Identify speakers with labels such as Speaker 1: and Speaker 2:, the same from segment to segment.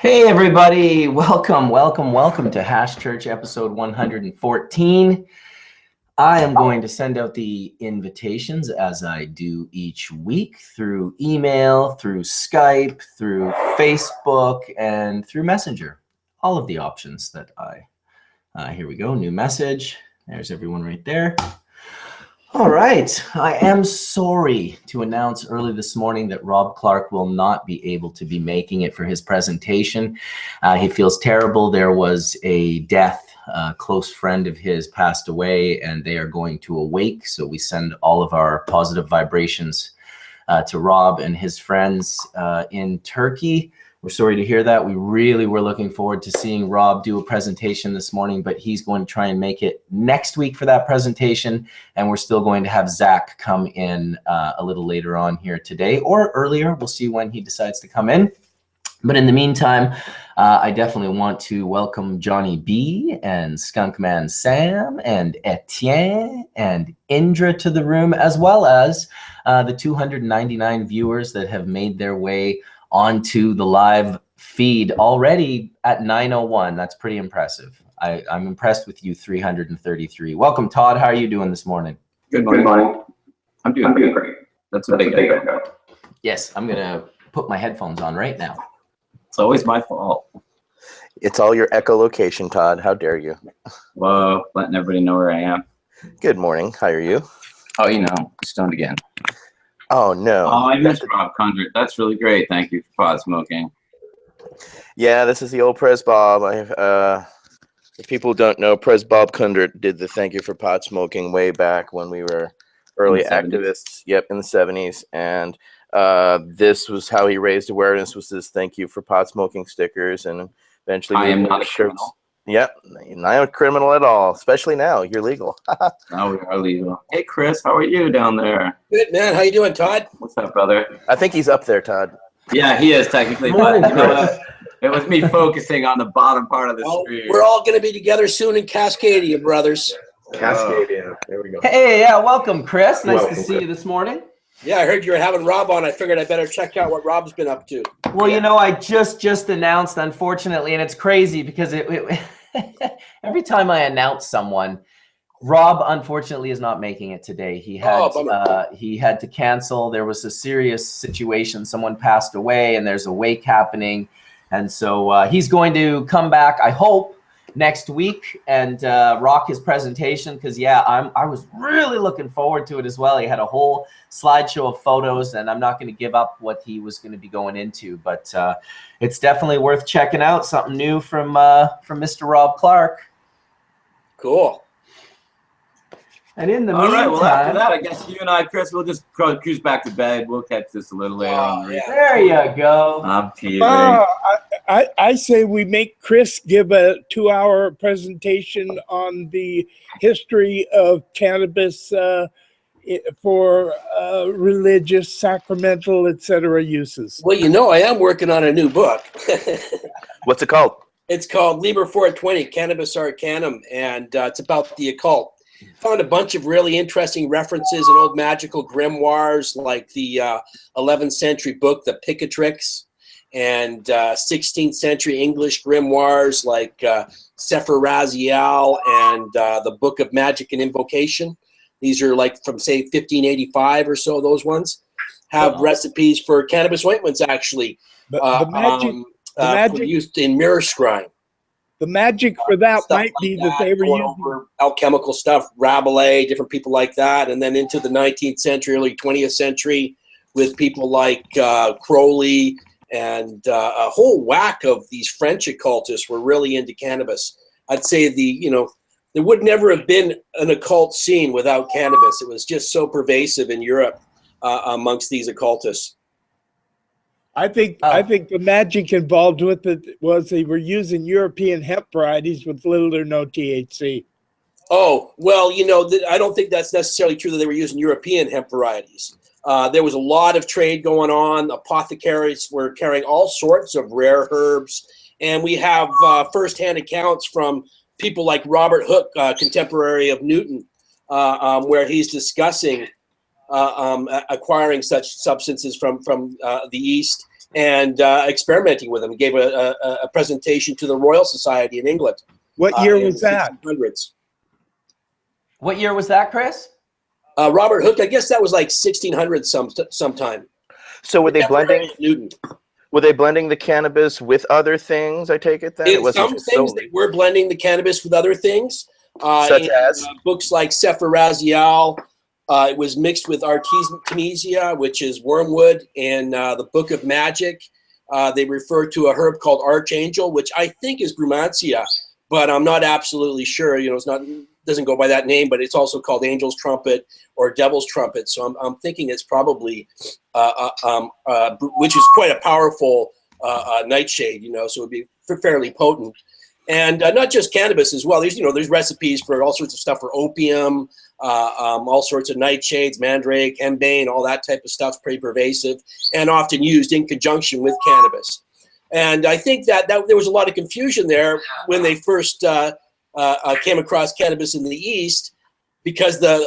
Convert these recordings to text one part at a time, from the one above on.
Speaker 1: Hey everybody, welcome to Hash Church episode 114. I am going to send out the invitations as I do each week through email, through Skype, through Facebook, and through Messenger. All of the options that here we go, new message. There's everyone right there. All right, I am sorry to announce early this morning that Rob Clarke will not be able to be making it for his presentation. He feels terrible. There was a death. A close friend of his passed away and they are going to awake. So we send all of our positive vibrations to Rob and his friends in Turkey. We're sorry to hear that. We really were looking forward to seeing Rob do a presentation this morning, but he's going to try and make it next week for that presentation. And we're still going to have Zach come in a little later on here today or earlier. We'll see when he decides to come in. But in the meantime, I definitely want to welcome Johnny B and Skunkman Sam and Etienne and Indra to the room, as well as the 299 viewers that have made their way onto the live feed already at 9:01. That's pretty impressive. I'm impressed with you, 333. Welcome, Todd. How are you doing this morning?
Speaker 2: Good morning. I'm doing great. That's a big go.
Speaker 1: Yes, I'm going to put my headphones on right now.
Speaker 2: It's always my fault.
Speaker 3: It's all your echolocation, Todd. How dare you?
Speaker 2: Whoa, letting everybody know where I am.
Speaker 3: Good morning. How are you?
Speaker 2: Oh, stoned again.
Speaker 3: Oh, no.
Speaker 2: Oh, I missed Rob Condrit. That's really great. Thank you for pot smoking.
Speaker 3: Yeah, this is the old Pres Bob. If people don't know, Pres Bob Kundert did the thank you for pot smoking way back when we were early activists. Yep, in the 70s. And this was how he raised awareness, was this thank you for pot smoking stickers, and eventually
Speaker 2: I am not a criminal.
Speaker 3: Yep, not a criminal at all, especially now. You're legal.
Speaker 2: Now we are legal. Hey, Chris, how are you down there?
Speaker 4: Good, man. How you doing, Todd?
Speaker 2: What's up, brother?
Speaker 3: I think he's up there, Todd.
Speaker 2: Yeah, he is technically. But you know what? It was me focusing on the bottom part of the screen.
Speaker 4: We're all going to be together soon in Cascadia, brothers.
Speaker 3: Cascadia. There we go.
Speaker 1: Hey, yeah, welcome, Chris. Nice to see you this morning.
Speaker 4: Yeah, I heard you were having Rob on. I figured I better check out what Rob's been up to.
Speaker 1: Well, you know, I just announced, unfortunately, and it's crazy because every time I announce someone, Rob unfortunately is not making it today. He had to cancel. There was a serious situation. Someone passed away, and there's a wake happening, and so he's going to come back, I hope, next week and rock his presentation, because I was really looking forward to it as well. He had a whole slideshow of photos, and I'm not going to give up what he was going to be going into, but it's definitely worth checking out. Something new from Mr. Rob Clarke.
Speaker 4: Cool.
Speaker 1: And in the
Speaker 2: All
Speaker 1: meantime,
Speaker 2: right, well, after that, I guess you and I, Chris, we'll just cruise back to bed. We'll catch this a little later on.
Speaker 4: Yeah.
Speaker 1: there you go.
Speaker 2: I'm teasing.
Speaker 5: I say we make Chris give a 2-hour presentation on the history of cannabis for religious, sacramental, etc. uses.
Speaker 4: Well, you know, I am working on a new book.
Speaker 3: What's it called?
Speaker 4: It's called Liber 420, Cannabis Arcanum, and it's about the occult. Found a bunch of really interesting references in old magical grimoires, like the 11th century book, The Picatrix, and 16th century English grimoires like Sefer Raziel and the Book of Magic and Invocation. These are like from, say, 1585 or so. Those ones have recipes for cannabis ointments, actually,
Speaker 5: The magic
Speaker 4: used in mirror scrying.
Speaker 5: The magic for that
Speaker 4: Stuff
Speaker 5: might be
Speaker 4: like
Speaker 5: that they were
Speaker 4: going
Speaker 5: using
Speaker 4: over alchemical stuff, Rabelais, different people like that, and then into the 19th century, early 20th century, with people like Crowley and a whole whack of these French occultists were really into cannabis. I'd say there would never have been an occult scene without cannabis. It was just so pervasive in Europe amongst these occultists.
Speaker 5: I think the magic involved with it was they were using European hemp varieties with little or no THC.
Speaker 4: Oh, well, I don't think that's necessarily true that they were using European hemp varieties. There was a lot of trade going on. Apothecaries were carrying all sorts of rare herbs. And we have firsthand accounts from people like Robert Hooke, contemporary of Newton, where he's discussing acquiring such substances from the East and experimenting with them. He gave a presentation to the Royal Society in England.
Speaker 5: What year was
Speaker 4: in
Speaker 5: that?
Speaker 4: the 1600s.
Speaker 1: What year was that, Chris?
Speaker 4: Robert Hooke, I guess that was like 1600 sometime.
Speaker 3: So were they blending?
Speaker 4: Newton.
Speaker 3: Were they blending the cannabis with other things? I take it then
Speaker 4: In
Speaker 3: it wasn't
Speaker 4: some
Speaker 3: just
Speaker 4: things,
Speaker 3: solely.
Speaker 4: they were blending the cannabis with other things.
Speaker 3: Such as?
Speaker 4: Books like Sefer Raziel. It was mixed with Artemisia, which is wormwood, and the Book of Magic. They refer to a herb called Archangel, which I think is Brumansia, but I'm not absolutely sure. You know, doesn't go by that name, but it's also called Angel's Trumpet or Devil's Trumpet. So I'm thinking it's probably, which is quite a powerful nightshade. You know, so it'd be fairly potent. And not just cannabis as well. There's recipes for all sorts of stuff for opium, all sorts of nightshades, mandrake, henbane, all that type of stuff's pretty pervasive and often used in conjunction with cannabis. And I think that there was a lot of confusion there when they first came across cannabis in the East, because as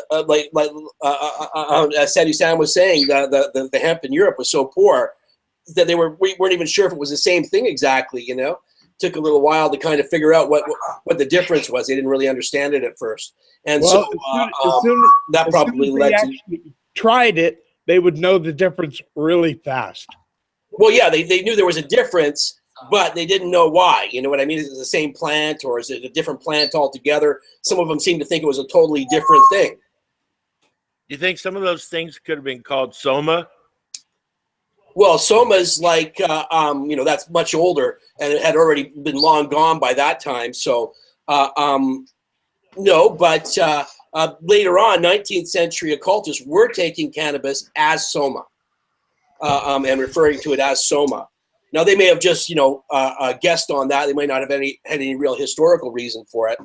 Speaker 4: Sadhu Sam was saying, the hemp in Europe was so poor that we weren't even sure if it was the same thing exactly. You know, took a little while to kind of figure out what the difference was. They didn't really understand it at first, and
Speaker 5: Well,
Speaker 4: that probably led to
Speaker 5: tried it. They would know the difference really fast.
Speaker 4: Well, yeah, they knew there was a difference, but they didn't know why. You know what I mean? Is it the same plant, or is it a different plant altogether? Some of them seem to think it was a totally different thing.
Speaker 6: You think some of those things could have been called Soma?
Speaker 4: Well, Soma's like, that's much older, and it had already been long gone by that time. So, no, but later on, 19th century occultists were taking cannabis as Soma, and referring to it as Soma. Now, they may have just, guessed on that. They might not have had any real historical reason for it.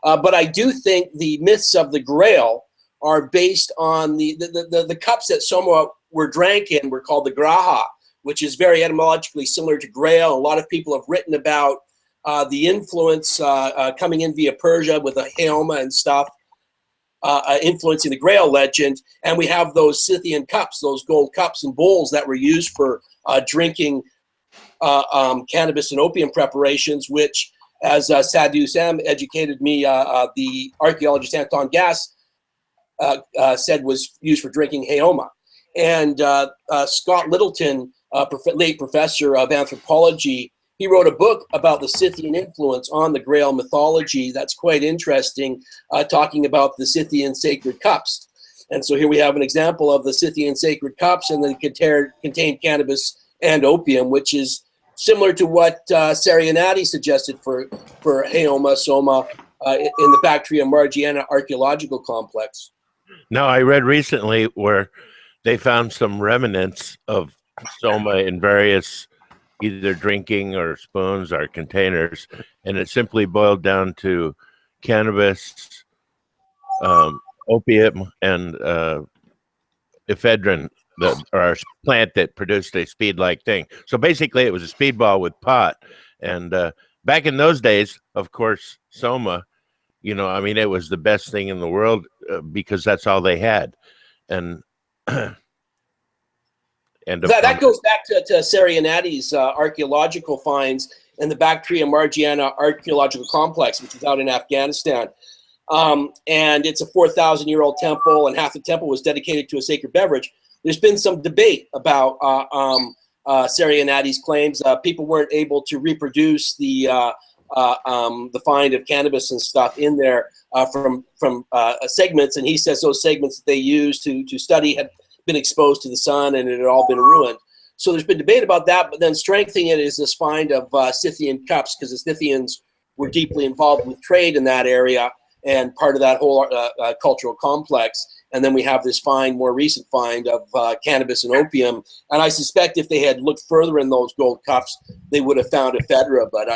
Speaker 4: But I do think the myths of the Grail are based on the cups that Soma were drank in were called the Graha, which is very etymologically similar to Grail. A lot of people have written about the influence coming in via Persia with the Heoma and stuff, influencing the Grail legend. And we have those Scythian cups, those gold cups and bowls that were used for drinking cannabis and opium preparations, which, as Sadhu Sam educated me, the archaeologist Anton Gass said was used for drinking Heoma. And Scott Littleton, late professor of anthropology, he wrote a book about the Scythian influence on the Grail mythology that's quite interesting, talking about the Scythian sacred cups. And so here we have an example of the Scythian sacred cups, and they contain cannabis and opium, which is similar to what Serianati suggested for Heoma, Soma, in the Bactria Margiana archaeological complex.
Speaker 6: No, I read recently where they found some remnants of Soma in various either drinking or spoons or containers, and it simply boiled down to cannabis, opium, and ephedrine, or a plant that produced a speed-like thing. So basically, it was a speedball with pot. And back in those days, of course, Soma, it was the best thing in the world because that's all they had. And
Speaker 4: that goes back to Serianati's archaeological finds in the Bactria Margiana archaeological complex, which is out in Afghanistan. And it's a 4,000-year-old temple, and half the temple was dedicated to a sacred beverage. There's been some debate about Serianati's claims. People weren't able to reproduce the find of cannabis and stuff in there from segments, and he says those segments that they used to study had been exposed to the sun, and it had all been ruined. So there's been debate about that, but then strengthening it is this find of Scythian cups, because the Scythians were deeply involved with trade in that area and part of that whole cultural complex. And then we have this more recent find of cannabis and opium. And I suspect if they had looked further in those gold cups, they would have found ephedra. But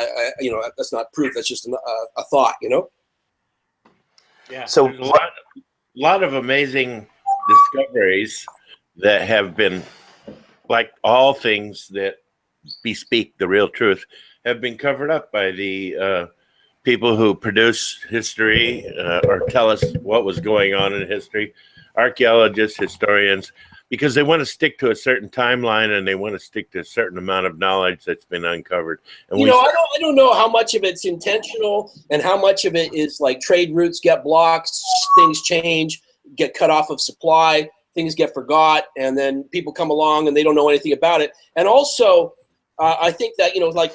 Speaker 4: that's not proof. That's just a thought.
Speaker 6: Yeah.
Speaker 3: So
Speaker 6: there's a lot of amazing discoveries that have been, like all things that bespeak the real truth, have been covered up by the people who produce history or tell us what was going on in history, archaeologists, historians. because they want to stick to a certain timeline and they want to stick to a certain amount of knowledge that's been uncovered. And
Speaker 4: I don't know how much of it's intentional and how much of it is like trade routes get blocked, things change, get cut off of supply, things get forgot, and then people come along and they don't know anything about it. And also, I think that, like,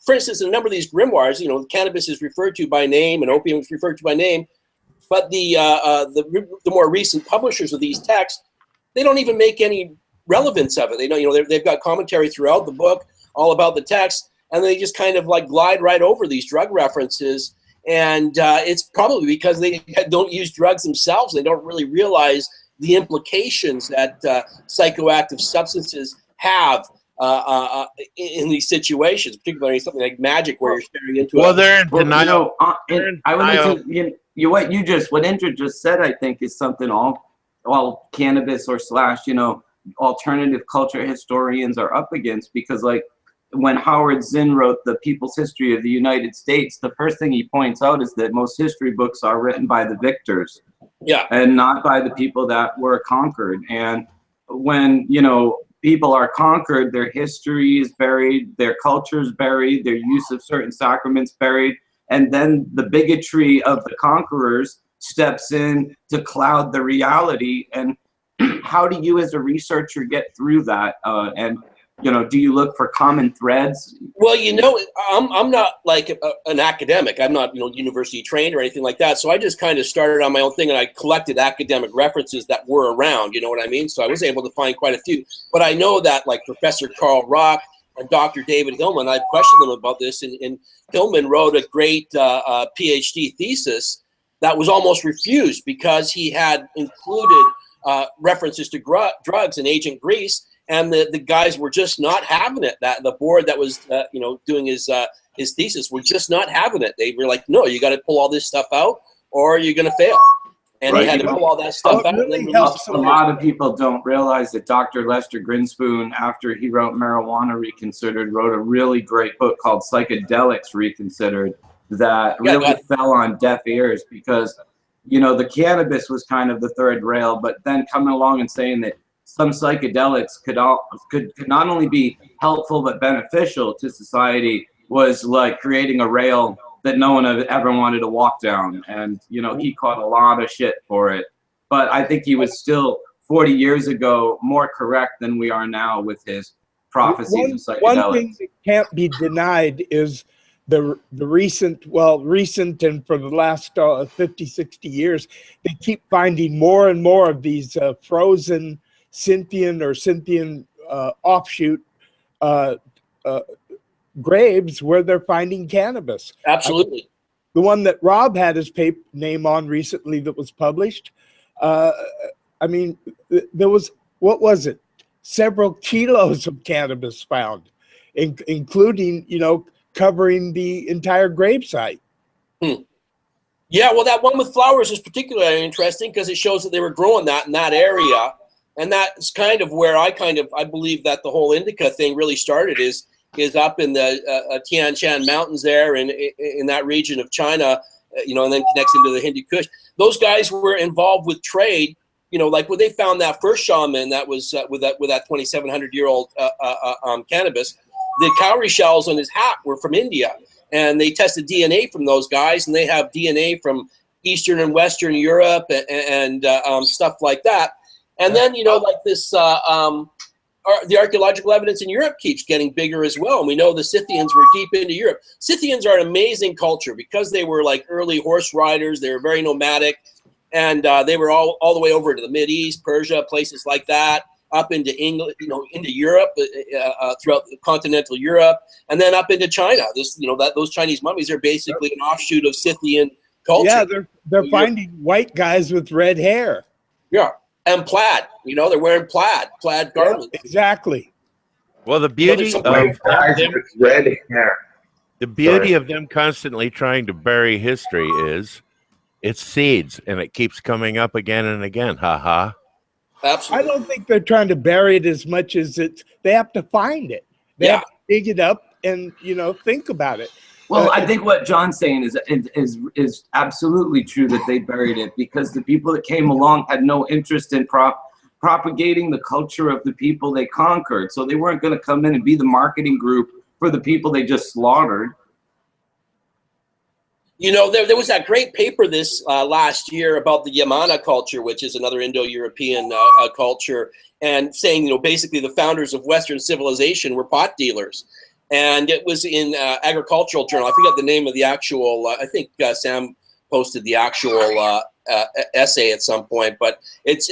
Speaker 4: for instance, in a number of these grimoires, cannabis is referred to by name and opium is referred to by name, but the more recent publishers of these texts, they don't even make any relevance of it. They don't, they've got commentary throughout the book all about the text, and they just kind of like glide right over these drug references. And it's probably because they don't use drugs themselves. They don't really realize the implications that psychoactive substances have in these situations, particularly something like magic, where you're staring into.
Speaker 6: Well, they're in denial.
Speaker 2: I would like to, what Indra just said, I think, is something all cannabis or / alternative culture historians are up against, because like when Howard Zinn wrote The People's History of the United States, the first thing he points out is that most history books are written by the victors, and not by the people that were conquered. And when people are conquered, their history is buried, their culture is buried, their use of certain sacraments buried, and then the bigotry of the conquerors steps in to cloud the reality. And how do you as a researcher get through that? And do you look for common threads? Well,
Speaker 4: I'm not like an academic. I'm not, university trained or anything like that. So I just kind of started on my own thing, and I collected academic references that were around, you know what I mean? So I was able to find quite a few. But I know that like Professor Carl Rock and Dr. David Hillman, I've questioned them about this, and Hillman wrote a great PhD thesis that was almost refused because he had included references to drugs in ancient Greece. And the guys were just not having it. That the board that was doing his thesis were just not having it. They were like, no, you got to pull all this stuff out, or you're going to fail. And he had to pull all that stuff out.
Speaker 2: Really a lot of people don't realize that Dr. Lester Grinspoon, after he wrote Marijuana Reconsidered, wrote a really great book called Psychedelics Reconsidered that really fell on deaf ears, because the cannabis was kind of the third rail, but then coming along and saying that some psychedelics could not only be helpful but beneficial to society was like creating a rail that no one ever wanted to walk down. And he caught a lot of shit for it, but I think he was still 40 years ago more correct than we are now with his prophecies of psychedelics.
Speaker 5: One thing that can't be denied is the recent and for the last 50, 60 years, they keep finding more and more of these frozen Scythian offshoot graves where they're finding cannabis.
Speaker 4: Absolutely.
Speaker 5: The one that Rob had his name on recently that was published, there was, what was it? Several kilos of cannabis found, including, covering the entire gravesite.
Speaker 4: Yeah, well, that one with flowers is particularly interesting because it shows that they were growing that in that area. And that's kind of where I believe that the whole indica thing really started is up in the Tian Shan Mountains there in that region of China, and then connects into the Hindu Kush. Those guys were involved with trade, like when they found that first shaman that was with that 2,700-year-old cannabis, the cowrie shells on his hat were from India, and they tested DNA from those guys, and they have DNA from Eastern and Western Europe and stuff like that. And then, like this, the archaeological evidence in Europe keeps getting bigger as well. And we know the Scythians were deep into Europe. Scythians are an amazing culture because they were like early horse riders. They were very nomadic, and they were all the way over to the Mideast, Persia, places like that, up into England, into Europe, throughout continental Europe, and then up into China. Those Chinese mummies are basically an offshoot of Scythian culture.
Speaker 5: Yeah, they're finding white guys with red hair.
Speaker 4: Yeah. And plaid, they're wearing plaid garments.
Speaker 5: Yeah, exactly.
Speaker 6: Well, the beauty of
Speaker 3: red hair.
Speaker 6: The beauty of them constantly trying to bury history is it's seeds, and it keeps coming up again and again. Ha ha.
Speaker 4: Absolutely.
Speaker 5: I don't think they're trying to bury it as much as they have to find it. They have to dig it up and think about it.
Speaker 2: Well, I think what John's saying is absolutely true that they buried it because the people that came along had no interest in propagating the culture of the people they conquered. So they weren't going to come in and be the marketing group for the people they just slaughtered.
Speaker 4: You know, there was that great paper this last year about the Yamana culture, which is another Indo-European culture, and saying, you know, basically the founders of Western civilization were pot dealers. And it was in Agricultural Journal. I forget the name of the actual, I think Sam posted the actual essay at some point, but it's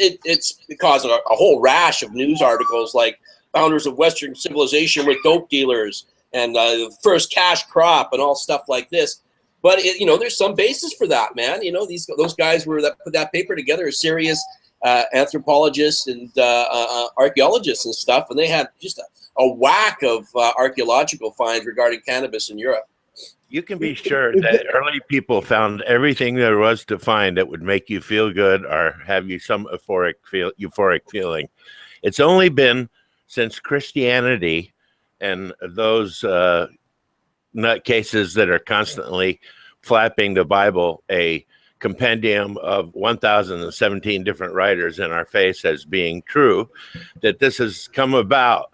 Speaker 4: caused a whole rash of news articles like founders of Western civilization were dope dealers and the first cash crop and all stuff like this. But you know, there's some basis for that, man. You know, those guys that put that paper together are serious anthropologists and archaeologists and stuff, and they had just a whack of archaeological finds regarding cannabis in Europe.
Speaker 6: You can be sure that early people found everything there was to find that would make you feel good or have you some euphoric feeling. It's only been since Christianity and those nutcases that are constantly flapping the Bible, a compendium of 1,017 different writers in our face as being true, that this has come about.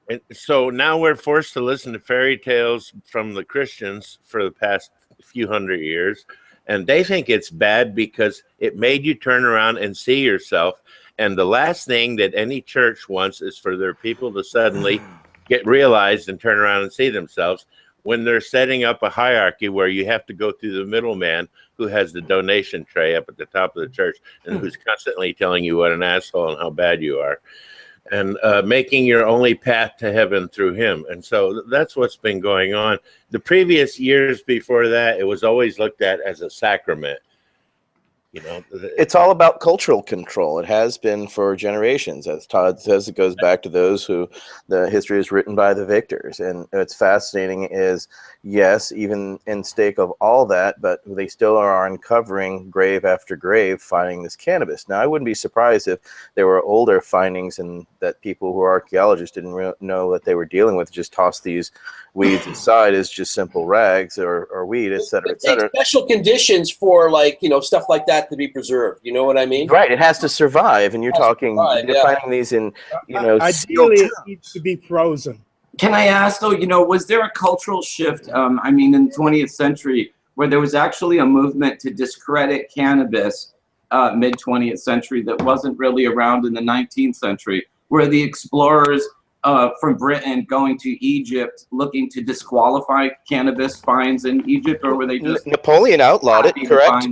Speaker 6: And so now we're forced to listen to fairy tales from the Christians for the past few hundred years, and they think it's bad because it made you turn around and see yourself. And the last thing that any church wants is for their people to suddenly get realized and turn around and see themselves when they're setting up a hierarchy where you have to go through the middleman who has the donation tray up at the top of the church and who's constantly telling you what an asshole and how bad you are, and making your only path to heaven through him. And so that's what's been going on. The previous years before that, it was always looked at as a sacrament. You know,
Speaker 3: it's all about cultural control. It has been for generations. As Todd says, it goes back to those who the history is written by the victors. And what's fascinating is, yes, even in stake of all that, but they still are uncovering grave after grave finding this cannabis. Now, I wouldn't be surprised if there were older findings and that people who are archaeologists didn't know what they were dealing with, just toss these weeds aside as just simple rags or weed, et cetera, et cetera.
Speaker 4: Special conditions for, like, you know, stuff like that to be preserved. You know what I mean?
Speaker 3: Right. It has to survive, and you're talking, you're finding these in, you know,
Speaker 5: ideally it needs to be frozen.
Speaker 2: Can I ask though, you know, was there a cultural shift, I mean, in the 20th century, where there was actually a movement to discredit cannabis mid-20th century that wasn't really around in the 19th century, where the explorers from Britain going to Egypt looking to disqualify cannabis finds in Egypt, or were they just
Speaker 3: Napoleon outlawed it, correct?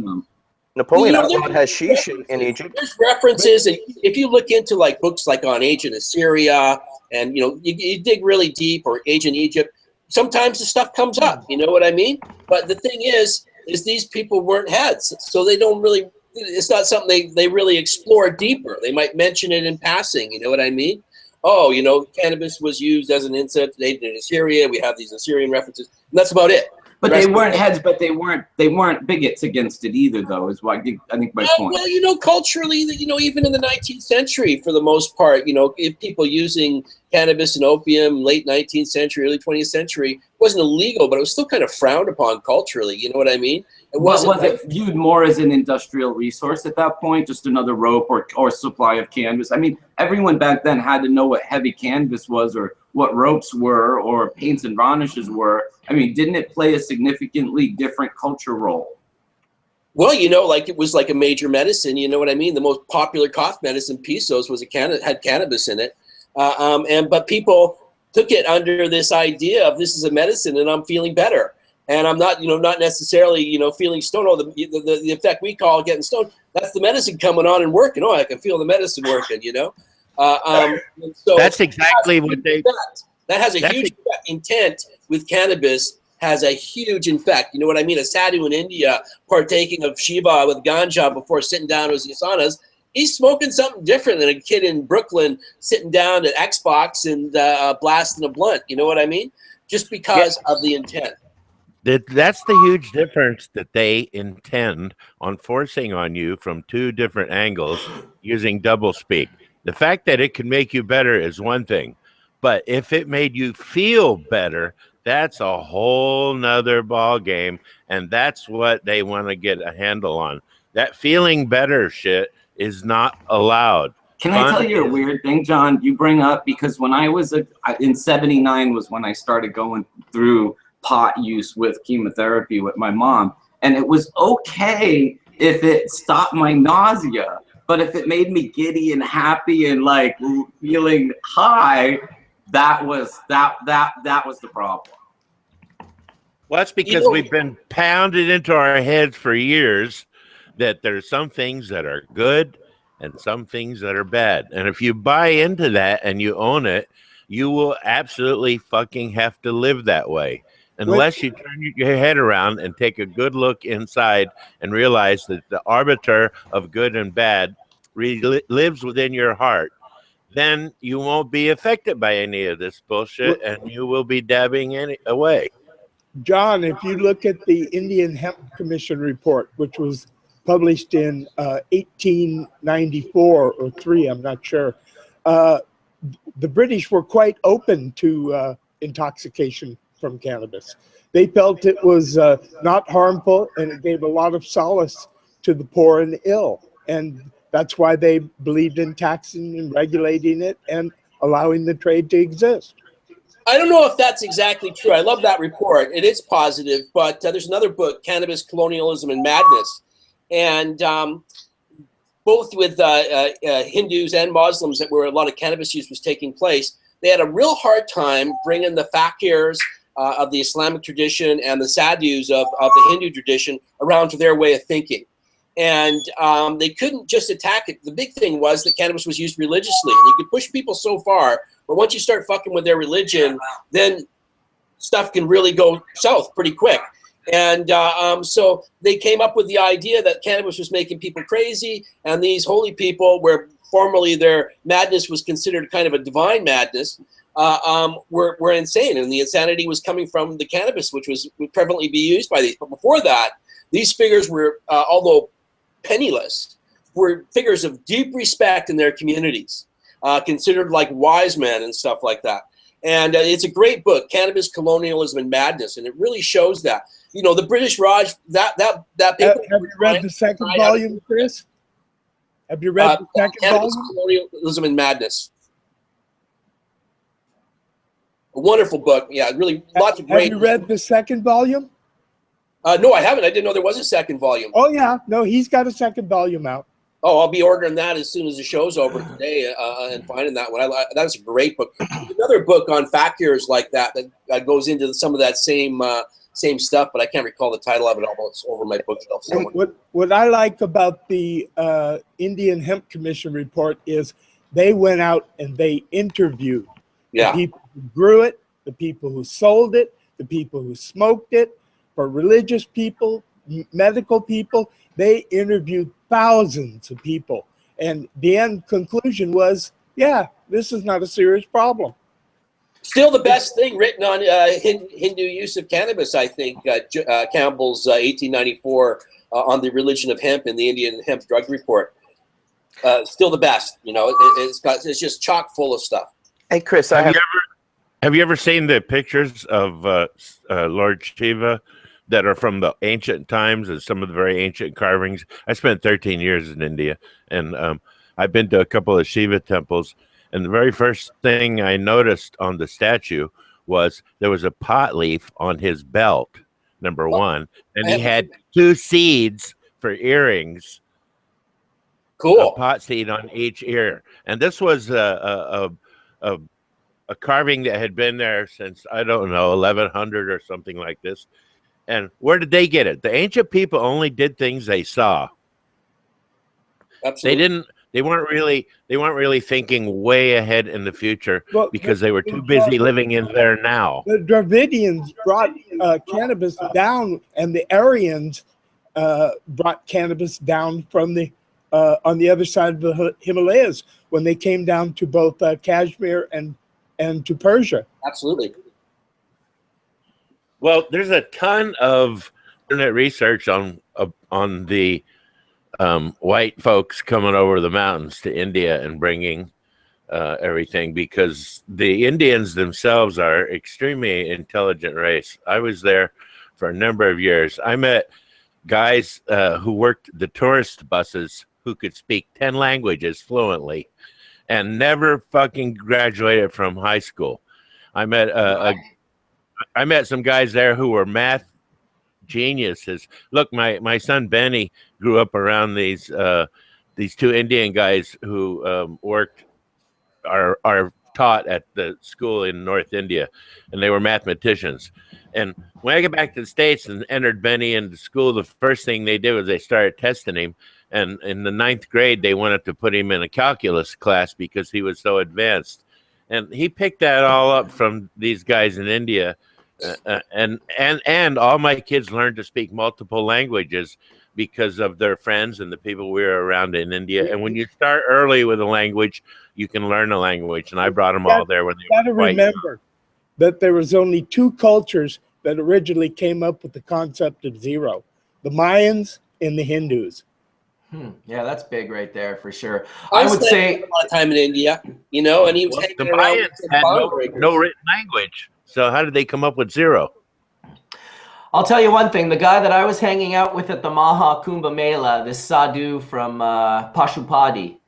Speaker 3: Napoleon
Speaker 4: You know,
Speaker 3: outlawed hashish in Egypt.
Speaker 4: There's references, and if you look into like books like on ancient Assyria, and you know, you dig really deep, or ancient Egypt, sometimes the stuff comes up. You know what I mean? But the thing is these people weren't heads, so they don't really. It's not something they really explore deeper. They might mention it in passing. You know what I mean? Oh, you know, cannabis was used as an incense in Assyria. We have these Assyrian references, and that's about it.
Speaker 2: But they weren't heads, but they weren't bigots against it either, though, is what I think my point.
Speaker 4: Well, you know, culturally, you know, even in the 19th century, for the most part, you know, if people using cannabis and opium, late 19th century, early 20th century, wasn't illegal, but it was still kind of frowned upon culturally. You know what I mean?
Speaker 2: Was it viewed more as an industrial resource at that point, just another rope or supply of canvas? I mean, everyone back then had to know what heavy canvas was, or what ropes were, or paints and varnishes were. I mean, didn't it play a significantly different culture role?
Speaker 4: Well, you know, like it was like a major medicine. You know what I mean? The most popular cough medicine, Pisos, was had cannabis in it, but people took it under this idea of this is a medicine, and I'm feeling better. And I'm not, you know, not necessarily, you know, feeling stoned. Oh, the effect we call getting stoned, that's the medicine coming on and working. Oh, I can feel the medicine working, you know. So
Speaker 6: that's exactly what they.
Speaker 4: That has a huge effect. Intent with cannabis has a huge effect. You know what I mean? A sadhu in India partaking of Shiva with ganja before sitting down to his yasanas, he's smoking something different than a kid in Brooklyn sitting down at Xbox and blasting a blunt. You know what I mean? Just because of the intent.
Speaker 6: That's the huge difference that they intend on forcing on you from two different angles using doublespeak. The fact that it can make you better is one thing, but if it made you feel better, that's a whole nother ball game, and that's what they want to get a handle on. That feeling better shit is not allowed.
Speaker 2: Can I tell you a weird thing, John? You bring up, because when I was in '79 was when I started going through pot use with chemotherapy with my mom, and it was okay if it stopped my nausea, but if it made me giddy and happy and like feeling high, that was the problem.
Speaker 6: Well, that's because we've been pounded into our heads for years that there's some things that are good and some things that are bad. And if you buy into that and you own it, you will absolutely fucking have to live that way. Unless you turn your head around and take a good look inside and realize that the arbiter of good and bad lives within your heart, then you won't be affected by any of this bullshit and you will be dabbing away.
Speaker 5: John, if you look at the Indian Hemp Commission report, which was published in 1894 or 3, I'm not sure, the British were quite open to intoxication from cannabis. They felt it was not harmful, and it gave a lot of solace to the poor and the ill. And that's why they believed in taxing and regulating it and allowing the trade to exist.
Speaker 4: I don't know if that's exactly true. I love that report. It is positive, but there's another book, Cannabis, Colonialism, and Madness. And both with Hindus and Muslims, where a lot of cannabis use was taking place, they had a real hard time bringing the fakirs of the Islamic tradition and the sadhus of the Hindu tradition around to their way of thinking. And they couldn't just attack it. The big thing was that cannabis was used religiously. And you could push people so far, but once you start fucking with their religion, then stuff can really go south pretty quick. And so they came up with the idea that cannabis was making people crazy, and these holy people, where formerly their madness was considered kind of a divine madness, were insane. And the insanity was coming from the cannabis, which would prevalently be used by these. But before that, these figures were, although penniless, were figures of deep respect in their communities, considered like wise men and stuff like that. And it's a great book, Cannabis, Colonialism, and Madness, and it really shows that. You know, the British Raj, that paper.
Speaker 5: Have you read the second volume, Chris? Have you read the second
Speaker 4: Cannabis,
Speaker 5: volume?
Speaker 4: Colonialism, and Madness. A wonderful book. Yeah, really lots of great.
Speaker 5: Have you read the second volume?
Speaker 4: No, I haven't. I didn't know there was a second volume.
Speaker 5: Oh, yeah. No, he's got a second volume out.
Speaker 4: Oh, I'll be ordering that as soon as the show's over today and finding that one. That's a great book. Another book on fakirs like that goes into some of that same stuff, but I can't recall the title of it. Almost over my bookshelf somewhere.
Speaker 5: What I like about the Indian Hemp Commission report is they went out and they interviewed the people who grew it, the people who sold it, the people who smoked it, for religious people, medical people. They interviewed thousands of people, and the end conclusion was, yeah, this is not a serious problem.
Speaker 4: Still the best thing written on Hindu use of cannabis, I think, Campbell's 1894 on the religion of hemp in the Indian Hemp Drug Report. Still the best, you know. It's just chock full of stuff.
Speaker 3: Hey, Chris,
Speaker 6: have you ever seen the pictures of Lord Shiva that are from the ancient times and some of the very ancient carvings? I spent 13 years in India, and I've been to a couple of Shiva temples. And the very first thing I noticed on the statue was there was a pot leaf on his belt, number one, and he had 2 seeds for earrings.
Speaker 4: Cool.
Speaker 6: A pot seed on each ear. And this was a carving that had been there since, I don't know, 1100 or something like this. And where did they get it? The ancient people only did things they saw.
Speaker 4: Absolutely.
Speaker 6: They weren't really thinking way ahead in the future because they were too busy living in there now.
Speaker 5: The Dravidians brought cannabis down, and the Aryans brought cannabis down from the on the other side of the Himalayas when they came down to both Kashmir and to Persia.
Speaker 4: Absolutely.
Speaker 6: Well, there's a ton of internet research on the white folks coming over the mountains to India and bringing everything, because the Indians themselves are extremely intelligent race. I was there for a number of years. I met guys who worked the tourist buses who could speak 10 languages fluently and never fucking graduated from high school. I met some guys there who were math geniuses. Look, my son Benny grew up around these two Indian guys who are taught at the school in North India, and they were mathematicians. And when I got back to the States and entered Benny into school, the first thing they did was they started testing him. And in the 9th grade, they wanted to put him in a calculus class because he was so advanced. And he picked that all up from these guys in India. And all my kids learned to speak multiple languages because of their friends and the people we were around in India. And when you start early with a language, you can learn a language. And I brought them all there when they were quite
Speaker 5: remember that there was only 2 cultures that originally came up with the concept of zero: the Mayans and the Hindus.
Speaker 1: Yeah, that's big right there for sure.
Speaker 4: I
Speaker 1: would say
Speaker 4: a lot of time in India, you know, and he was hanging
Speaker 6: the
Speaker 4: around
Speaker 6: Mayans
Speaker 4: with
Speaker 6: had
Speaker 4: bond breakers.
Speaker 6: no written language. So how did they come up with zero?
Speaker 1: I'll tell you one thing. The guy that I was hanging out with at the Maha Kumbh Mela, this sadhu from Pashupati,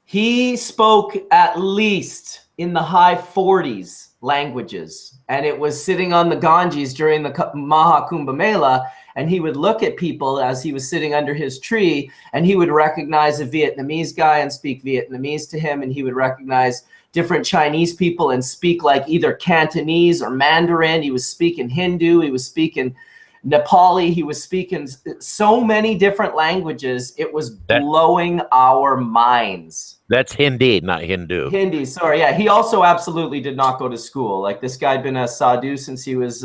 Speaker 1: he spoke at least in the high 40s languages. And it was sitting on the Ganges during the Maha Kumbh Mela, and he would look at people as he was sitting under his tree, and he would recognize a Vietnamese guy and speak Vietnamese to him, and he would recognize different Chinese people and speak like either Cantonese or Mandarin. He was speaking Hindu, he was speaking Nepali, he was speaking so many different languages. It was blowing our minds.
Speaker 6: That's Hindi, not Hindu.
Speaker 1: Hindi, sorry. Yeah, he also absolutely did not go to school. Like, this guy had been a sadhu since he was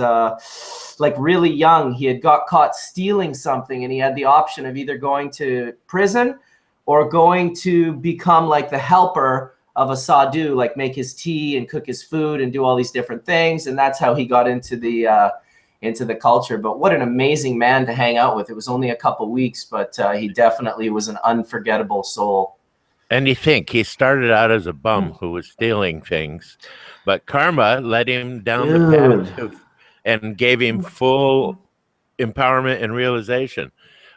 Speaker 1: like really young. He had got caught stealing something, and he had the option of either going to prison or going to become like the helper of a sadhu, like make his tea and cook his food and do all these different things. And that's how he got into the culture. But what an amazing man to hang out with. It was only a couple weeks, but he definitely was an unforgettable soul.
Speaker 6: And you think he started out as a bum who was stealing things, but karma led him down the path and gave him full empowerment and realization.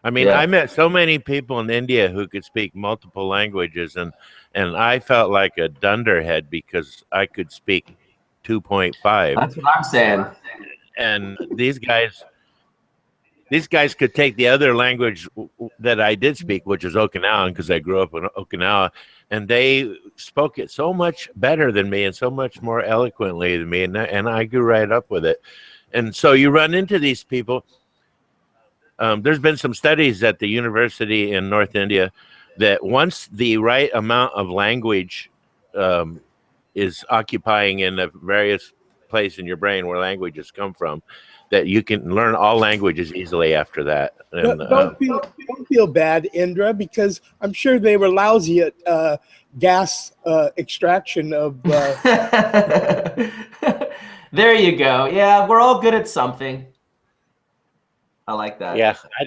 Speaker 6: I mean, I met so many people in India who could speak multiple languages, and I felt like a dunderhead because I could speak 2.5.
Speaker 1: That's what I'm saying.
Speaker 6: And these guys could take the other language that I did speak, which is Okinawan, because I grew up in Okinawa, and they spoke it so much better than me and so much more eloquently than me, and I grew right up with it. And so you run into these people. There's been some studies at the university in North India that once the right amount of language is occupying in the various place in your brain where languages come from, that you can learn all languages easily after that. And,
Speaker 5: don't feel bad, Indra, because I'm sure they were lousy at gas extraction of.
Speaker 1: There you go. Yeah, we're all good at something. I like that.
Speaker 6: Yeah, I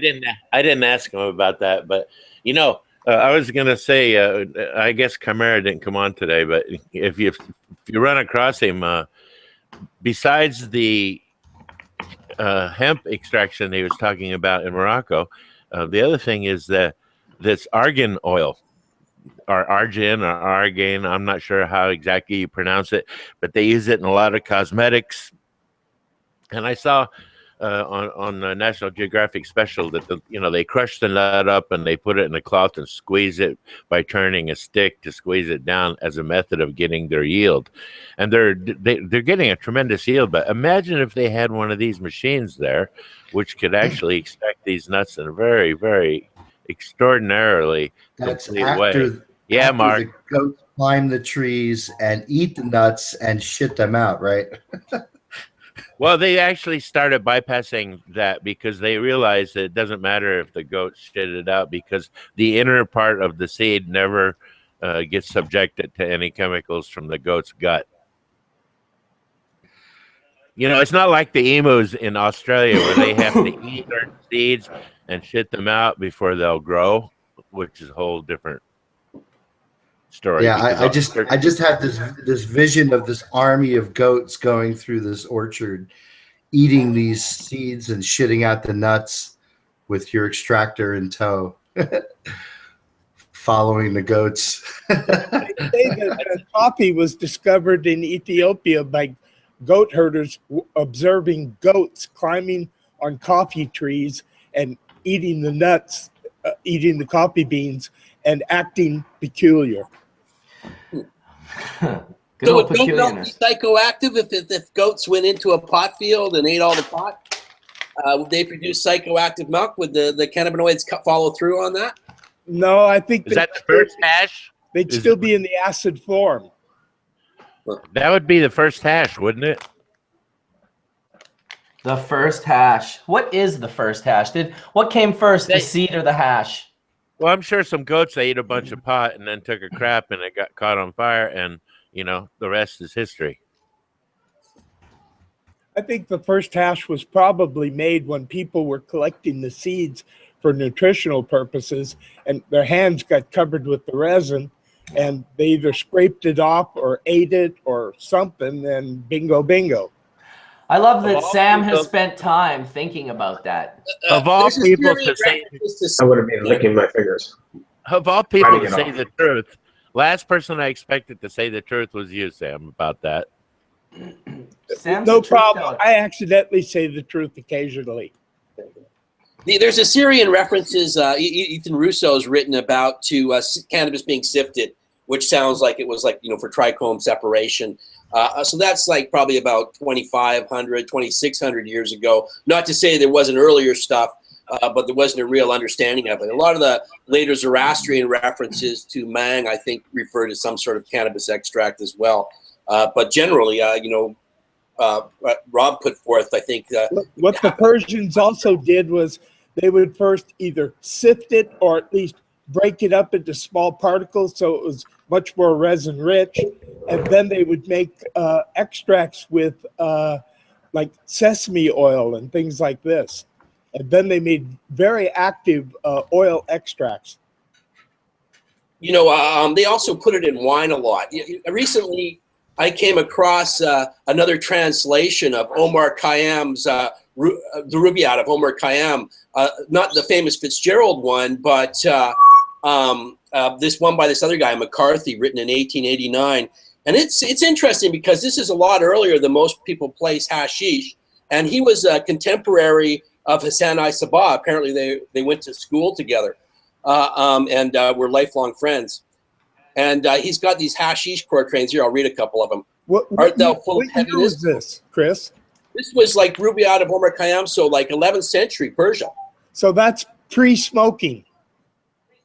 Speaker 6: didn't ask him about that, but you know, I was gonna say, I guess Chimera didn't come on today, but if you run across him, besides the hemp extraction he was talking about in Morocco, the other thing is that this argan oil, or argan, or argan, I'm not sure how exactly you pronounce it, but they use it in a lot of cosmetics. And I saw on the National Geographic special that they crush the nut up and they put it in a cloth and squeeze it by turning a stick to squeeze it down as a method of getting their yield. And they're getting a tremendous yield. But imagine if they had one of these machines there, which could actually extract these nuts in a very, very extraordinarily complete way. Yeah, Mark.
Speaker 7: The goats climb the trees and eat the nuts and shit them out, right?
Speaker 6: Well, they actually started bypassing that because they realized that it doesn't matter if the goats shit it out, because the inner part of the seed never gets subjected to any chemicals from the goat's gut. You know, it's not like the emus in Australia where they have to eat their seeds and shit them out before they'll grow, which is a whole different story.
Speaker 7: Yeah, I just have this vision of this army of goats going through this orchard, eating these seeds and shitting out the nuts with your extractor in tow. following the goats.
Speaker 5: They say that coffee was discovered in Ethiopia by goat herders observing goats climbing on coffee trees and eating the nuts, eating the coffee beans, and acting peculiar.
Speaker 1: Good
Speaker 4: So
Speaker 1: old
Speaker 4: would goat milk be
Speaker 1: peculiarness.
Speaker 4: psychoactive if goats went into a pot field and ate all the pot? Would they produce psychoactive milk? Would the cannabinoids follow through on that?
Speaker 5: No, I think
Speaker 6: Is that the first hash?
Speaker 5: they'd still be in the acid form.
Speaker 6: That would be the first hash, wouldn't it?
Speaker 1: The first hash. What is the first hash? What came first, the seed or the hash?
Speaker 6: Well, I'm sure some goats, they ate a bunch of pot and then took a crap and it got caught on fire, and you know, the rest is history.
Speaker 5: I think the first hash was probably made when people were collecting the seeds for nutritional purposes, and their hands got covered with the resin, and they either scraped it off or ate it or something, and bingo, bingo.
Speaker 1: I love that
Speaker 6: Of all
Speaker 1: Sam
Speaker 6: people-
Speaker 1: has spent time thinking about that.
Speaker 6: Of all
Speaker 4: There's a
Speaker 6: people
Speaker 4: theory
Speaker 6: to
Speaker 4: of
Speaker 6: say,
Speaker 4: references
Speaker 8: I would have been licking my fingers.
Speaker 6: of all people
Speaker 8: Finding
Speaker 6: to
Speaker 8: it
Speaker 6: say
Speaker 8: off.
Speaker 6: the truth, last person I expected to say the truth was you, Sam, about that.
Speaker 1: Sam's
Speaker 5: No
Speaker 1: a truth
Speaker 5: problem.
Speaker 1: teller.
Speaker 5: I accidentally say the truth occasionally.
Speaker 4: There's a Syrian references Ethan Russo's written about to cannabis being sifted, which sounds like it was like, you know, for trichome separation. So that's like probably about 2,500, 2,600 years ago. Not to say there wasn't earlier stuff, but there wasn't a real understanding of it. A lot of the later Zoroastrian references to Mang, I think, refer to some sort of cannabis extract as well. But generally, you know, Rob put forth, I think.
Speaker 5: What the Persians also did was they would first either sift it or at least break it up into small particles so it was much more resin rich, and then they would make extracts with like sesame oil and things like this, and then they made very active oil extracts.
Speaker 4: You know, they also put it in wine a lot. Recently, I came across another translation of Omar Khayyam's, the Rubaiyat of Omar Khayyam, not the famous Fitzgerald one, but this one by this other guy, McCarthy, written in 1889. And it's interesting because this is a lot earlier than most people place hashish. And he was a contemporary of Hassan I Sabah. Apparently they went to school together and were lifelong friends. And he's got these hashish quatrains here. I'll read a couple of them. Art thou full of
Speaker 5: What year was this, Chris?
Speaker 4: This was like Rubaiyat of Omar Khayyam, so like 11th century Persia.
Speaker 5: So that's pre-smoking.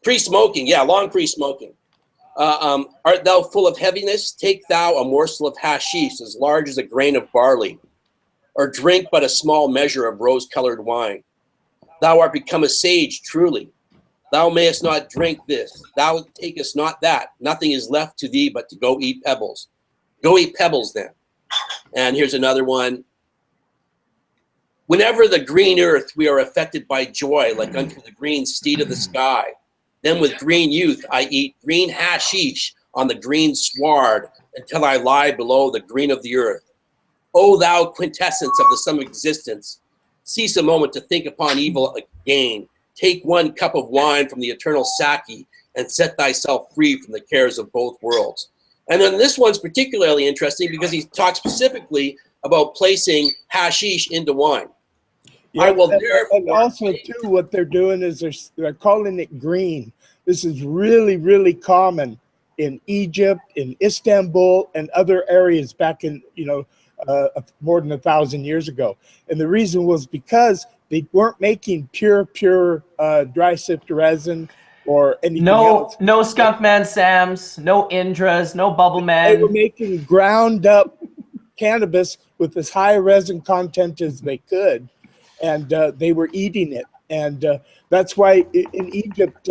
Speaker 4: Pre-smoking, yeah, long pre-smoking. Art thou full of heaviness? Take thou a morsel of hashish as large as a grain of barley, or drink but a small measure of rose-colored wine. Thou art become a sage, truly. Thou mayest not drink this. Thou takest not that. Nothing is left to thee but to go eat pebbles. Go eat pebbles then. And here's another one. Whenever the green earth we are affected by joy, like unto the green steed of the sky, then with green youth I eat green hashish on the green sward until I lie below the green of the earth. O thou quintessence of the sum of existence, cease a moment to think upon evil again. Take one cup of wine from the eternal sake and set thyself free from the cares of both worlds. And then this one's particularly interesting because he talks specifically about placing hashish into wine.
Speaker 5: Yeah,
Speaker 4: I will
Speaker 5: and also too, what they're doing is they're calling it green. This is really, really common in Egypt, in Istanbul, and other areas back in, you know, more than 1,000 years ago. And the reason was because they weren't making pure dry sift resin or anything else.
Speaker 1: No Skunk Man Sams, no Indras, no Bubble
Speaker 5: They were
Speaker 1: Man.
Speaker 5: making ground up cannabis with as high resin content as they could, and they were eating it. And that's why in Egypt,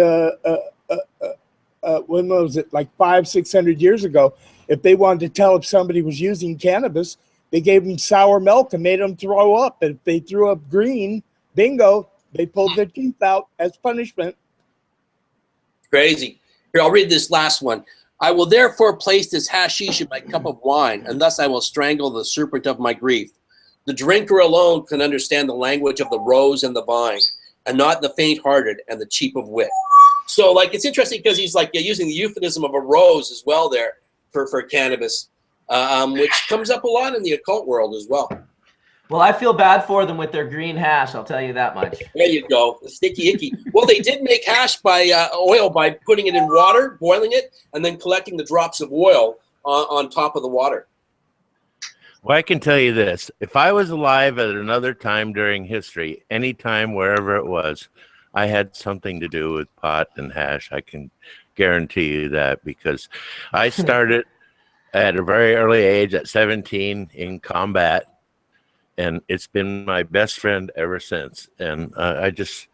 Speaker 5: when was it, like 500-600 years ago, if they wanted to tell if somebody was using cannabis, they gave them sour milk and made them throw up. And if they threw up green, bingo, they pulled their teeth out as punishment.
Speaker 4: Crazy. Here, I'll read this last one. I will therefore place this hashish in my cup of wine, and thus I will strangle the serpent of my grief. The drinker alone can understand the language of the rose and the vine, and not the faint-hearted and the cheap of wit. So like it's interesting because he's like using the euphemism of a rose as well there for cannabis, which comes up a lot in the occult world as well.
Speaker 1: Well, I feel bad for them with their green hash. I'll tell you that much.
Speaker 4: There you go, the sticky icky. Well, they did make hash by oil by putting it in water, boiling it, and then collecting the drops of oil on top of the water.
Speaker 6: Well, I can tell you this. If I was alive at another time during history, anytime, wherever it was, I had something to do with pot and hash. I can guarantee you that, because I started at a very early age, at 17, in combat. And it's been my best friend ever since. And I just,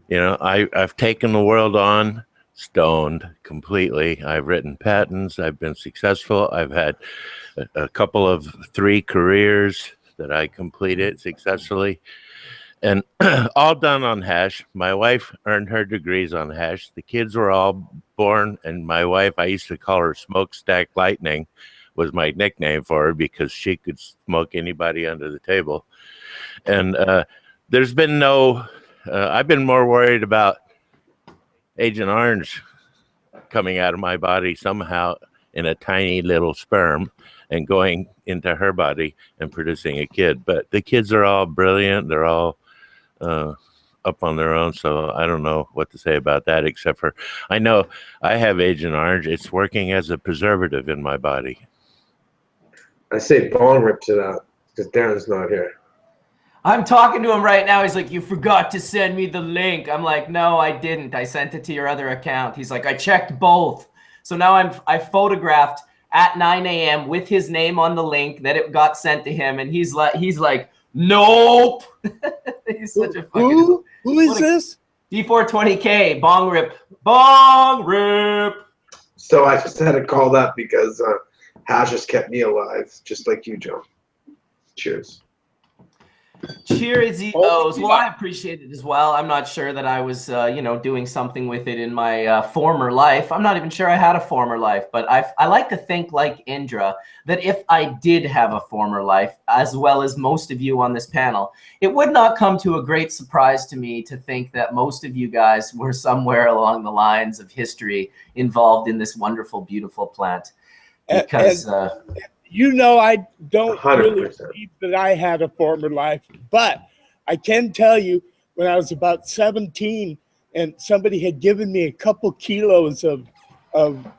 Speaker 6: you know, I've taken the world on stoned completely. I've written patents. I've been successful. I've had a couple of 3 careers that I completed successfully. And all done on hash. My wife earned her degrees on hash. The kids were all born. And my wife, I used to call her Smokestack Lightning, was my nickname for her, because she could smoke anybody under the table. And there's been no, I've been more worried about Agent Orange coming out of my body somehow in a tiny little sperm and going into her body and producing a kid. But the kids are all brilliant. They're all up on their own. So I don't know what to say about that, except for I know I have Agent Orange. It's working as a preservative in my body.
Speaker 8: I say bong rip to that because Darren's not here.
Speaker 1: I'm talking to him right now. He's like, you forgot to send me the link. I'm like, no, I didn't. I sent it to your other account. He's like, I checked both. So now I photographed at 9 a.m. with his name on the link that it got sent to him. And he's like, nope. He's such a fucking...
Speaker 5: Who is this?
Speaker 1: D420K, bong rip. Bong rip.
Speaker 8: So I just had to call that because hash has kept me alive, just like you, Joe. Cheers.
Speaker 1: Cheerios. Well, I appreciate it as well. I'm not sure that I was, doing something with it in my former life. I'm not even sure I had a former life, but I like to think like Indra, that if I did have a former life, as well as most of you on this panel, it would not come to a great surprise to me to think that most of you guys were somewhere along the lines of history involved in this wonderful, beautiful plant. Because...
Speaker 5: I don't
Speaker 8: 100%.
Speaker 5: really believe that I had a former life, but I can tell you when I was about 17 and somebody had given me a couple kilos of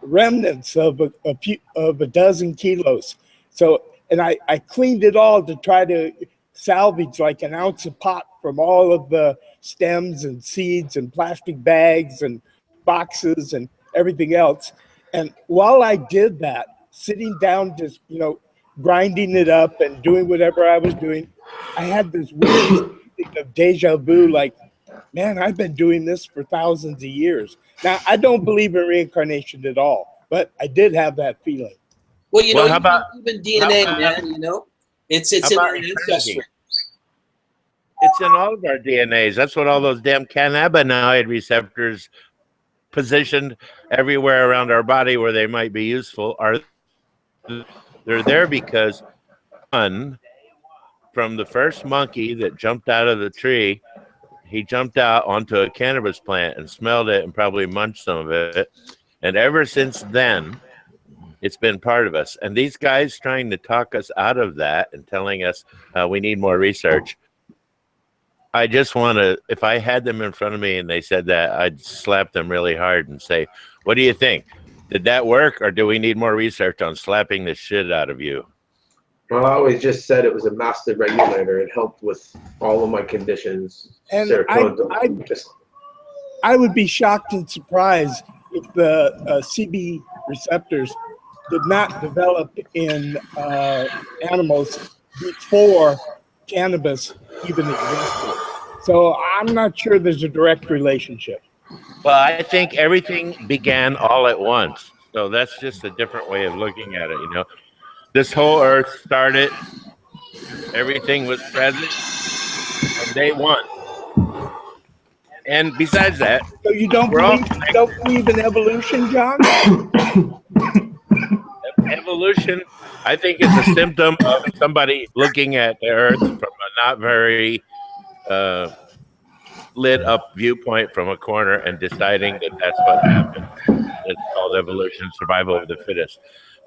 Speaker 5: remnants of a dozen kilos. So, and I cleaned it all to try to salvage like an ounce of pot from all of the stems and seeds and plastic bags and boxes and everything else. And while I did that, sitting down, just, grinding it up and doing whatever I was doing, I had this weird feeling of deja vu, like, man, I've been doing this for thousands of years. Now, I don't believe in reincarnation at all, but I did have that feeling.
Speaker 4: Well,
Speaker 6: how about
Speaker 4: even DNA, man, it's in our ancestry.
Speaker 6: It's in all of our DNAs. That's what all those damn cannabinoid receptors positioned everywhere around our body where they might be useful are. They're there because, one, from the first monkey that jumped out of the tree, he jumped out onto a cannabis plant and smelled it and probably munched some of it. And ever since then, it's been part of us. And these guys trying to talk us out of that and telling us we need more research. I just want to, if I had them in front of me and they said that, I'd slap them really hard and say, what do you think? Did that work, or do we need more research on slapping the shit out of you?
Speaker 8: Well, I always just said it was a master regulator. It helped with all of my conditions.
Speaker 5: And I would be shocked and surprised if the CB receptors did not develop in animals before cannabis even existed. So I'm not sure there's a direct relationship.
Speaker 6: Well, I think everything began all at once. So that's just a different way of looking at it, This whole earth started, everything was present on day one. And besides that,
Speaker 5: so you don't believe in evolution, John?
Speaker 6: Evolution, I think, is a symptom of somebody looking at the earth from a not very lit up viewpoint from a corner and deciding that that's what happened. It's called evolution, survival of the fittest.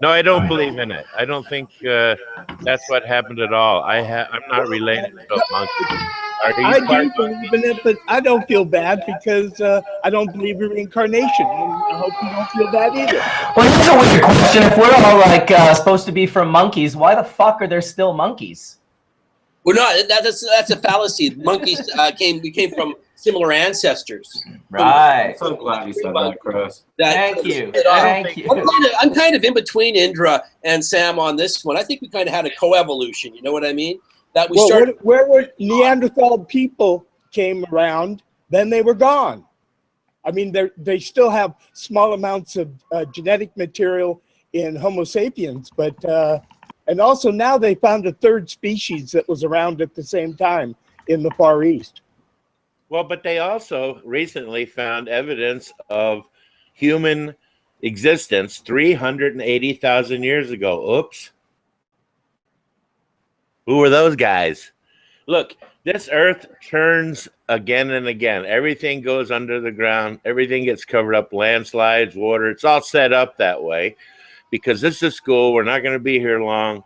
Speaker 6: No, I don't believe in it. I don't think that's what happened at all. I'm not related to a monkey. Are you
Speaker 5: I
Speaker 6: Clarke?
Speaker 5: do believe in it, but I don't feel bad because I don't believe in reincarnation. And I hope you don't feel bad either.
Speaker 1: Well, here's a weird question. If we're all like supposed to be from monkeys, why the fuck are there still monkeys?
Speaker 4: We're not. That's a fallacy. Monkeys we came from similar ancestors.
Speaker 1: Right.
Speaker 2: I'm so glad you said that, Chris.
Speaker 1: Thank you. Thank you.
Speaker 4: I'm kind of in between Indra and Sam on this one. I think we kind of had a coevolution. You know what I mean? That we started.
Speaker 5: Where were Neanderthal people came around, then they were gone. I mean, they still have small amounts of genetic material in Homo sapiens, but and also now they found a third species that was around at the same time in the Far East.
Speaker 6: Well, but they also recently found evidence of human existence 380,000 years ago. Oops. Who were those guys? Look, this earth turns again and again. Everything goes under the ground. Everything gets covered up, landslides, water. It's all set up that way because this is school. We're not going to be here long.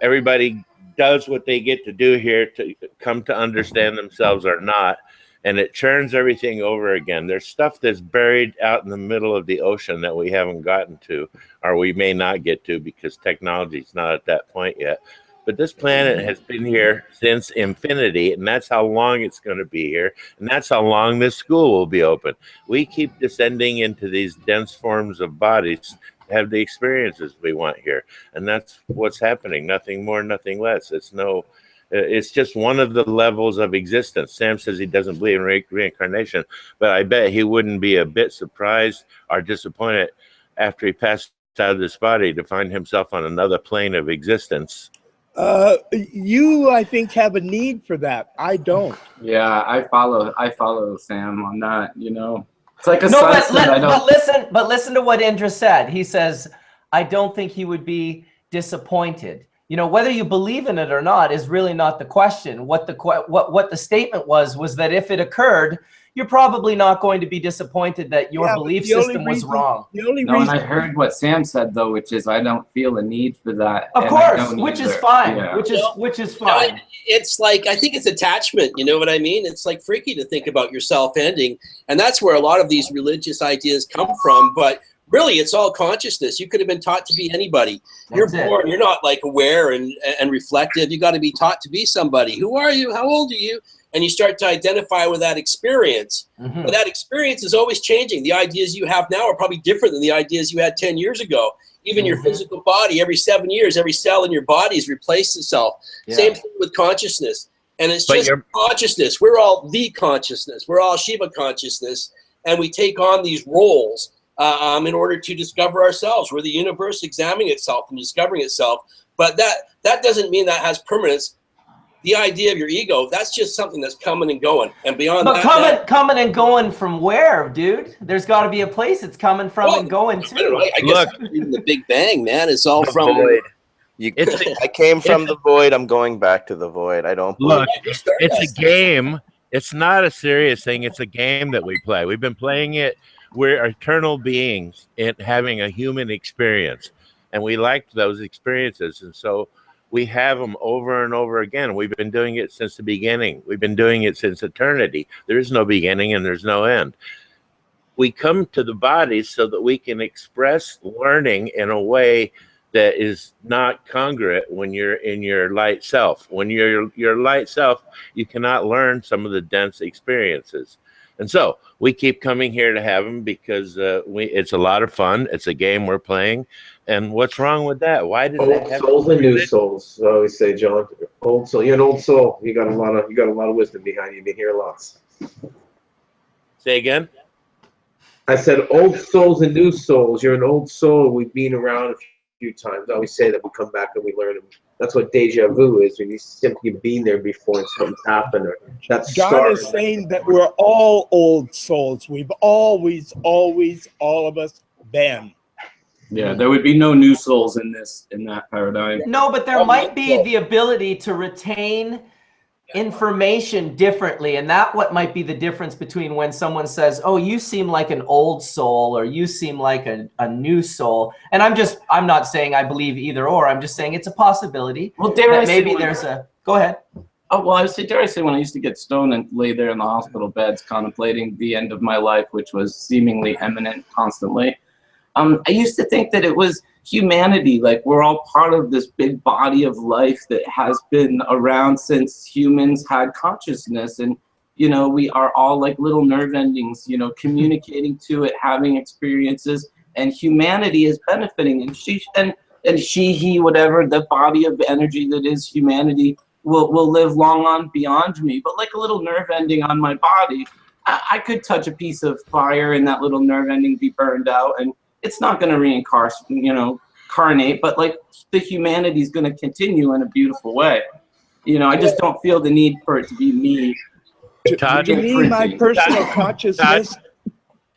Speaker 6: Everybody does what they get to do here to come to understand themselves or not. And it churns everything over again. There's stuff that's buried out in the middle of the ocean that we haven't gotten to, or we may not get to because technology's not at that point yet. But this planet has been here since infinity, and that's how long it's going to be here, and that's how long this school will be open. We keep descending into these dense forms of bodies to have the experiences we want here, and that's what's happening. Nothing more, nothing less. It's just one of the levels of existence. Sam says he doesn't believe in reincarnation, but I bet he wouldn't be a bit surprised or disappointed after he passed out of this body to find himself on another plane of existence.
Speaker 5: You, I think, have a need for that. I don't.
Speaker 2: Yeah, I follow Sam on that. You know, it's like a
Speaker 1: No,
Speaker 2: sunset.
Speaker 1: but listen to what Indra said. He says, "I don't think he would be disappointed." You know, whether you believe in it or not is really not the question. What the statement was that if it occurred, you're probably not going to be disappointed that your belief system was wrong.
Speaker 2: And I heard what Sam said though, which is I don't feel a need for that.
Speaker 1: Of course, which is fine. Yeah. Which is fine.
Speaker 4: It's like, I think it's attachment. You know what I mean? It's like freaky to think about yourself ending, and that's where a lot of these religious ideas come from. But really, it's all consciousness. You could have been taught to be anybody. You're born. You're not like aware and reflective. You got to be taught to be somebody. Who are you? How old are you? And you start to identify with that experience. But that experience is always changing. The ideas you have now are probably different than the ideas you had 10 years ago. Even your physical body, every 7 years, every cell in your body has replaced itself. Yeah. Same thing with consciousness. And it's just consciousness. We're all the consciousness. We're all Shiva consciousness. And we take on these roles in order to discover ourselves. We're the universe examining itself and discovering itself. But that doesn't mean that has permanence. The idea of your ego, that's just something that's coming and going. And beyond
Speaker 1: coming and going from where, dude? There's got to be a place it's coming from and going to.
Speaker 4: I guess even the Big Bang, man, is all from...
Speaker 3: Void. I came from the void. I'm going back to the void. I don't believe.
Speaker 6: Look, it's a game. It's not a serious thing. It's a game that we play. We've been playing it. We're eternal beings in having a human experience. And we liked those experiences. And so we have them over and over again. We've been doing it since the beginning. We've been doing it since eternity. There is no beginning and there's no end. We come to the body so that we can express learning in a way that is not congruent when you're in your light self. When you're your light self, you cannot learn some of the dense experiences. And so we keep coming here to have them because it's a lot of fun. It's a game we're playing. And what's wrong with that? Why does
Speaker 8: old souls and new souls? I always say, John, old soul. You're an old soul. You got a lot of wisdom behind you. You've been here lots.
Speaker 6: Say again.
Speaker 8: I said, old souls and new souls. You're an old soul. We've been around a few times. I always say that we come back and we learn. That's what deja vu is. When you simply been there before and something's happened. Or that's
Speaker 5: John is saying that we're all old souls. We've always, all of us been.
Speaker 2: Yeah, there would be no new souls in that paradigm.
Speaker 1: No, but there might be the ability to retain information differently, and that what might be the difference between when someone says, oh, you seem like an old soul, or you seem like a new soul. And I'm not saying I believe either or, I'm just saying it's a possibility.
Speaker 2: Well,
Speaker 1: that maybe there's a, go ahead.
Speaker 2: Oh, well, dare I say, when I used to get stoned and lay there in the hospital beds contemplating the end of my life, which was seemingly imminent constantly, I used to think that it was humanity, like we're all part of this big body of life that has been around since humans had consciousness, and we are all like little nerve endings, communicating to it, having experiences, and humanity is benefiting, and he, whatever the body of energy that is humanity will live long on beyond me. But like a little nerve ending on my body, I could touch a piece of fire and that little nerve ending be burned out, and it's not going to reincarnate, but like the humanity is going to continue in a beautiful way. I just don't feel the need for it to be me.
Speaker 6: Todd,
Speaker 5: to me, my personal consciousness.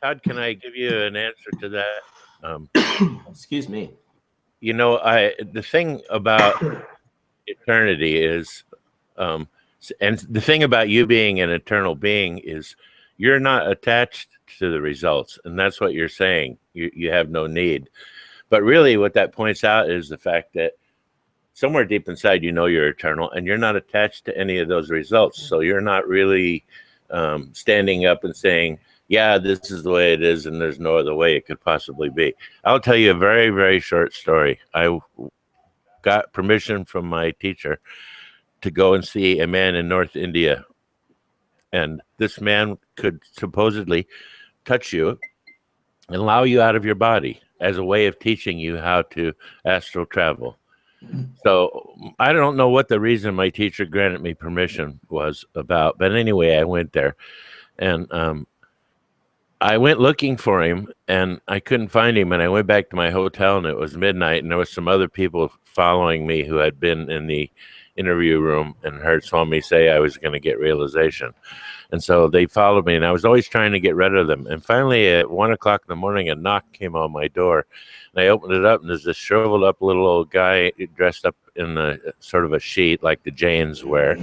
Speaker 6: Todd, can I give you an answer to that?
Speaker 1: Excuse me.
Speaker 6: The thing about eternity is, and the thing about you being an eternal being is you're not attached to the results, and that's what you're saying. You have no need. But really what that points out is the fact that somewhere deep inside you're eternal, and you're not attached to any of those results. So you're not really standing up and saying, yeah, this is the way it is and there's no other way it could possibly be. I'll tell you a very, very short story. I got permission from my teacher to go and see a man in North India, and this man could supposedly touch you and allow you out of your body as a way of teaching you how to astral travel. So I don't know what the reason my teacher granted me permission was about, but anyway, I went there, and I went looking for him, and I couldn't find him, and I went back to my hotel, and it was midnight, and there was some other people following me who had been in the interview room and saw me say I was going to get realization. And so they followed me, and I was always trying to get rid of them. And finally, at 1 o'clock in the morning, a knock came on my door, and I opened it up, and there's this shriveled up little old guy dressed up in a sort of a sheet like the Jains wear.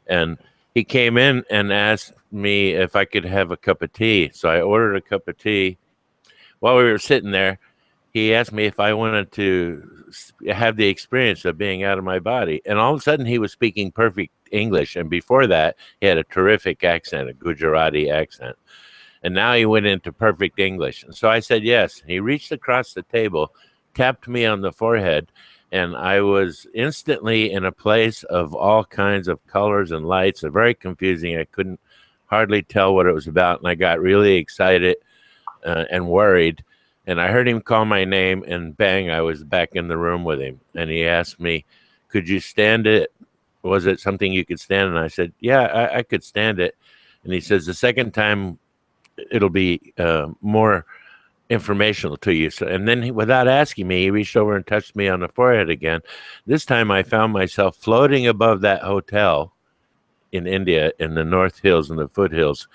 Speaker 6: And he came in and asked me if I could have a cup of tea. So I ordered a cup of tea. While we were sitting there, he asked me if I wanted to have the experience of being out of my body. And all of a sudden, he was speaking perfect English. And before that, he had a terrific accent, a Gujarati accent. And now he went into perfect English. And so I said yes. He reached across the table, tapped me on the forehead, and I was instantly in a place of all kinds of colors and lights. Very confusing. I couldn't hardly tell what it was about. And I got really excited and worried. And I heard him call my name, and bang, I was back in the room with him. And he asked me, could you stand it? Was it something you could stand? And I said, yeah, I could stand it. And he says, the second time, it'll be more informational to you. So, and then without asking me, he reached over and touched me on the forehead again. This time I found myself floating above that hotel in India in the North Hills and the foothills,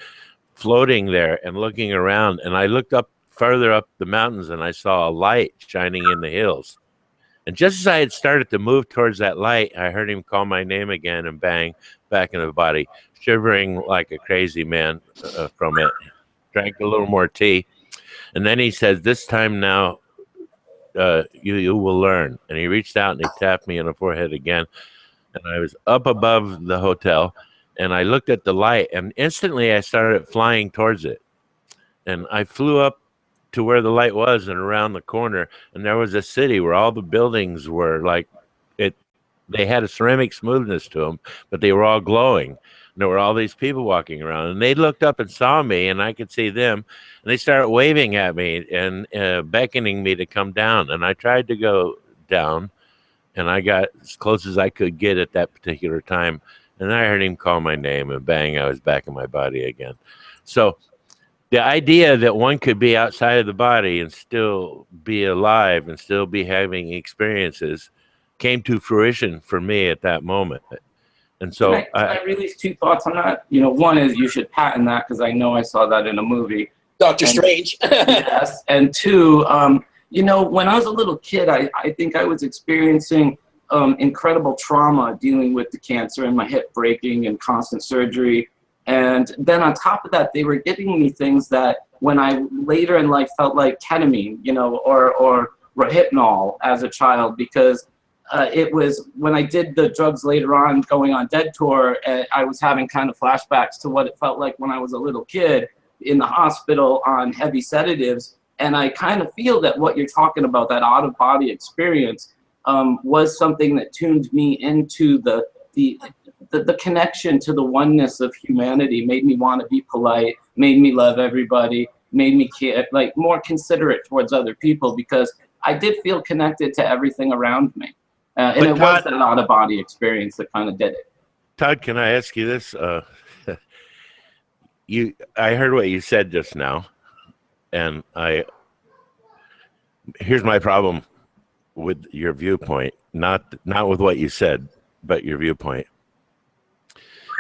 Speaker 6: floating there and looking around. And I looked up further up the mountains, and I saw a light shining in the hills. And just as I had started to move towards that light, I heard him call my name again, and bang, back in the body, shivering like a crazy man from it. Drank a little more tea. And then he said, this time now, you will learn. And he reached out and he tapped me on the forehead again. And I was up above the hotel, and I looked at the light, and instantly I started flying towards it. And I flew up to where the light was and around the corner, and there was a city where all the buildings were like it. They had a ceramic smoothness to them, but they were all glowing. And there were all these people walking around, and they looked up and saw me, and I could see them, and they started waving at me and beckoning me to come down. And I tried to go down, and I got as close as I could get at that particular time, and I heard him call my name, and bang, I was back in my body again. So the idea that one could be outside of the body and still be alive and still be having experiences came to fruition for me at that moment. And so
Speaker 2: can I release two thoughts on that? One is you should patent that, because I know I saw that in a movie.
Speaker 4: Dr. Strange.
Speaker 2: Yes. And two, when I was a little kid, I think I was experiencing incredible trauma dealing with the cancer and my hip breaking and constant surgery. And then on top of that, they were giving me things that when I later in life felt like ketamine, you know, or Rohypnol as a child, because it was when I did the drugs later on going on Dead Tour, I was having kind of flashbacks to what it felt like when I was a little kid in the hospital on heavy sedatives. And I kind of feel that what you're talking about, that out-of-body experience, was something that tuned me into the connection to the oneness of humanity, made me want to be polite, made me love everybody, made me like more considerate towards other people, because I did feel connected to everything around me. And it was that out-of-body experience that kind of did it.
Speaker 6: Todd, can I ask you this? I heard what you said just now, and here's my problem with your viewpoint, not with what you said, but your viewpoint.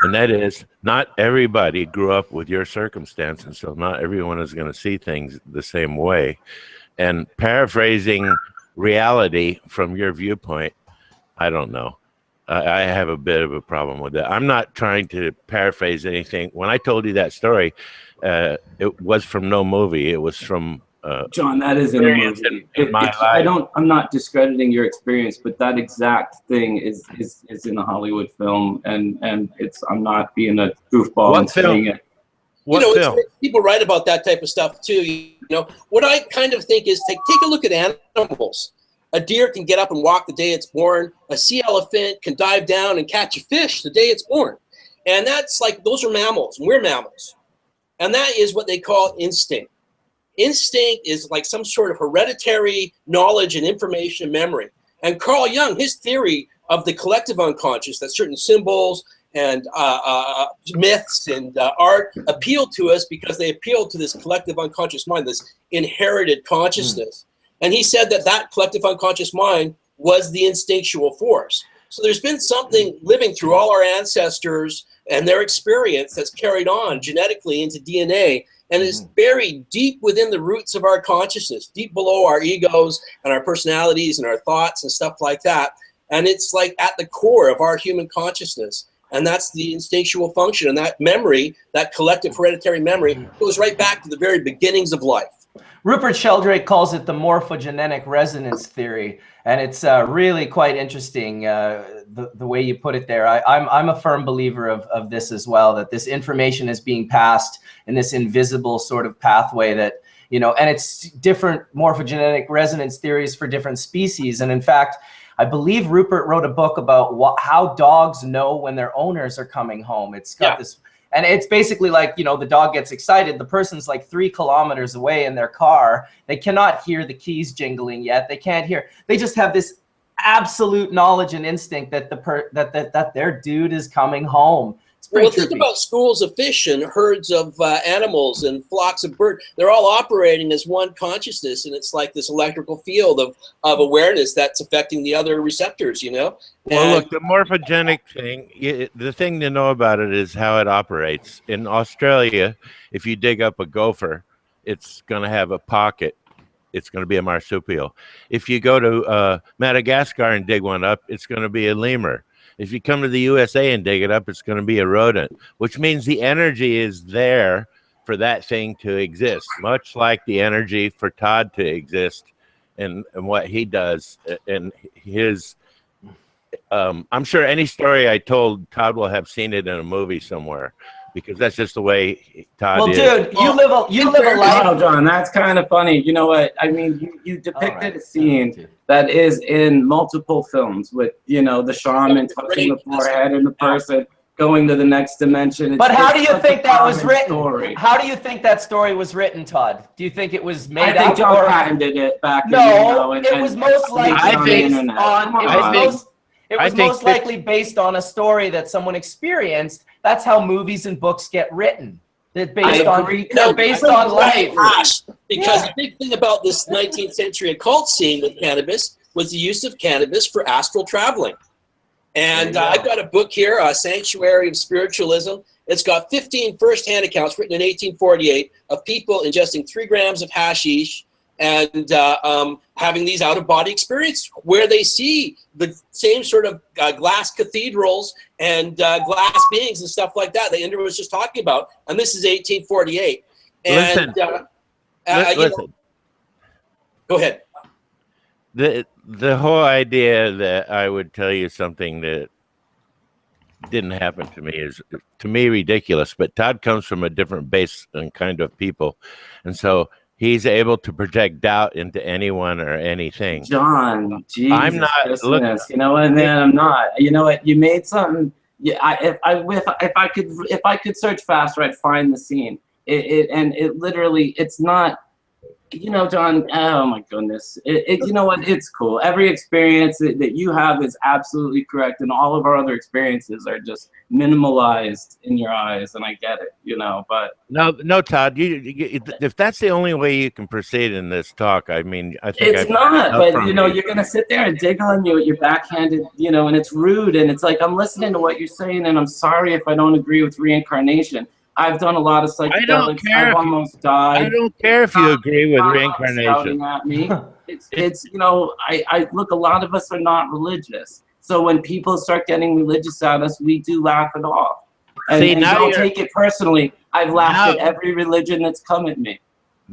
Speaker 6: And that is, not everybody grew up with your circumstance, and so not everyone is going to see things the same way. And paraphrasing reality from your viewpoint, I don't know. I have a bit of a problem with that. I'm not trying to paraphrase anything. When I told you that story, it was from no movie. It was from
Speaker 2: John, that is in a movie. I'm not discrediting your experience, but that exact thing is in a Hollywood film, and I'm not being a goofball and saying it.
Speaker 6: What film?
Speaker 4: People write about that type of stuff too. You know, what I kind of think is take a look at animals. A deer can get up and walk the day it's born. A sea elephant can dive down and catch a fish the day it's born. And that's like, those are mammals, and we're mammals. And that is what they call instinct. Instinct is like some sort of hereditary knowledge and information and memory. And Carl Jung, his theory of the collective unconscious, that certain symbols and myths and art appeal to us because they appeal to this collective unconscious mind, this inherited consciousness. And he said that collective unconscious mind was the instinctual force. So there's been something living through all our ancestors and their experience that's carried on genetically into DNA, and is buried deep within the roots of our consciousness, deep below our egos and our personalities and our thoughts and stuff like that. And it's like at the core of our human consciousness. And that's the instinctual function. And that memory, that collective hereditary memory, goes right back to the very beginnings of life.
Speaker 1: Rupert Sheldrake calls it the morphogenetic resonance theory, and it's really quite interesting the way you put it there. I'm a firm believer of this as well, that this information is being passed in this invisible sort of pathway that, you know, and it's different morphogenetic resonance theories for different species. And in fact, I believe Rupert wrote a book about how dogs know when their owners are coming home. It's got this. And it's basically like, you know, the dog gets excited. The person's like 3 kilometers away in their car. They cannot hear the keys jingling yet. They can't hear. They just have this absolute knowledge and instinct that that their dude is coming home. It's pretty trippy.
Speaker 4: Think about schools of fish and herds of animals and flocks of birds. They're all operating as one consciousness, and it's like this electrical field of awareness that's affecting the other receptors, you know?
Speaker 6: Well, look, the morphogenic thing, the thing to know about it is how it operates. In Australia, if you dig up a gopher, it's going to have a pocket. It's going to be a marsupial. If you go to Madagascar and dig one up, it's going to be a lemur. If you come to the USA and dig it up, it's going to be a rodent, which means the energy is there for that thing to exist, much like the energy for Todd to exist and what he does and his. I'm sure any story I told, Todd will have seen it in a movie somewhere, because that's just the way Todd is.
Speaker 1: Well, dude, you live a life.
Speaker 2: Oh, John, that's kind of funny. You know what? I mean, you depicted a scene that is in multiple films with, you know, the shaman touching the forehead and the person going to the next dimension.
Speaker 1: But how do you think that was written? How do you think that story was written, Todd? Do you think it was made up?
Speaker 2: I think John Patton did it back.
Speaker 1: No, it was most likely based on. It was most likely based on a story that someone experienced. That's how movies and books get written. They're based on life.
Speaker 4: Because the big thing about this 19th century occult scene with cannabis was the use of cannabis for astral traveling. And I've got a book here, A Sanctuary of Spiritualism. It's got 15 first-hand accounts written in 1848 of people ingesting 3 grams of hashish and having these out-of-body experiences where they see the same sort of glass cathedrals and glass beings and stuff like that Andrew was just talking about. And this is 1848. And
Speaker 6: Listen.
Speaker 4: Go ahead.
Speaker 6: The whole idea that I would tell you something that didn't happen to me is, to me, ridiculous. But Todd comes from a different base and kind of people, and so he's able to project doubt into anyone or anything.
Speaker 2: John, Jesus,
Speaker 6: I'm not. Look,
Speaker 2: you know what, man? I'm not. You know what? You made something. Yeah, if I could search faster, I'd find the scene. It literally, it's not. You know, John, oh my goodness. You know what? It's cool. Every experience that you have is absolutely correct, and all of our other experiences are just minimalized in your eyes, and I get it, you know, but...
Speaker 6: No, Todd, if that's the only way you can proceed in this talk, I mean, I think...
Speaker 2: It's not, but, you know, you're going to sit there and dig on you with your backhanded, you know, and it's rude, and it's like, I'm listening to what you're saying, and I'm sorry if I don't agree with reincarnation. I've done a lot of psychedelics. I've almost died.
Speaker 6: I don't care if you agree with reincarnation.
Speaker 2: At me. It's you know, I look, a lot of us are not religious. So when people start getting religious at us, we do laugh it off. And,
Speaker 6: See, now
Speaker 2: don't take it personally. I've laughed at every religion that's come at me.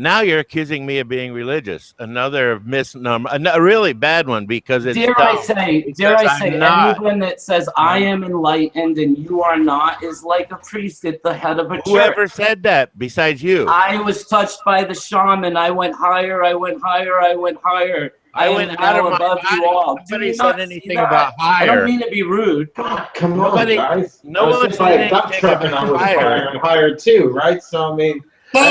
Speaker 6: Now you're accusing me of being religious. Another misnomer, a really bad one, because it's
Speaker 2: dare I say, anyone that says I am enlightened and you are not is like a priest at the head of a church.
Speaker 6: Whoever said that besides you?
Speaker 2: I was touched by the shaman. I went higher. I went higher. I went higher.
Speaker 6: I went out of above you all. Nobody said anything about higher.
Speaker 2: I don't mean to be rude.
Speaker 8: Come on, guys.
Speaker 6: No one said anything about
Speaker 8: I was higher and higher too, right? So I mean.
Speaker 3: Yeah,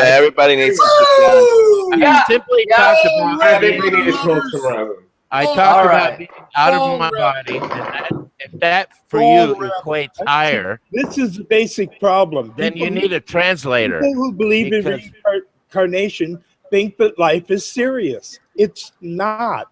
Speaker 3: everybody needs to sit down.
Speaker 6: I simply talked about.
Speaker 8: I think we need to smoke some Rosin.
Speaker 6: I talked about being out of my body, and if that for you equates higher,
Speaker 5: this is the basic problem.
Speaker 6: Then you need a translator.
Speaker 5: People who believe in reincarnation think that life is serious. It's not.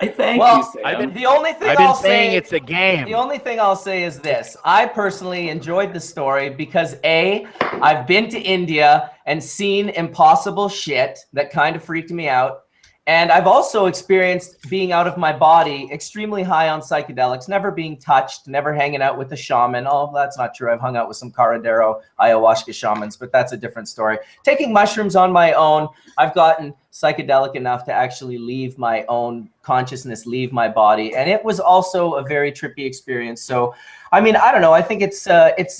Speaker 2: I thank
Speaker 1: well,
Speaker 2: you, Sam.
Speaker 1: The only thing
Speaker 6: I've been
Speaker 1: I'll
Speaker 6: saying
Speaker 1: say,
Speaker 6: it's a game.
Speaker 1: The only thing I'll say is this. I personally enjoyed the story because A, I've been to India and seen impossible shit that kind of freaked me out. And I've also experienced being out of my body, extremely high on psychedelics, never being touched, never hanging out with a shaman. Oh, that's not true. I've hung out with some Caradero ayahuasca shamans, but that's a different story. Taking mushrooms on my own, I've gotten psychedelic enough to actually leave my own consciousness, leave my body. And it was also a very trippy experience. So, I mean, I don't know. I think it's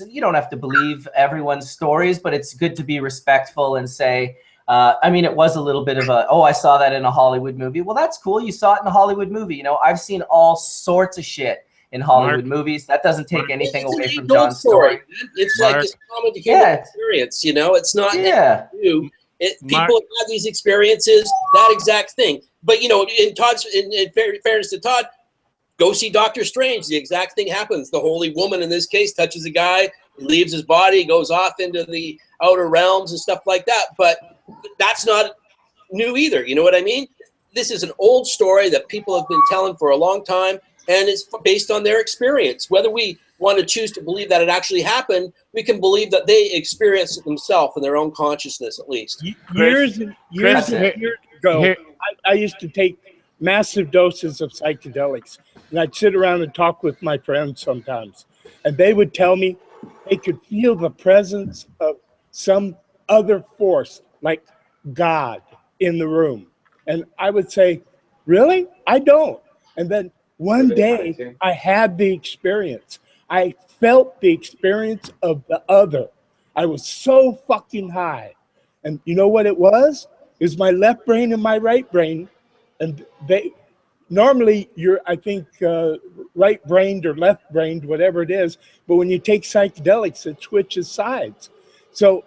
Speaker 1: you don't have to believe everyone's stories, but it's good to be respectful and say, I mean, it was a little bit of a, oh, I saw that in a Hollywood movie. Well, that's cool. You saw it in a Hollywood movie. You know, I've seen all sorts of shit in Hollywood movies. That doesn't take anything away from John's story.
Speaker 4: It's like it's common to human experience, you know? It's not new. People have these experiences, that exact thing. But, you know, in fairness to Todd, go see Doctor Strange. The exact thing happens. The holy woman in this case touches a guy, leaves his body, goes off into the outer realms and stuff like that. But that's not new either. You know what I mean? This is an old story that people have been telling for a long time, and it's based on their experience. Whether we want to choose to believe that it actually happened, we can believe that they experienced it themselves in their own consciousness, at least.
Speaker 5: Years ago, I used to take massive doses of psychedelics, and I'd sit around and talk with my friends sometimes, and they would tell me they could feel the presence of some other force, like God, in the room. And I would say, really? I don't. And then one day I had the experience. I felt the experience of the other. I was so fucking high. And you know what it was? It was my left brain and my right brain. And they normally you're, I think, right-brained or left-brained, whatever it is. But when you take psychedelics, it switches sides. So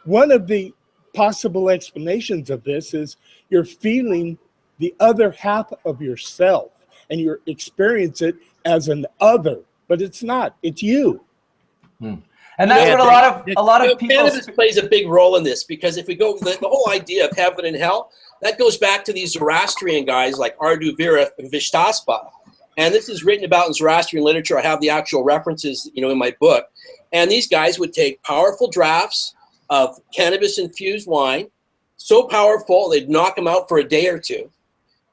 Speaker 5: one of the possible explanations of this is you're feeling the other half of yourself and you experience it as an other, but it's not. It's you.
Speaker 1: And that's what a lot of people.
Speaker 4: Cannabis plays a big role in this, because if we go the whole idea of heaven and hell, that goes back to these Zoroastrian guys like Ardu Virith and Vishtaspa. And this is written about in Zoroastrian literature. I have the actual references, you know, in my book. And these guys would take powerful drafts of cannabis-infused wine, so powerful they'd knock them out for a day or two.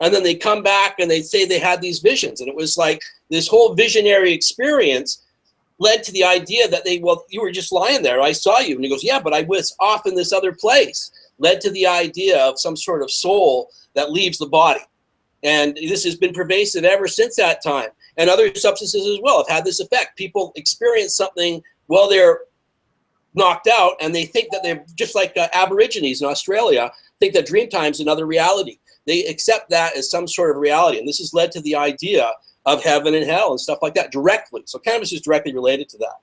Speaker 4: And then they come back and they say they had these visions. And it was like this whole visionary experience led to the idea that you were just lying there. I saw you. And he goes, yeah, but I was off in this other place. Led to the idea of some sort of soul that leaves the body. And this has been pervasive ever since that time. And other substances as well have had this effect. People experience something while they're knocked out, and they think that they're just like Aborigines in Australia, think that dreamtime is another reality. They accept that as some sort of reality. And this has led to the idea of heaven and hell and stuff like that directly. So cannabis is directly related to that.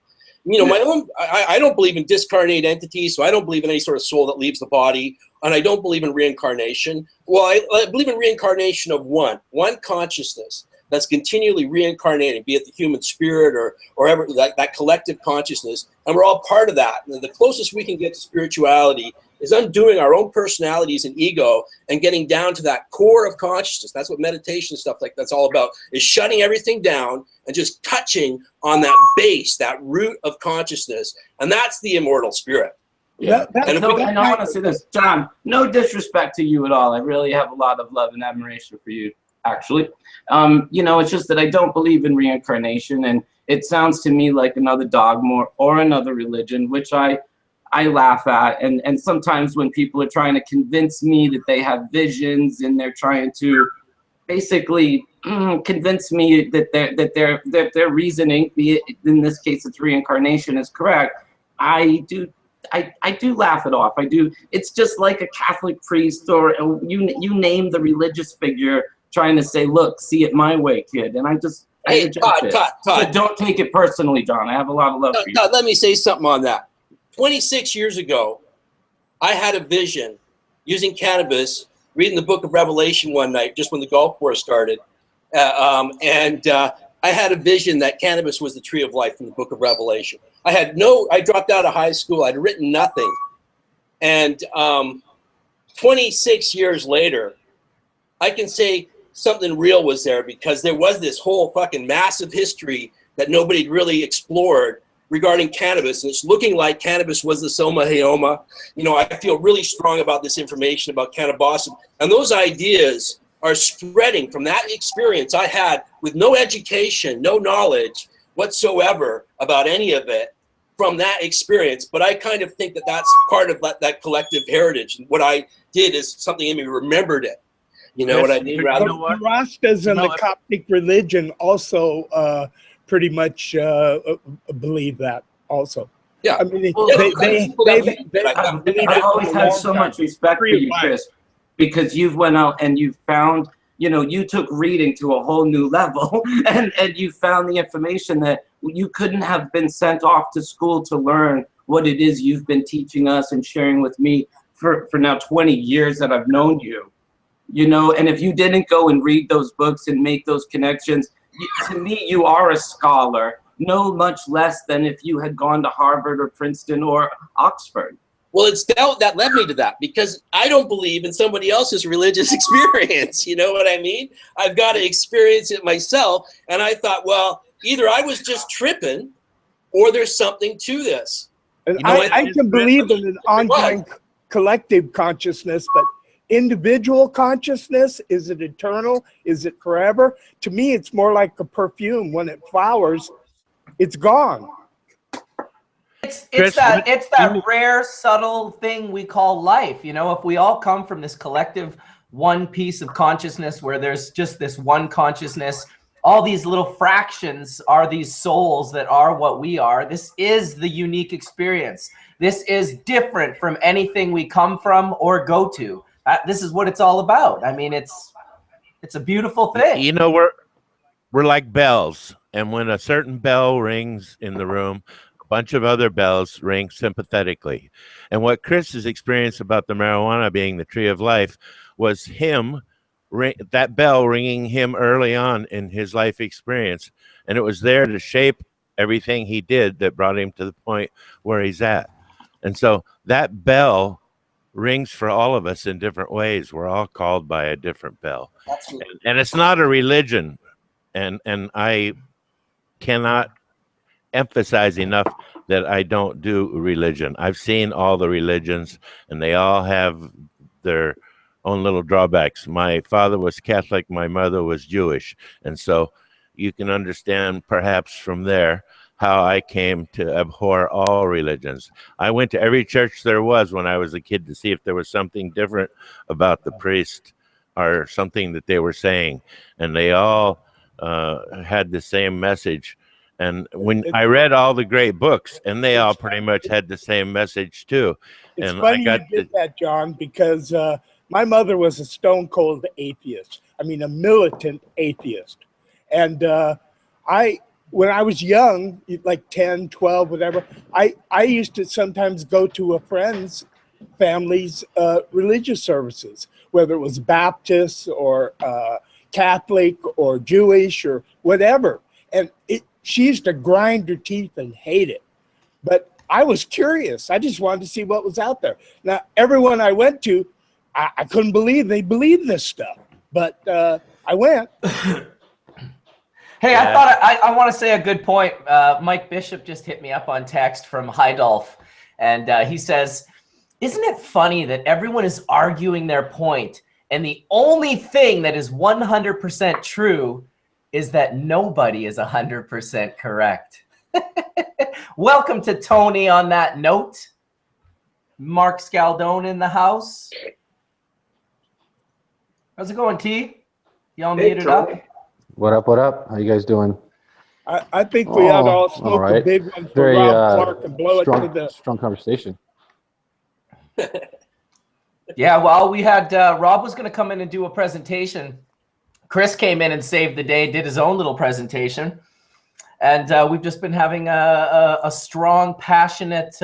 Speaker 4: You know, I don't believe in discarnate entities, so I don't believe in any sort of soul that leaves the body, and I don't believe in reincarnation. Well, I believe in reincarnation of one consciousness that's continually reincarnating, be it the human spirit or ever that collective consciousness, and we're all part of that. And the closest we can get to spirituality is undoing our own personalities and ego and getting down to that core of consciousness. That's what meditation stuff like that's all about, is shutting everything down and just touching on that base, that root of consciousness. And that's the immortal spirit.
Speaker 2: Yeah. And I want to say this, John, no disrespect to you at all. I really have a lot of love and admiration for you, actually. You know, it's just that I don't believe in reincarnation, and it sounds to me like another dogma or another religion, which I laugh at. And sometimes when people are trying to convince me that they have visions and they're trying to basically convince me that their reasoning, be it in this case it's reincarnation, is correct, I do laugh it off. I do. It's just like a Catholic priest or you name the religious figure trying to say, look, see it my way, kid. And
Speaker 4: Hey, Todd.
Speaker 2: So don't take it personally, John. I have a lot of love for you.
Speaker 4: Todd, let me say something on that. 26 years ago, I had a vision using cannabis, reading the book of Revelation one night, just when the Gulf War started. I had a vision that cannabis was the tree of life in the book of Revelation. I dropped out of high school. I'd written nothing. And 26 years later, I can say something real was there, because there was this whole fucking massive history that nobody really explored regarding cannabis, and it's looking like cannabis was the Soma Heoma. You know, I feel really strong about this information about cannabis, and those ideas are spreading from that experience I had with no education, no knowledge whatsoever about any of it from that experience. But I kind of think that that's part of that collective heritage. And what I did is something in me remembered it. You know what I mean?
Speaker 5: The Rastas and the Coptic religion also pretty much believe that also.
Speaker 2: Yeah.
Speaker 5: I mean,
Speaker 2: I've always had so much respect for you, Chris, because you've went out and you've found, you know, you took reading to a whole new level and you found the information that you couldn't have been sent off to school to learn what it is you've been teaching us and sharing with me for now 20 years that I've known you. You know, and if you didn't go and read those books and make those connections, to me, you are a scholar, no much less than if you had gone to Harvard or Princeton or Oxford.
Speaker 4: Well, it's doubt that led me to that, because I don't believe in somebody else's religious experience. You know what I mean? I've got to experience it myself. And I thought, well, either I was just tripping or there's something to this.
Speaker 5: And
Speaker 4: you know,
Speaker 5: I can believe in an ongoing collective consciousness, but individual consciousness, is it eternal? Is it forever? To me, it's more like a perfume. When it flowers, it's gone.
Speaker 1: It's that rare, subtle thing we call life. You know, if we all come from this collective one piece of consciousness where there's just this one consciousness, all these little fractions are these souls that are what we are. This is the unique experience. This is different from anything we come from or go to. This is what it's all about. I mean, it's a beautiful thing.
Speaker 6: You know, we're like bells, and when a certain bell rings in the room, a bunch of other bells ring sympathetically. And what Chris's experience about the marijuana being the tree of life was that bell ringing him early on in his life experience, and it was there to shape everything he did that brought him to the point where he's at. And so that bell rings for all of us in different ways. We're all called by a different bell. And it's not a religion. And I cannot emphasize enough that I don't do religion. I've seen all the religions, and they all have their own little drawbacks. My father was Catholic, my mother was Jewish, and so you can understand perhaps from there how I came to abhor all religions. I went to every church there was when I was a kid to see if there was something different about the priest or something that they were saying, and they all had the same message. And when I read all the great books, and they all pretty much had the same message too.
Speaker 5: It's
Speaker 6: and
Speaker 5: funny you did that, John, because my mother was a stone cold atheist. I mean, a militant atheist. And when I was young, like 10, 12, whatever, I used to sometimes go to a friend's family's religious services, whether it was Baptist or Catholic or Jewish or whatever. And she used to grind her teeth and hate it. But I was curious. I just wanted to see what was out there. Now, everyone I went to, I couldn't believe they believed this stuff. But I went.
Speaker 1: Hey, yeah. I want to say a good point. Mike Bishop just hit me up on text from Heidolf, and he says, isn't it funny that everyone is arguing their point, and the only thing that is 100% true is that nobody is 100% correct. Welcome to Tony on that note. Mark Scaldone in the house. How's it going, T? Y'all muted up?
Speaker 9: What up, what up? How you guys doing?
Speaker 5: I think we ought to all smoke a big one for
Speaker 9: Very,
Speaker 5: Rob Clarke and blow
Speaker 9: strong,
Speaker 5: it to the...
Speaker 9: Strong conversation.
Speaker 1: Yeah, well, we had, Rob was going to come in and do a presentation. Chris came in and saved the day, did his own little presentation. And we've just been having a strong, passionate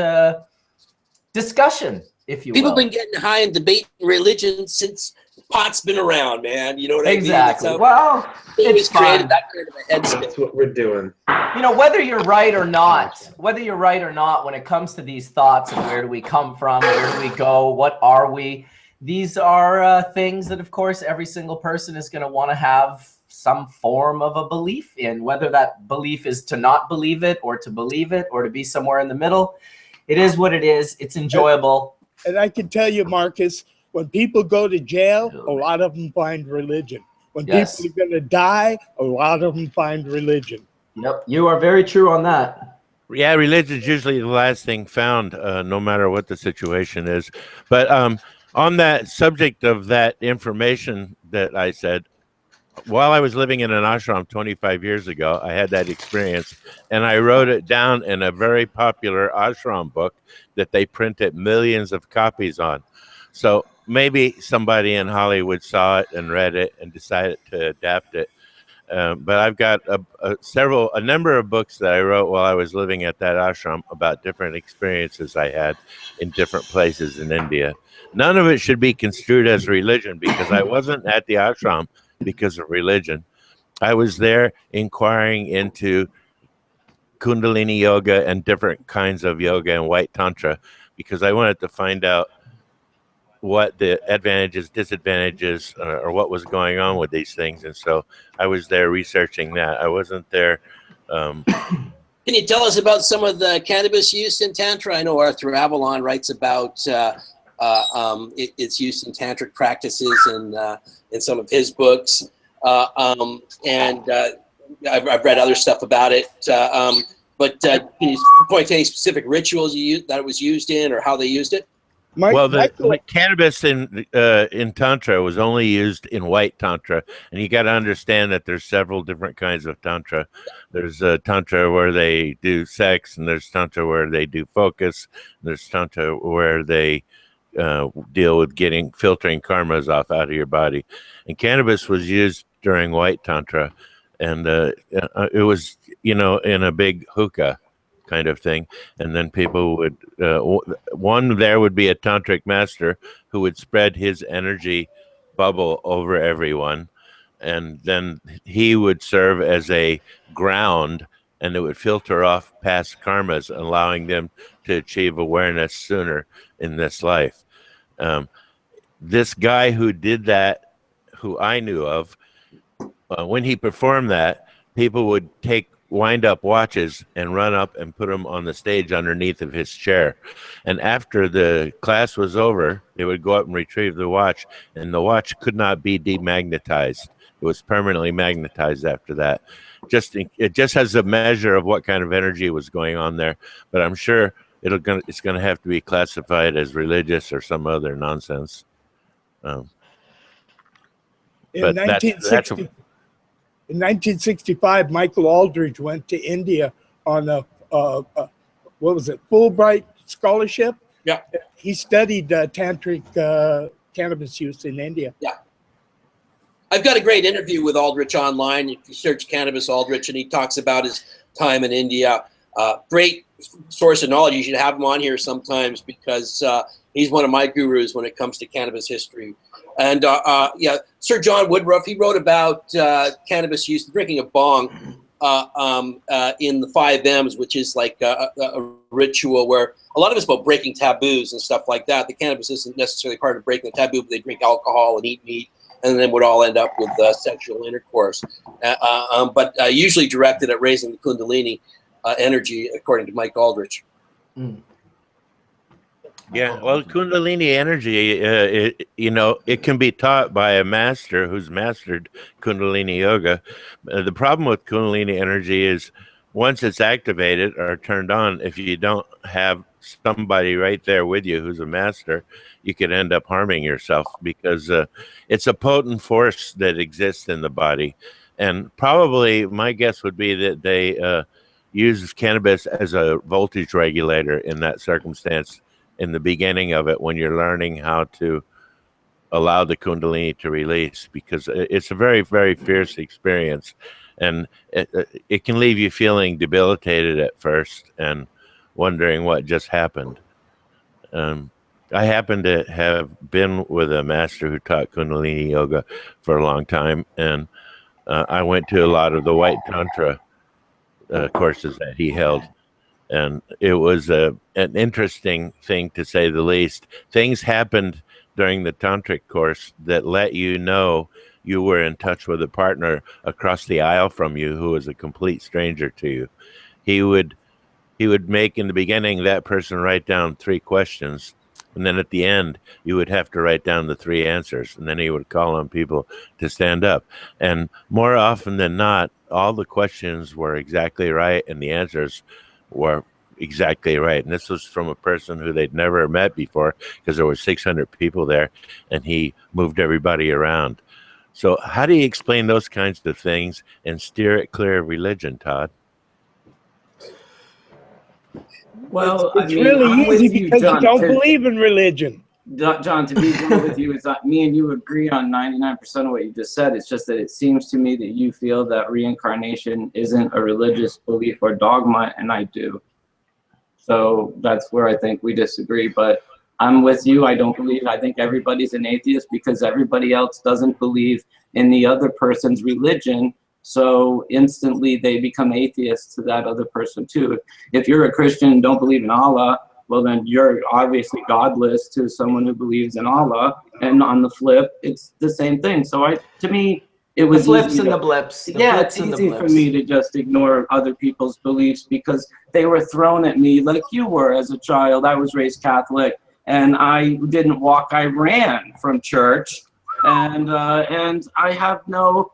Speaker 1: discussion, if you will.
Speaker 4: People have been getting high and debating religion since pot's been around, man. You know what
Speaker 1: exactly.
Speaker 4: I mean?
Speaker 1: Well, it's
Speaker 4: created that kind of a headspace.
Speaker 8: That's what we're doing.
Speaker 1: You know, whether you're right or not, when it comes to these thoughts and where do we come from, where do we go, what are we, these are things that, of course, every single person is going to want to have some form of a belief in, whether that belief is to not believe it or to believe it or to be somewhere in the middle. It is what it is. It's enjoyable.
Speaker 5: And I can tell you, Marcus, when people go to jail, a lot of them find religion. When people are going to die, a lot of them find religion.
Speaker 1: Yep, you are very true on that.
Speaker 6: Yeah, religion is usually the last thing found, no matter what the situation is. But on that subject of that information that I said, while I was living in an ashram 25 years ago, I had that experience, and I wrote it down in a very popular ashram book that they printed millions of copies on. So maybe somebody in Hollywood saw it and read it and decided to adapt it. But I've got a number of books that I wrote while I was living at that ashram about different experiences I had in different places in India. None of it should be construed as religion, because I wasn't at the ashram because of religion. I was there inquiring into Kundalini yoga and different kinds of yoga and white tantra, because I wanted to find out what the advantages, disadvantages, or what was going on with these things. And so I was there researching that. I wasn't there.
Speaker 4: Can you tell us about some of the cannabis use in Tantra? I know Arthur Avalon writes about its use in tantric practices in some of his books. And I've read other stuff about it. But can you point to any specific rituals that it was used in, or how they used it?
Speaker 6: The cannabis in Tantra was only used in white Tantra. And you got to understand that there's several different kinds of Tantra. There's Tantra where they do sex, and there's Tantra where they do focus. There's Tantra where they deal with filtering karmas out of your body. And cannabis was used during white Tantra. And it was, in a big hookah kind of thing. And then people would, there would be a tantric master who would spread his energy bubble over everyone. And then he would serve as a ground, and it would filter off past karmas, allowing them to achieve awareness sooner in this life. This guy who did that, who I knew of, when he performed that, people would take wind up watches and run up and put them on the stage underneath of his chair. And after the class was over, they would go up and retrieve the watch, and the watch could not be demagnetized. It was permanently magnetized after that. It just has a measure of what kind of energy was going on there, but I'm sure it's gonna have to be classified as religious or some other nonsense.
Speaker 5: In
Speaker 6: But
Speaker 5: 1960, in 1965, Michael Aldridge went to India on a what was it, Fulbright scholarship.
Speaker 4: Yeah.
Speaker 5: He studied tantric cannabis use in India.
Speaker 4: Yeah. I've got a great interview with Aldrich online. If you search Cannabis Aldrich, and he talks about his time in India. Great source of knowledge. You should have him on here sometimes because he's one of my gurus when it comes to cannabis history. And yeah, Sir John Woodruff, he wrote about cannabis use, drinking a bong in the 5 M's, which is like a ritual where a lot of it's about breaking taboos and stuff like that. The cannabis isn't necessarily part of breaking the taboo, but they drink alcohol and eat meat, and then would all end up with sexual intercourse. But usually directed at raising the Kundalini energy, according to Mike Aldrich.
Speaker 1: Mm.
Speaker 6: Yeah, well, Kundalini energy, it can be taught by a master who's mastered Kundalini yoga. The problem with Kundalini energy is once it's activated or turned on, if you don't have somebody right there with you who's a master, you could end up harming yourself because it's a potent force that exists in the body. And probably my guess would be that they use cannabis as a voltage regulator in that circumstance in the beginning of it when you're learning how to allow the Kundalini to release, because it's a very, very fierce experience. And it can leave you feeling debilitated at first and wondering what just happened. I happen to have been with a master who taught Kundalini yoga for a long time, and I went to a lot of the White Tantra courses that he held. And it was an interesting thing, to say the least. Things happened during the Tantric course that let you know you were in touch with a partner across the aisle from you who was a complete stranger to you. He would make in the beginning that person write down 3 questions, and then at the end you would have to write down the 3 answers, and then he would call on people to stand up. And more often than not, all the questions were exactly right and the answers were exactly right. And this was from a person who they'd never met before, because there were 600 people there and he moved everybody around. So how do you explain those kinds of things and steer it clear of religion, Todd?
Speaker 2: Well,
Speaker 5: It's really easy because you don't believe in religion.
Speaker 2: John, to be blunt with you, is that me and you agree on 99% of what you just said. It's just that it seems to me that you feel that reincarnation isn't a religious belief or dogma, and I do. So that's where I think we disagree. But I'm with you. I don't believe. I think everybody's an atheist because everybody else doesn't believe in the other person's religion. So instantly they become atheists to that other person too. If you're a Christian and don't believe in Allah, well, then you're obviously godless to someone who believes in Allah. And on the flip, it's the same thing. So to me, it was
Speaker 1: the flips and the blips.
Speaker 2: Yeah, it's easy for me to just ignore other people's beliefs because they were thrown at me like you were as a child. I was raised Catholic, and I didn't walk. I ran from church, and I have no.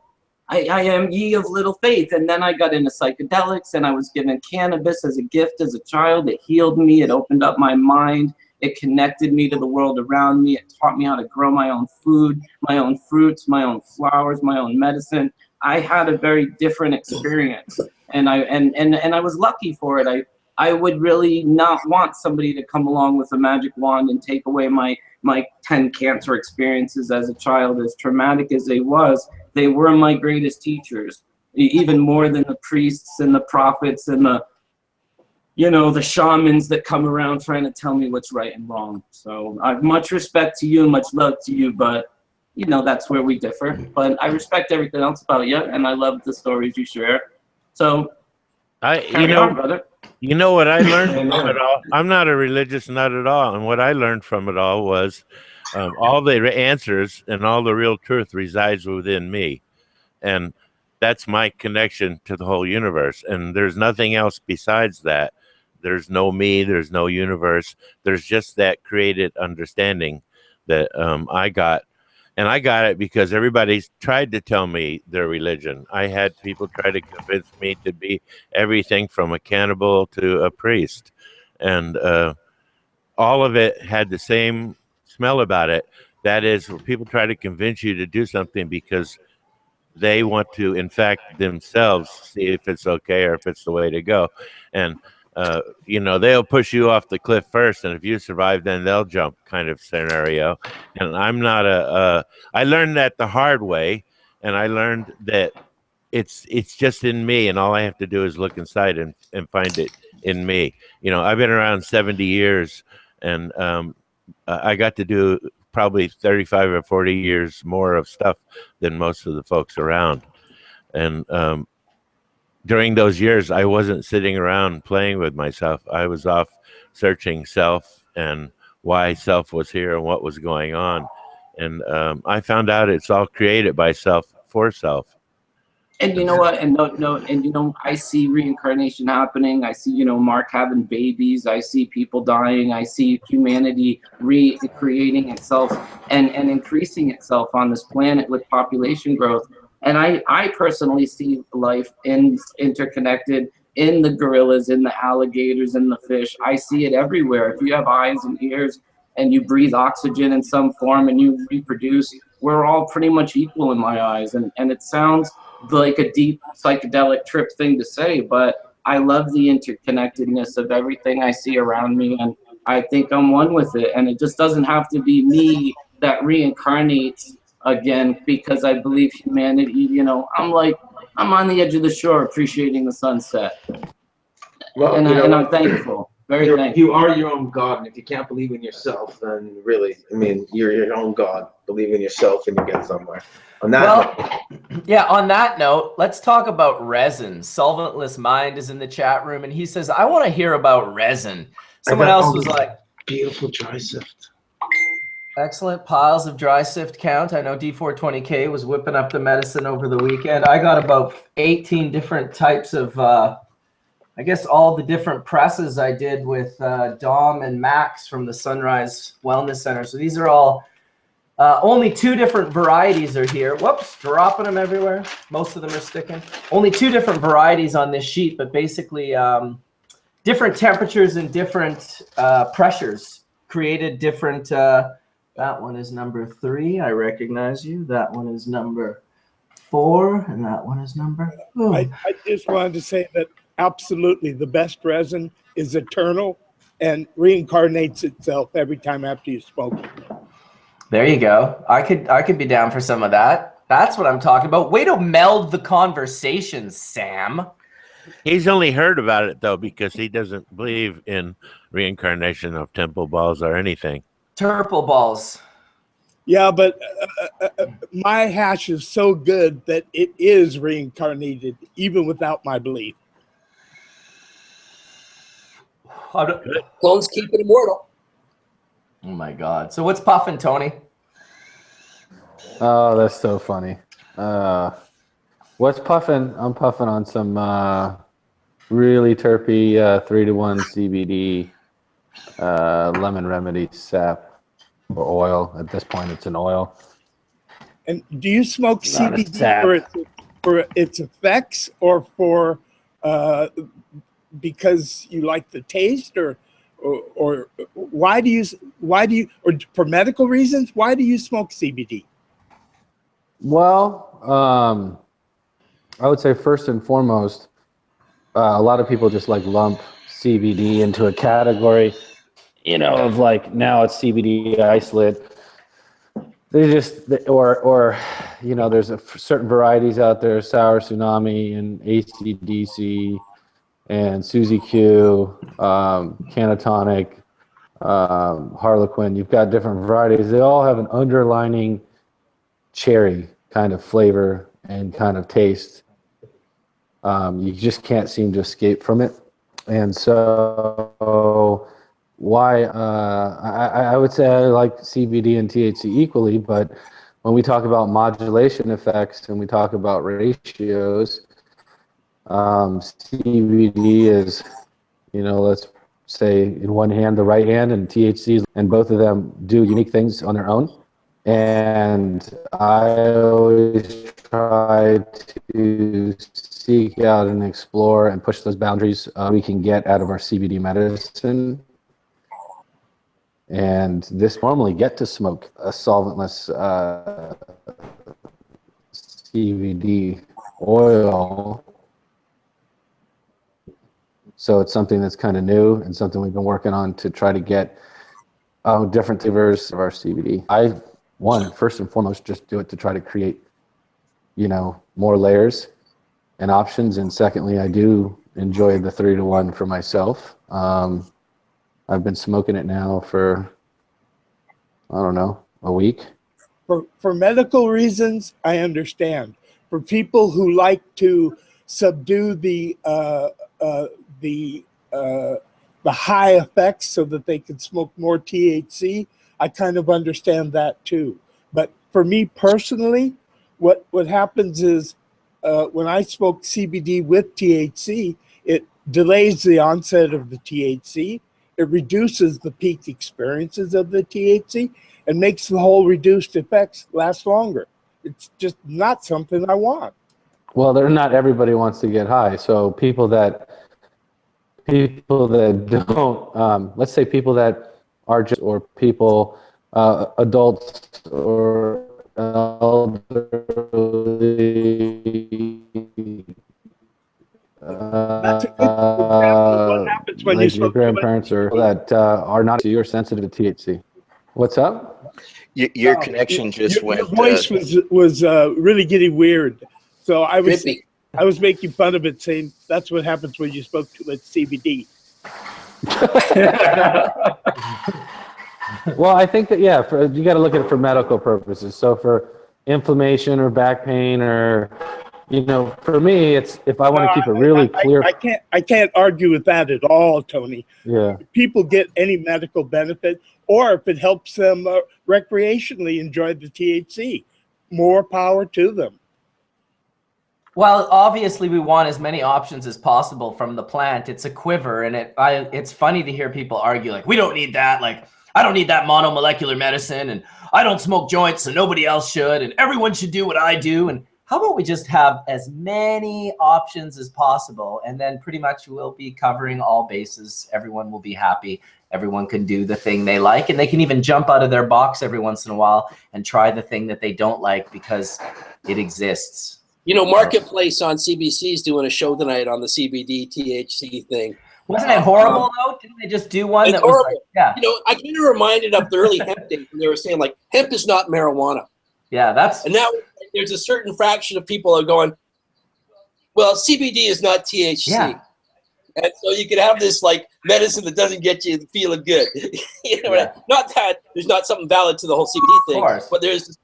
Speaker 2: I am ye of little faith. And then I got into psychedelics, and I was given cannabis as a gift as a child. It healed me. It opened up my mind. It connected me to the world around me. It taught me how to grow my own food, my own fruits, my own flowers, my own medicine. I had a very different experience, and I was lucky for it. I would really not want somebody to come along with a magic wand and take away my 10 cancer experiences as a child, as traumatic as they was. They were my greatest teachers, even more than the priests and the prophets and the shamans that come around trying to tell me what's right and wrong. So I have much respect to you and much love to you, but that's where we differ. But I respect everything else about you, and I love the stories you share. So carry on, brother.
Speaker 6: You know what I learned from it all? I'm not a religious nut at all. And what I learned from it all was all the answers and all the real truth resides within me. And that's my connection to the whole universe. And there's nothing else besides that. There's no me, there's no universe. There's just that created understanding that I got. And I got it because everybody's tried to tell me their religion. I had people try to convince me to be everything from a cannibal to a priest. And all of it had the same smell about it. That is, when people try to convince you to do something because they want to, in fact, themselves see if it's okay or if it's the way to go. And, you know, they'll push you off the cliff first. And if you survive, then they'll jump kind of scenario. And I'm not I learned that the hard way. And I learned that it's just in me. And all I have to do is look inside and find it in me. You know, I've been around 70 years and I got to do probably 35 or 40 years more of stuff than most of the folks around. And during those years, I wasn't sitting around playing with myself. I was off searching self and why self was here and what was going on. And I found out it's all created by self for self.
Speaker 2: And you know what? And and you know, I see reincarnation happening. I see, you know, Mark having babies. I see people dying. I see humanity recreating itself and increasing itself on this planet with population growth. And I personally see life interconnected in the gorillas, in the alligators, in the fish. I see it everywhere. If you have eyes and ears and you breathe oxygen in some form and you reproduce, we're all pretty much equal in my eyes. And it sounds like a deep psychedelic trip thing to say, but I love the interconnectedness of everything I see around me, and I think I'm one with it. And it just doesn't have to be me that reincarnates again, because I believe humanity, you know, I'm on the edge of the shore appreciating the sunset.
Speaker 8: Well,
Speaker 2: and,
Speaker 8: you know,
Speaker 2: and I'm thankful, very thankful.
Speaker 8: You are your own God, and if you can't believe in yourself, then really, I mean, you're your own God. Believe in yourself and you get somewhere. On that note.
Speaker 1: Yeah, on that note, let's talk about resin. Solventless Mind is in the chat room, and he says, I want to hear about resin. Someone else was like,
Speaker 8: beautiful dry sift.
Speaker 1: Excellent piles of dry sift count. I know D420K was whipping up the medicine over the weekend. I got about 18 different types of, I guess all the different presses I did with Dom and Max from the Sunrise Wellness Center. So these are all, only 2 different varieties are here. Whoops, dropping them everywhere. Most of them are sticking. Only 2 different varieties on this sheet, but basically different temperatures and different pressures created different, that one is number 3. I recognize you. That one is number 4, and that one is number.
Speaker 5: I just wanted to say that absolutely the best resin is eternal and reincarnates itself every time after you smoke it.
Speaker 1: There you go. I could be down for some of that. That's what I'm talking about. Way to meld the conversation, Sam.
Speaker 6: He's only heard about it though because he doesn't believe in reincarnation of temple balls or anything.
Speaker 1: Turple balls.
Speaker 5: Yeah, but my hash is so good that it is reincarnated even without my belief.
Speaker 4: Clones keep it immortal.
Speaker 1: Oh my God. So what's puffing, Tony?
Speaker 9: Oh, that's so funny. What's puffing? I'm puffing on some really terpy 3-to-1 CBD lemon remedy sap or oil. At this point, it's an oil.
Speaker 5: And do you smoke CBD for its effects or for because you like the taste, or why do you or for medical reasons? Why do you smoke CBD?
Speaker 9: Well, I would say first and foremost, a lot of people just like lump CBD into a category, you know, of like now it's CBD isolate. They just or you know, there's certain varieties out there, Sour Tsunami and ACDC and Suzy Q, Canatonic, Harlequin. You've got different varieties. They all have an underlining cherry kind of flavor and kind of taste. You just can't seem to escape from it. And so why I would say I like CBD and THC equally, but when we talk about modulation effects and we talk about ratios, CBD is, you know, let's say in one hand, the right hand, and THC, and both of them do unique things on their own. And I always try to seek out and explore and push those boundaries we can get out of our CBD medicine. And this normally get to smoke a solventless CBD oil. So it's something that's kind of new and something we've been working on to try to get different flavors of our CBD. First and foremost, just do it to try to create, you know, more layers and options. And secondly, I do enjoy the 3-to-1 for myself. I've been smoking it now for, I don't know, a week.
Speaker 5: For medical reasons, I understand. For people who like to subdue the high effects so that they can smoke more THC, I kind of understand that too. But for me personally, what happens is when I smoke CBD with THC, it delays the onset of the THC. It reduces the peak experiences of the THC and makes the whole reduced effects last longer. It's just not something I want.
Speaker 9: Well, not everybody wants to get high. So people that don't, let's say people that are just, or people, adults or elderly,
Speaker 5: That's a good example. What happens when
Speaker 9: like
Speaker 5: you
Speaker 9: your
Speaker 5: smoke
Speaker 9: grandparents or that are not sensitive to THC. What's up?
Speaker 3: Your connection just
Speaker 5: your
Speaker 3: went.
Speaker 5: voice was really getting weird. So I was making fun of it, saying that's what happens when you smoke too much CBD.
Speaker 9: Well, I think that, yeah, you got to look at it for medical purposes. So for inflammation or back pain, or, you know, for me, it's if I want to keep it really clear.
Speaker 5: I can't argue with that at all, Tony.
Speaker 9: Yeah.
Speaker 5: If people get any medical benefit, or if it helps them recreationally enjoy the THC, more power to them.
Speaker 1: Well, obviously we want as many options as possible from the plant. It's a quiver, and it's funny to hear people argue like, we don't need that. Like, I don't need that monomolecular medicine, and I don't smoke joints, so nobody else should, and everyone should do what I do. And how about we just have as many options as possible, and then pretty much we'll be covering all bases. Everyone will be happy. Everyone can do the thing they like, and they can even jump out of their box every once in a while and try the thing that they don't like because it exists.
Speaker 4: You know, Marketplace on CBC is doing a show tonight on the CBD THC thing.
Speaker 1: Wasn't it horrible though? Didn't they just do one that was like, yeah?
Speaker 4: You know, I kind of reminded of the early hemp days when they were saying like, hemp is not marijuana.
Speaker 1: Yeah,
Speaker 4: and now there's a certain fraction of people are going, well, CBD is not THC.
Speaker 1: Yeah.
Speaker 4: And so you could have this like medicine that doesn't get you feeling good. You know,
Speaker 1: Yeah.
Speaker 4: Not that there's not something valid to the whole CBD thing, but there's this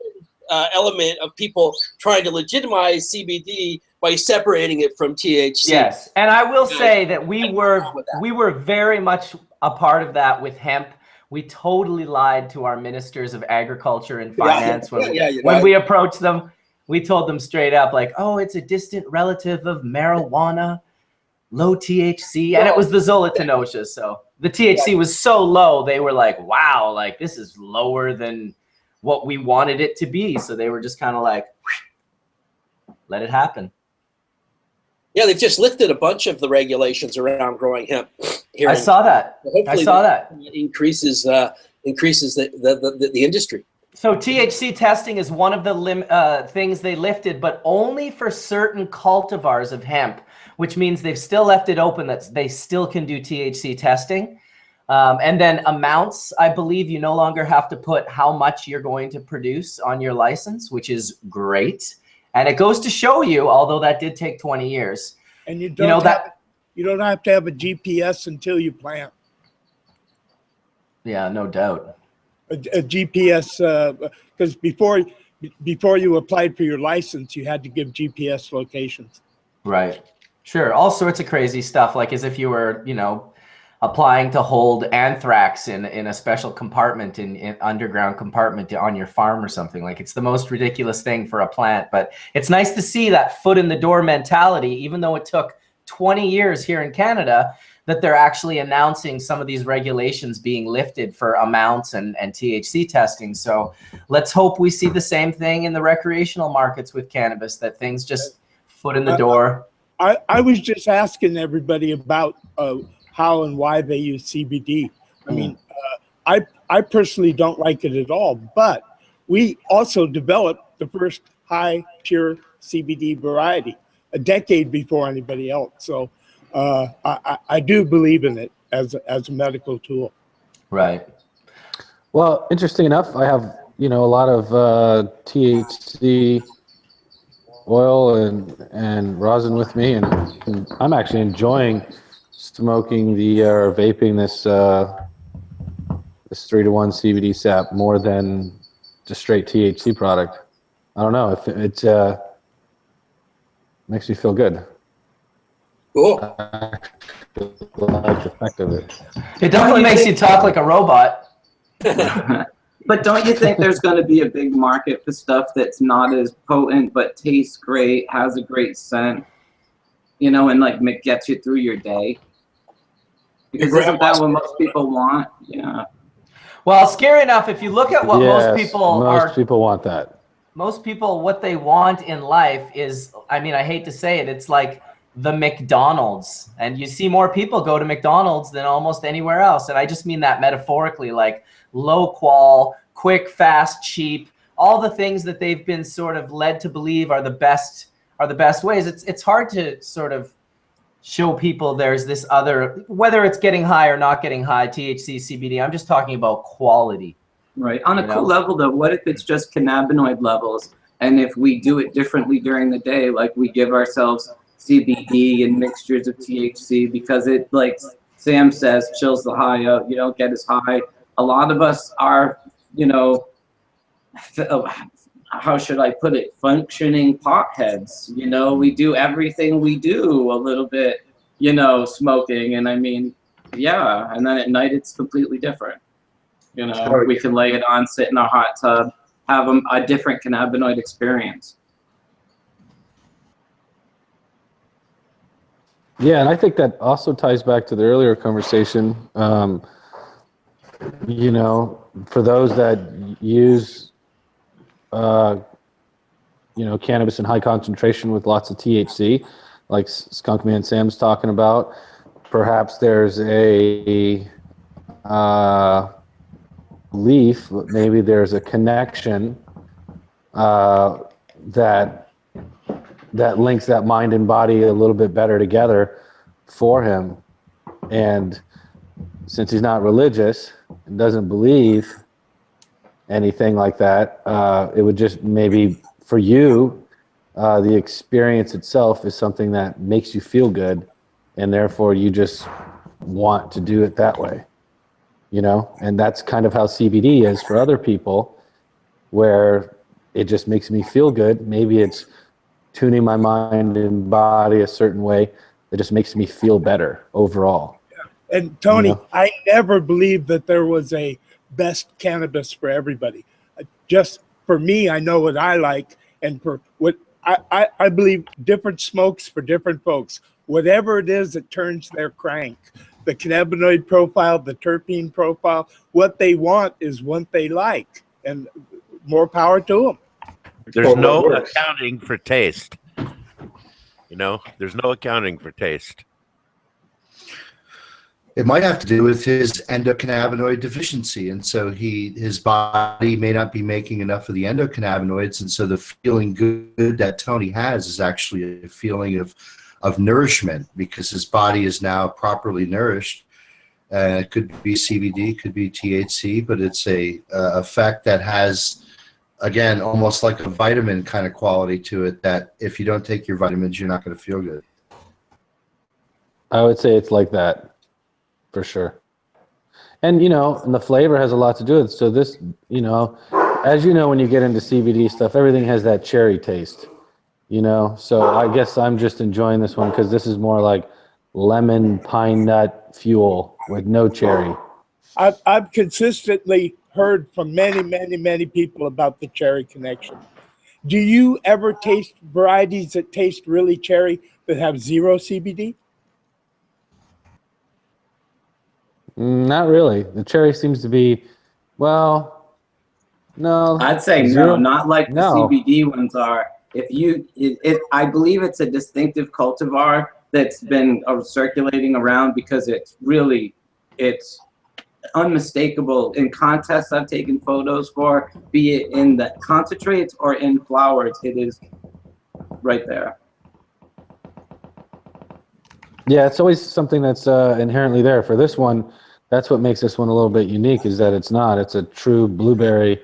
Speaker 4: element of people trying to legitimize CBD by separating it from THC.
Speaker 1: Yes, and I will say that we were very much a part of that with hemp. We totally lied to our ministers of agriculture and finance when we approached them. We told them straight up like, oh, it's a distant relative of marijuana, low THC, and it was the zolitinosis. So the THC was so low, they were like, wow, like this is lower than what we wanted it to be. So they were just kind of like, let it happen.
Speaker 4: Yeah, they've just lifted a bunch of the regulations around growing hemp. Here
Speaker 1: I saw that.
Speaker 4: Hopefully
Speaker 1: I saw that.
Speaker 4: Increases the industry.
Speaker 1: So THC testing is one of the things they lifted, but only for certain cultivars of hemp, which means they've still left it open that they still can do THC testing. And then amounts, I believe you no longer have to put how much you're going to produce on your license, which is great. And it goes to show you, although that did take 20 years.
Speaker 5: And you don't have to have a GPS until you plant.
Speaker 1: Yeah, no doubt.
Speaker 5: A GPS, because before you applied for your license, you had to give GPS locations.
Speaker 1: Right. Sure. All sorts of crazy stuff, like as if you were, you know, applying to hold anthrax in a special compartment in underground compartment on your farm or something. Like, it's the most ridiculous thing for a plant, but it's nice to see that foot in the door mentality, even though it took 20 years here in Canada, that they're actually announcing some of these regulations being lifted for amounts and THC testing. So let's hope we see the same thing in the recreational markets with cannabis, that things just foot in the door.
Speaker 5: I was just asking everybody about how and why they use CBD. I mean, I personally don't like it at all, but we also developed the first high pure CBD variety a decade before anybody else. So I do believe in it as a medical tool.
Speaker 1: Right.
Speaker 9: Well, interesting enough, I have, a lot of THC oil and rosin with me, and I'm actually enjoying smoking or vaping this 3-to-1 CBD sap more than just straight THC product. I don't know if it makes me feel good.
Speaker 4: Cool.
Speaker 9: I like the effect of it.
Speaker 1: It definitely makes you talk like a robot.
Speaker 2: But don't you think there's going to be a big market for stuff that's not as potent but tastes great, has a great scent, and like gets you through your day? Because isn't that what most people want? Yeah.
Speaker 1: Well, scary enough, if you look at what most people
Speaker 9: want that.
Speaker 1: Most people, what they want in life is, I mean, I hate to say it, it's like the McDonald's. And you see more people go to McDonald's than almost anywhere else. And I just mean that metaphorically, like low qual, quick, fast, cheap, all the things that they've been sort of led to believe are the best ways. It's hard to sort of show people there's this other, whether it's getting high or not getting high, THC, CBD, I'm just talking about quality.
Speaker 2: Right. On a cool level, though, what if it's just cannabinoid levels? And if we do it differently during the day, like we give ourselves CBD and mixtures of THC because it, like Sam says, chills the high out. You don't get as high. A lot of us are, how should I put it, functioning potheads. We do everything we do a little bit, smoking. And I mean, yeah. And then at night, it's completely different. We can lay it on, sit in a hot tub, have a different cannabinoid experience.
Speaker 9: Yeah, and I think that also ties back to the earlier conversation. For those that use, cannabis in high concentration with lots of THC, like Skunk Man Sam's talking about, perhaps there's a belief, maybe there's a connection that links that mind and body a little bit better together for him. And since he's not religious and doesn't believe anything like that, it would just maybe for you, the experience itself is something that makes you feel good, and therefore you just want to do it that way. And that's kind of how CBD is for other people, where it just makes me feel good. Maybe it's tuning my mind and body a certain way that just makes me feel better overall.
Speaker 5: Yeah. And Tony, I never believed that there was a best cannabis for everybody. Just for me, I know what I like, and for what I believe different smokes for different folks. Whatever it is that turns their crank. The cannabinoid profile, the terpene profile, what they want is what they like, and more power to them.
Speaker 6: There's no accounting for taste. There's no accounting for taste.
Speaker 7: It might have to do with his endocannabinoid deficiency, and so his body may not be making enough of the endocannabinoids, and so the feeling good that Tony has is actually a feeling of nourishment, because his body is now properly nourished. It could be CBD, could be THC, but it's a effect that has, again, almost like a vitamin kind of quality to it, that if you don't take your vitamins, you're not going to feel good.
Speaker 9: I would say it's like that, for sure. And, and the flavor has a lot to do with it. So this, as when you get into CBD stuff, everything has that cherry taste. So I guess I'm just enjoying this one because this is more like lemon pine nut fuel with no cherry.
Speaker 5: I've consistently heard from many people about the cherry connection. Do you ever taste varieties that taste really cherry that have zero CBD?
Speaker 9: Not really. The cherry seems to be, well, no.
Speaker 2: I'd say
Speaker 9: Zero?
Speaker 2: no, not like the
Speaker 9: No.
Speaker 2: CBD ones are. I believe it's a distinctive cultivar that's been circulating around because it's unmistakable. In contests I've taken photos for, be it in the concentrates or in flowers, it is right there.
Speaker 9: Yeah, it's always something that's inherently there. For this one, that's what makes this one a little bit unique, is that it's not. It's a true blueberry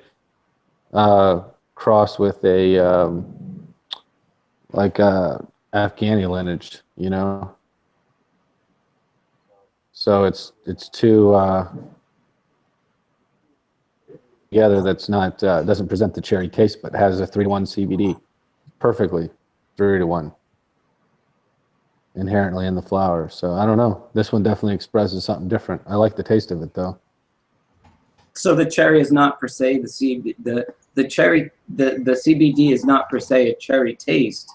Speaker 9: cross with a Afghani lineage, you know. So it's two together. That's not doesn't present the cherry taste, but has a 3-1 CBD perfectly, 3-1 inherently in the flower. So I don't know. This one definitely expresses something different. I like the taste of it though.
Speaker 2: So the cherry is not per se the CBD is not per se a cherry taste,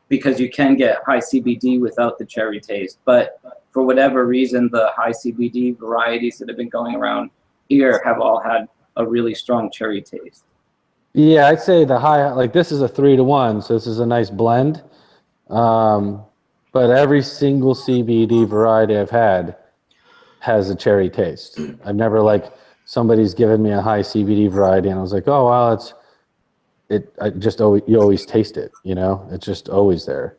Speaker 2: because you can get high CBD without the cherry taste. But for whatever reason, the high CBD varieties that have been going around here have all had a really strong cherry taste.
Speaker 9: Yeah, I'd say the high, like this is a 3-1, so this is a nice blend. But every single CBD variety I've had has a cherry taste. I've never, like, somebody's given me a high CBD variety and I was like, oh wow, you always taste it, you know? It's just always there.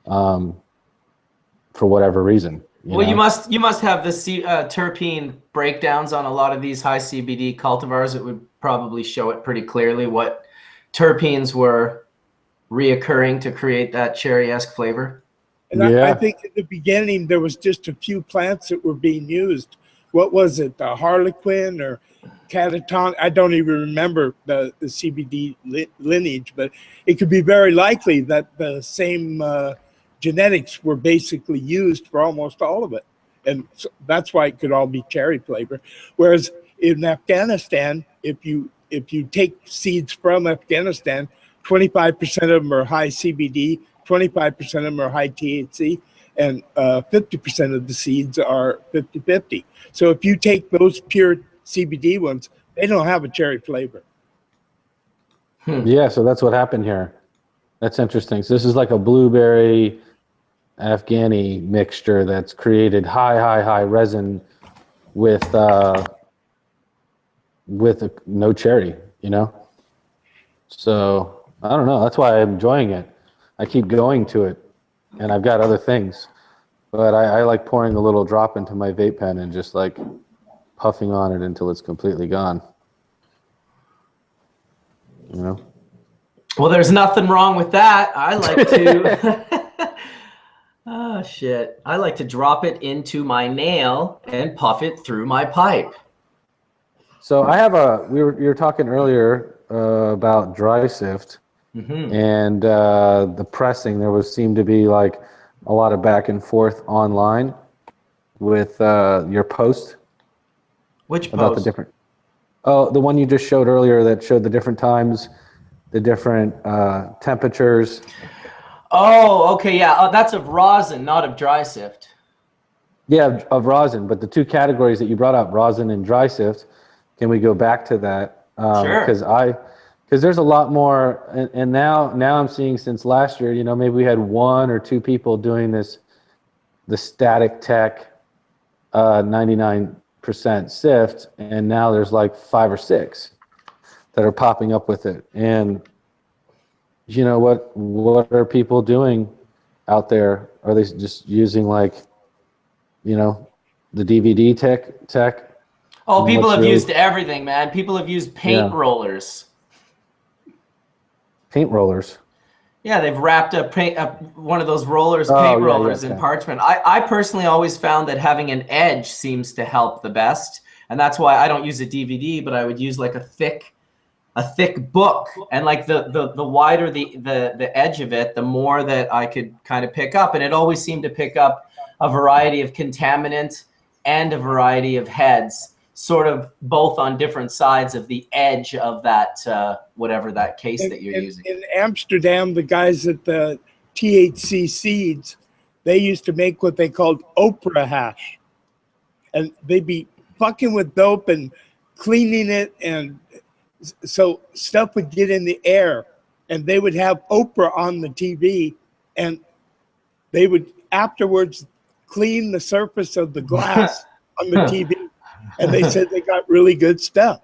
Speaker 9: For whatever reason.
Speaker 1: Well, you must have the terpene breakdowns on a lot of these high CBD cultivars. It would probably show it pretty clearly what terpenes were reoccurring to create that cherry-esque flavor.
Speaker 5: And I think in the beginning there was just a few plants that were being used. What was it, harlequin or cataton? I don't even remember the CBD lineage, but it could be very likely that the same genetics were basically used for almost all of it. And so that's why it could all be cherry flavor. Whereas in Afghanistan, if you take seeds from Afghanistan, 25% of them are high CBD, 25% of them are high THC, and 50% of the seeds are 50-50. So if you take those pure CBD ones, they don't have a cherry flavor.
Speaker 9: Yeah, so that's what happened here. That's interesting. So this is like a blueberry Afghani mixture that's created high resin with no cherry, you know? So I don't know. That's why I'm enjoying it. I keep going to it, and I've got other things. But I like pouring a little drop into my vape pen and just like puffing on it until it's completely gone. You know?
Speaker 1: Well, there's nothing wrong with that. I like to oh shit. I like to drop it into my nail and puff it through my pipe.
Speaker 9: So I have you were talking earlier about dry sift.
Speaker 1: Mm-hmm.
Speaker 9: And the pressing, there seemed to be like a lot of back and forth online with your post.
Speaker 1: Which
Speaker 9: about
Speaker 1: post?
Speaker 9: The one you just showed earlier that showed the different times, the different temperatures.
Speaker 1: Oh, okay, yeah. That's of rosin, not of dry sift.
Speaker 9: Yeah, of rosin, but the two categories that you brought up, rosin and dry sift, can we go back to that?
Speaker 1: Sure.
Speaker 9: Because there's a lot more, and now I'm seeing since last year, you know, maybe we had 1 or 2 people doing the static tech 99% sift, and now there's like 5 or 6 that are popping up with it. And you know, what are people doing out there? Are they just using, like, you know, the DVD tech?
Speaker 1: Oh, people have used everything, man. People have used paint rollers.
Speaker 9: Paint rollers.
Speaker 1: Yeah, they've wrapped one of those paint rollers in parchment. I personally always found that having an edge seems to help the best, and that's why I don't use a DVD, but I would use like a thick book, and like the wider the edge of it, the more that I could kind of pick up, and it always seemed to pick up a variety of contaminant and a variety of heads, sort of both on different sides of the edge of that, whatever that case that you're using.
Speaker 5: In Amsterdam, the guys at the THC Seeds, they used to make what they called Oprah hash. And they'd be fucking with dope and cleaning it, and so stuff would get in the air, and they would have Oprah on the TV, and they would afterwards clean the surface of the glass on the TV, and they said they got really good stuff.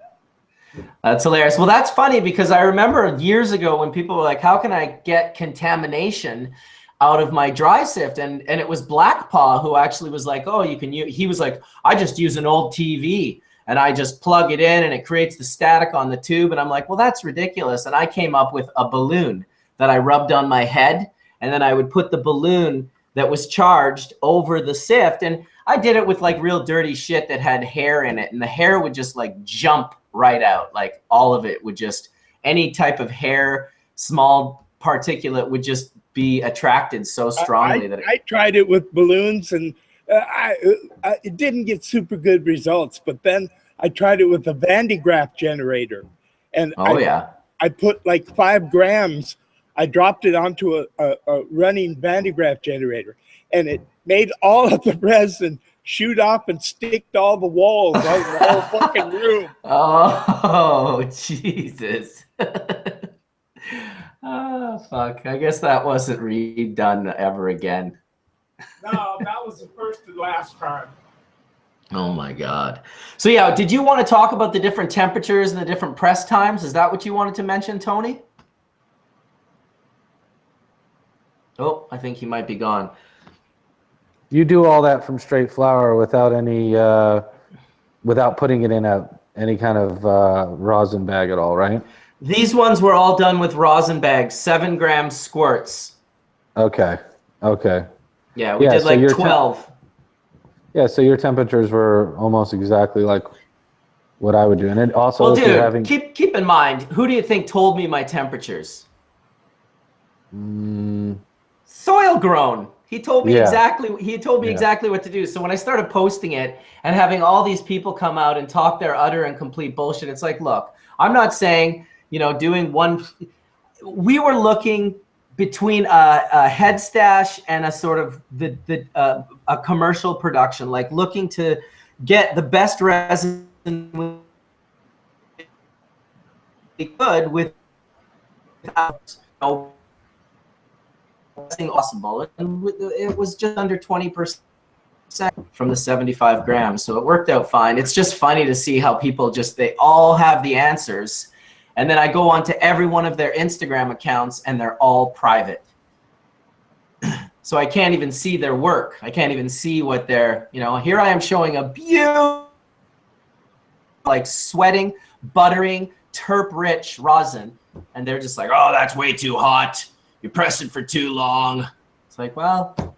Speaker 1: That's hilarious. Well, that's funny because I remember years ago when people were like, how can I get contamination out of my dry sift? And it was Black Paw who actually was like, oh, you can use, he was like, I just use an old TV and I just plug it in and it creates the static on the tube. And I'm like, well, that's ridiculous. And I came up with a balloon that I rubbed on my head, and then I would put the balloon that was charged over the sift. And I did it with like real dirty shit that had hair in it, and the hair would just like jump right out. Like all of it would just, any type of hair, small particulate would just be attracted so strongly that
Speaker 5: I tried it with balloons, and it didn't get super good results. But then I tried it with a Van de Graaff generator, and I put like 5 grams. I dropped it onto a running Van de Graaff generator, and it made all of the resin shoot off and stick to all the walls of the whole fucking room.
Speaker 1: Oh, Jesus. Oh, fuck. I guess that wasn't redone ever again.
Speaker 5: No, that was the first and last time.
Speaker 1: Oh, my God. So, yeah, did you want to talk about the different temperatures and the different press times? Is that what you wanted to mention, Tony? Oh, I think he might be gone.
Speaker 9: You do all that from straight flower without any, without putting it in any kind of rosin bag at all, right?
Speaker 1: These ones were all done with rosin bags, 7-gram squirts.
Speaker 9: Okay. Okay.
Speaker 1: Yeah, we did like 12.
Speaker 9: Yeah, so your temperatures were almost exactly like what I would do. And it also,
Speaker 1: well,
Speaker 9: if
Speaker 1: dude,
Speaker 9: you're having...
Speaker 1: keep in mind, who do you think told me my temperatures? Soil grown. He told me exactly. He told me exactly what to do. So when I started posting it and having all these people come out and talk their utter and complete bullshit, it's like, look, I'm not saying, you know, doing one. We were looking between a head stash and a sort of a commercial production, like looking to get the best resin we could without, you know, possible, and it was just under 20% from the 75 grams, so it worked out fine. It's just funny to see how people they all have the answers, and then I go on to every one of their Instagram accounts and they're all private, so I can't even see their work. I can't even see what they're, you know, here I am showing a beautiful, like sweating, buttering, terp rich rosin, and they're just like, oh, that's way too hot. You press it for too long. It's like, well,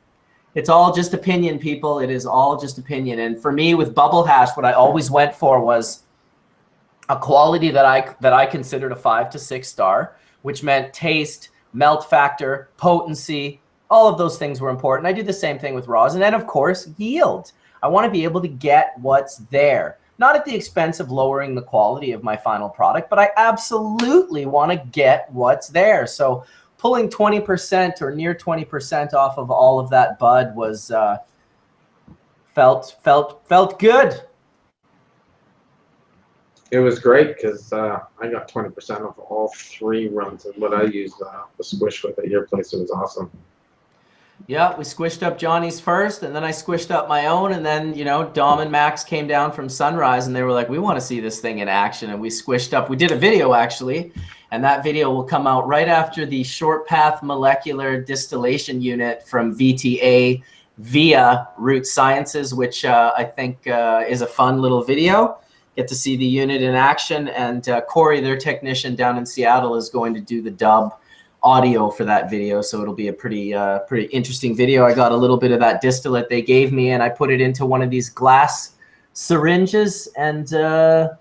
Speaker 1: it's all just opinion, people. It is all just opinion. And for me, with bubble hash, what I always went for was a quality that I considered a 5 to 6 star, which meant taste, melt factor, potency. All of those things were important. I did the same thing with rosin, and of course, yield. I want to be able to get what's there, not at the expense of lowering the quality of my final product, but I absolutely want to get what's there. So pulling 20% or near 20% off of all of that bud was felt good.
Speaker 8: It was great because I got 20% off all 3 runs of what I used the squish with at your place. It was awesome.
Speaker 1: Yeah, we squished up Johnny's first, and then I squished up my own, and then, you know, Dom and Max came down from Sunrise, and they were like, we want to see this thing in action, and we squished up. We did a video, actually, and that video will come out right after the short path molecular distillation unit from VTA via Root Sciences, which I think is a fun little video. Get to see the unit in action, and Corey, their technician down in Seattle, is going to do the dub audio for that video, so it'll be a pretty interesting video. I got a little bit of that distillate they gave me, and I put it into one of these glass syringes, and yeah,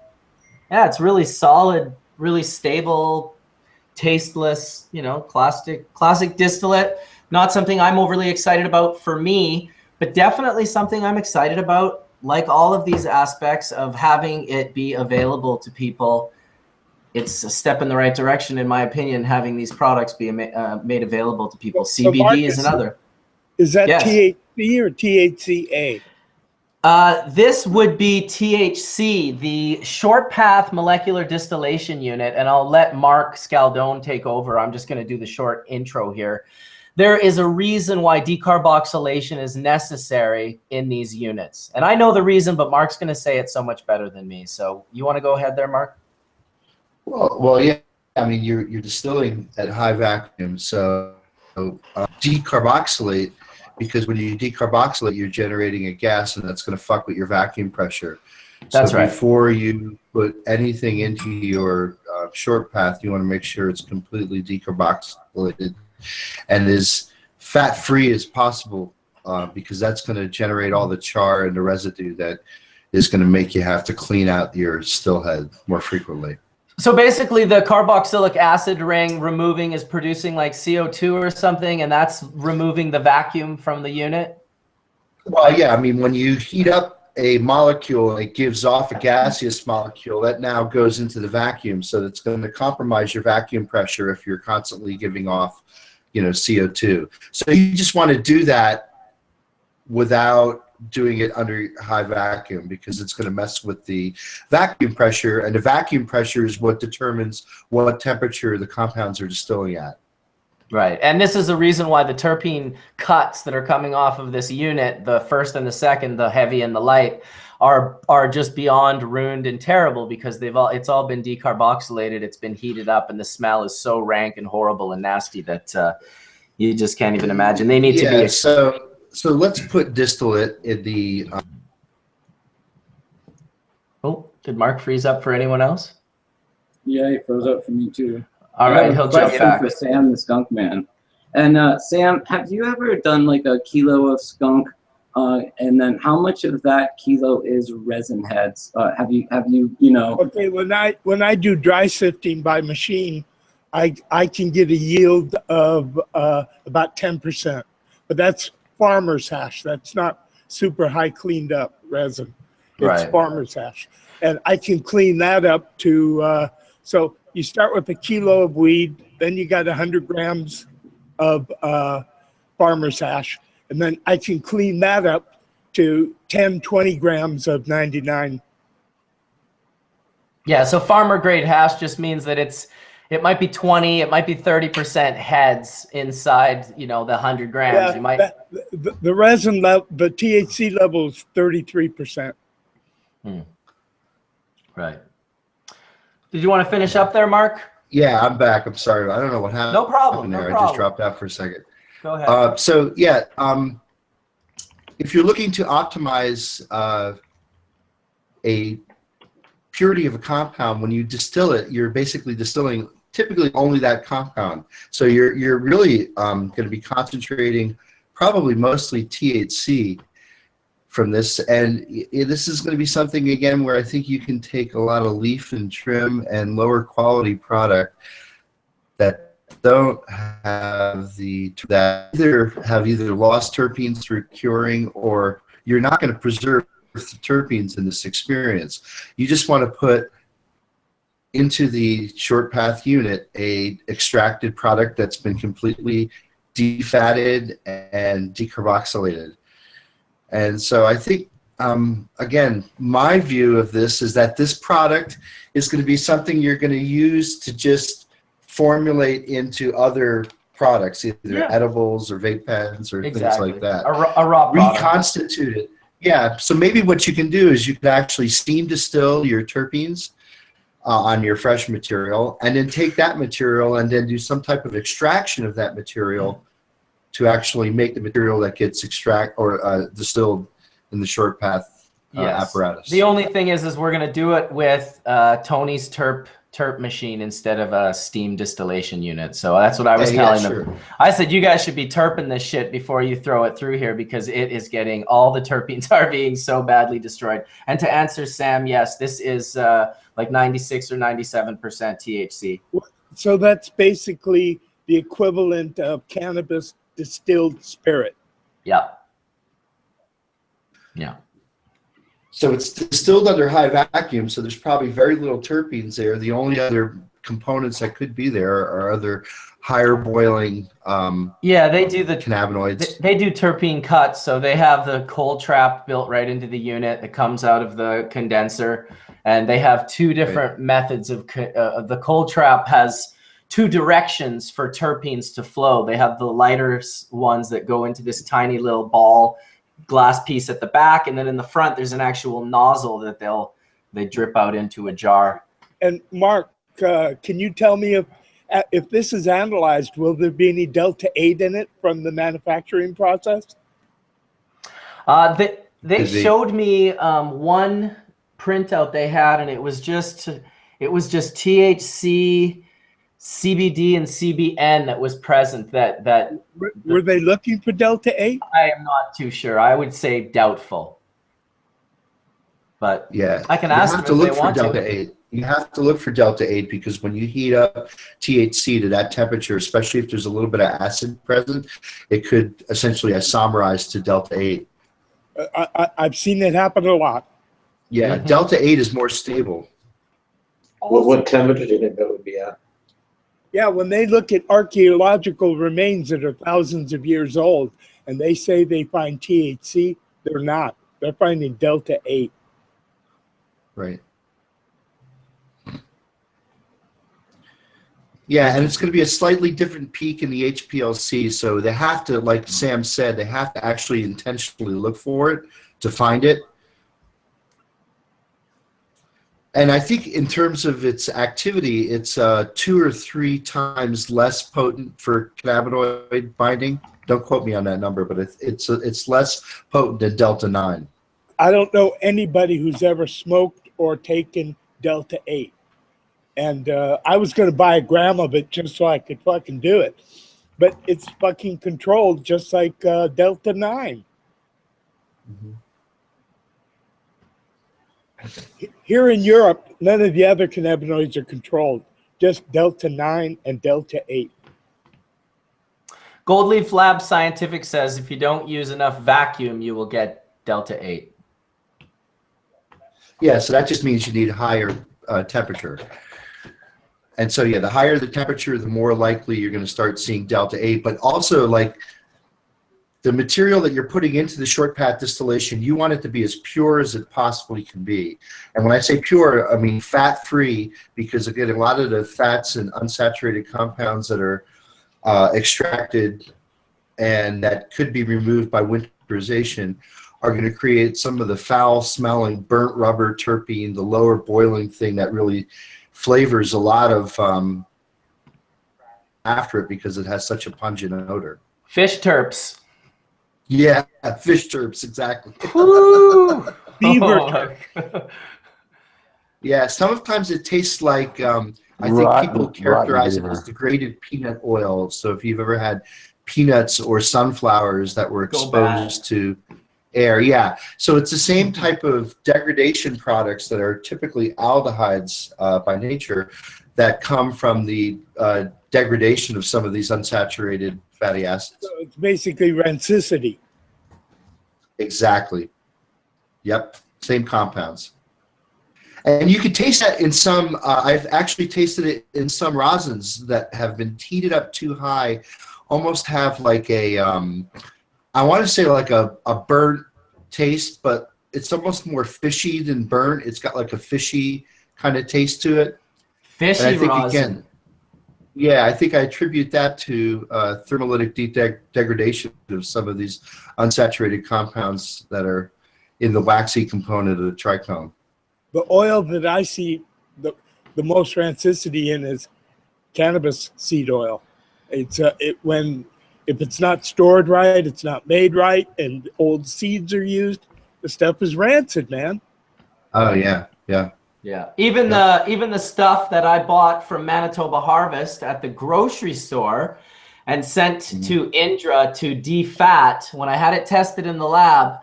Speaker 1: it's really solid, really stable, tasteless, you know, classic distillate. Not something I'm overly excited about for me, but definitely something I'm excited about. Like all of these aspects of having it be available to people, it's a step in the right direction, in my opinion, having these products be made available to people.
Speaker 5: So
Speaker 1: CBD
Speaker 5: Marcus,
Speaker 1: is another.
Speaker 5: Is that
Speaker 1: Yes.
Speaker 5: THC or THCA?
Speaker 1: This would be THC, the short path molecular distillation unit, and I'll let Mark Scaldone take over. I'm just going to do the short intro here. There is a reason why decarboxylation is necessary in these units. And I know the reason, but Mark's going to say it so much better than me. So you want to go ahead there, Mark?
Speaker 7: Well, yeah. I mean, you're distilling at high vacuum, so decarboxylate, because when you decarboxylate, you're generating a gas, and that's going to fuck with your vacuum pressure.
Speaker 1: That's right.
Speaker 7: Before you put anything into your short path, you want to make sure it's completely decarboxylated and as fat-free as possible, because that's going to generate all the char and the residue that is going to make you have to clean out your still head more frequently.
Speaker 1: So basically the carboxylic acid ring removing is producing like CO2 or something, and that's removing the vacuum from the unit?
Speaker 7: Well, yeah, I mean, when you heat up a molecule, it gives off a gaseous molecule that now goes into the vacuum, so it's going to compromise your vacuum pressure if you're constantly giving off, CO2. So you just want to do that without doing it under high vacuum, because it's going to mess with the vacuum pressure, and the vacuum pressure is what determines what temperature the compounds are distilling at.
Speaker 1: Right, and this is the reason why the terpene cuts that are coming off of this unit, the first and the second, the heavy and the light, are just beyond ruined and terrible, because it's all been decarboxylated, it's been heated up, and the smell is so rank and horrible and nasty that you just can't even imagine. They need to be.
Speaker 7: So let's put distillate in the.
Speaker 1: Oh, did Mark freeze up for anyone else?
Speaker 10: Yeah, he froze up for me too.
Speaker 1: All right, he'll jump back.
Speaker 2: For Sam, the skunk man. And Sam, have you ever done like a kilo of skunk? And then how much of that kilo is resin heads? Have you
Speaker 5: Okay, when I do dry sifting by machine, I can get a yield of about 10%, but that's farmer's hash. That's not super high cleaned up resin. It's
Speaker 1: Right.
Speaker 5: farmer's hash, and I can clean that up to. So you start with a kilo of weed, then you got 100 grams of farmer's hash, and then I can clean that up to 10, 20 grams of 99.
Speaker 1: Yeah, so farmer grade hash just means that it might be 20, it might be 30% heads inside, the 100 grams.
Speaker 5: Yeah,
Speaker 1: You might.
Speaker 5: the resin level, the THC level is 33%.
Speaker 1: Right. Did you want to finish up there, Mark?
Speaker 7: Yeah, I'm back. I'm sorry. I don't know what happened.
Speaker 1: No problem.
Speaker 7: There.
Speaker 1: No
Speaker 7: I
Speaker 1: problem.
Speaker 7: just dropped out for a second.
Speaker 1: Go ahead.
Speaker 7: So yeah, if you're looking to optimize a purity of a compound, when you distill it, you're basically distilling typically only that compound. So you're really going to be concentrating probably mostly THC from this, and this is going to be something again where I think you can take a lot of leaf and trim and lower quality product that don't have either lost terpenes through curing, or you're not going to preserve the terpenes in this experience. You just want to put into the short path unit a extracted product that's been completely defatted and decarboxylated. And so I think, again, my view of this is that this product is going to be something you're going to use to just formulate into other products, either edibles or vape pens or things like that.
Speaker 1: A raw product.
Speaker 7: Reconstitute it. Yeah, so maybe what you can do is you can actually steam distill your terpenes on your fresh material, and then take that material and then do some type of extraction of that material to actually make the material that gets distilled in the short path apparatus.
Speaker 1: The only thing is we're going to do it with Tony's terp machine instead of a steam distillation unit. So that's what I was telling them. I said, you guys should be terping this shit before you throw it through here, because it is getting, all the terpenes are being so badly destroyed. And to answer Sam, yes, this is like 96 or 97% THC.
Speaker 5: So that's basically the equivalent of cannabis distilled spirit.
Speaker 1: Yeah. Yeah.
Speaker 7: So it's distilled under high vacuum, so there's probably very little terpenes there. The only other components that could be there are other higher boiling
Speaker 1: Yeah, they do the
Speaker 7: cannabinoids.
Speaker 1: they do terpene cuts, so they have the cold trap built right into the unit that comes out of the condenser, and they have two different methods of the cold trap has two directions for terpenes to flow. They have the lighter ones that go into this tiny little ball glass piece at the back, and then in the front there's an actual nozzle that they drip out into a jar.
Speaker 5: And Mark, can you tell me if this is analyzed, will there be any Delta 8 in it from the manufacturing process?
Speaker 1: They showed me one printout they had, and it was just THC, CBD, and CBN that was present.
Speaker 5: Were they looking for Delta 8?
Speaker 1: I am not too sure. I would say doubtful, but
Speaker 7: yeah,
Speaker 1: I can ask them if they want
Speaker 7: Delta
Speaker 1: to.
Speaker 7: 8. You have to look for Delta 8 because when you heat up THC to that temperature, especially if there's a little bit of acid present, it could essentially isomerize to Delta 8.
Speaker 5: I've seen it happen a lot.
Speaker 7: Yeah, Delta 8 is more stable.
Speaker 8: What temperature do you think that would be at?
Speaker 5: Yeah, when they look at archaeological remains that are thousands of years old and they say they find THC, they're not. They're finding Delta 8.
Speaker 7: Right. Yeah, and it's going to be a slightly different peak in the HPLC. So they have to, like Sam said, they have to actually intentionally look for it to find it. And I think in terms of its activity, it's 2 or 3 times less potent for cannabinoid binding. Don't quote me on that number, but it's less potent than Delta 9.
Speaker 5: I don't know anybody who's ever smoked or taken Delta 8. And I was going to buy a gram of it just so I could fucking do it. But it's fucking controlled just like Delta 9.
Speaker 7: Mm-hmm.
Speaker 5: Here in Europe, none of the other cannabinoids are controlled. Just Delta 9 and Delta 8.
Speaker 1: Gold Leaf Lab Scientific says if you don't use enough vacuum, you will get Delta 8.
Speaker 7: Yeah, so that just means you need higher temperature. And so, yeah, the higher the temperature, the more likely you're going to start seeing Delta 8. But also, like, the material that you're putting into the short path distillation, you want it to be as pure as it possibly can be. And when I say pure, I mean fat-free, because, again, a lot of the fats and unsaturated compounds that are extracted and that could be removed by winterization are going to create some of the foul-smelling burnt rubber terpene, the lower boiling thing that really flavors a lot of after it because it has such a pungent odor.
Speaker 1: Fish terps.
Speaker 7: Yeah, fish terps, exactly.
Speaker 5: Beaver.
Speaker 7: Yeah, sometimes it tastes like, I think people characterize it as degraded peanut oil. So if you've ever had peanuts or sunflowers that were exposed to air, yeah. So it's the same type of degradation products that are typically aldehydes by nature that come from the degradation of some of these unsaturated fatty acids.
Speaker 5: So it's basically rancidity.
Speaker 7: Exactly. Yep, same compounds. And you can taste that in some, I've actually tasted it in some rosins that have been heated up too high, almost have like a, I want to say like a burnt taste, but it's almost more fishy than burnt. It's got like a fishy kind of taste to it.
Speaker 1: Fishy
Speaker 7: and I think,
Speaker 1: rosin.
Speaker 7: again, yeah, I think I attribute that to thermolytic degradation of some of these unsaturated compounds that are in the waxy component of the trichome.
Speaker 5: The oil that I see the most rancidity in is cannabis seed oil. It's if it's not stored right, it's not made right, and old seeds are used, the stuff is rancid, man.
Speaker 7: Oh yeah, yeah.
Speaker 1: Yeah, even the stuff that I bought from Manitoba Harvest at the grocery store and sent to Indra to defat, when I had it tested in the lab,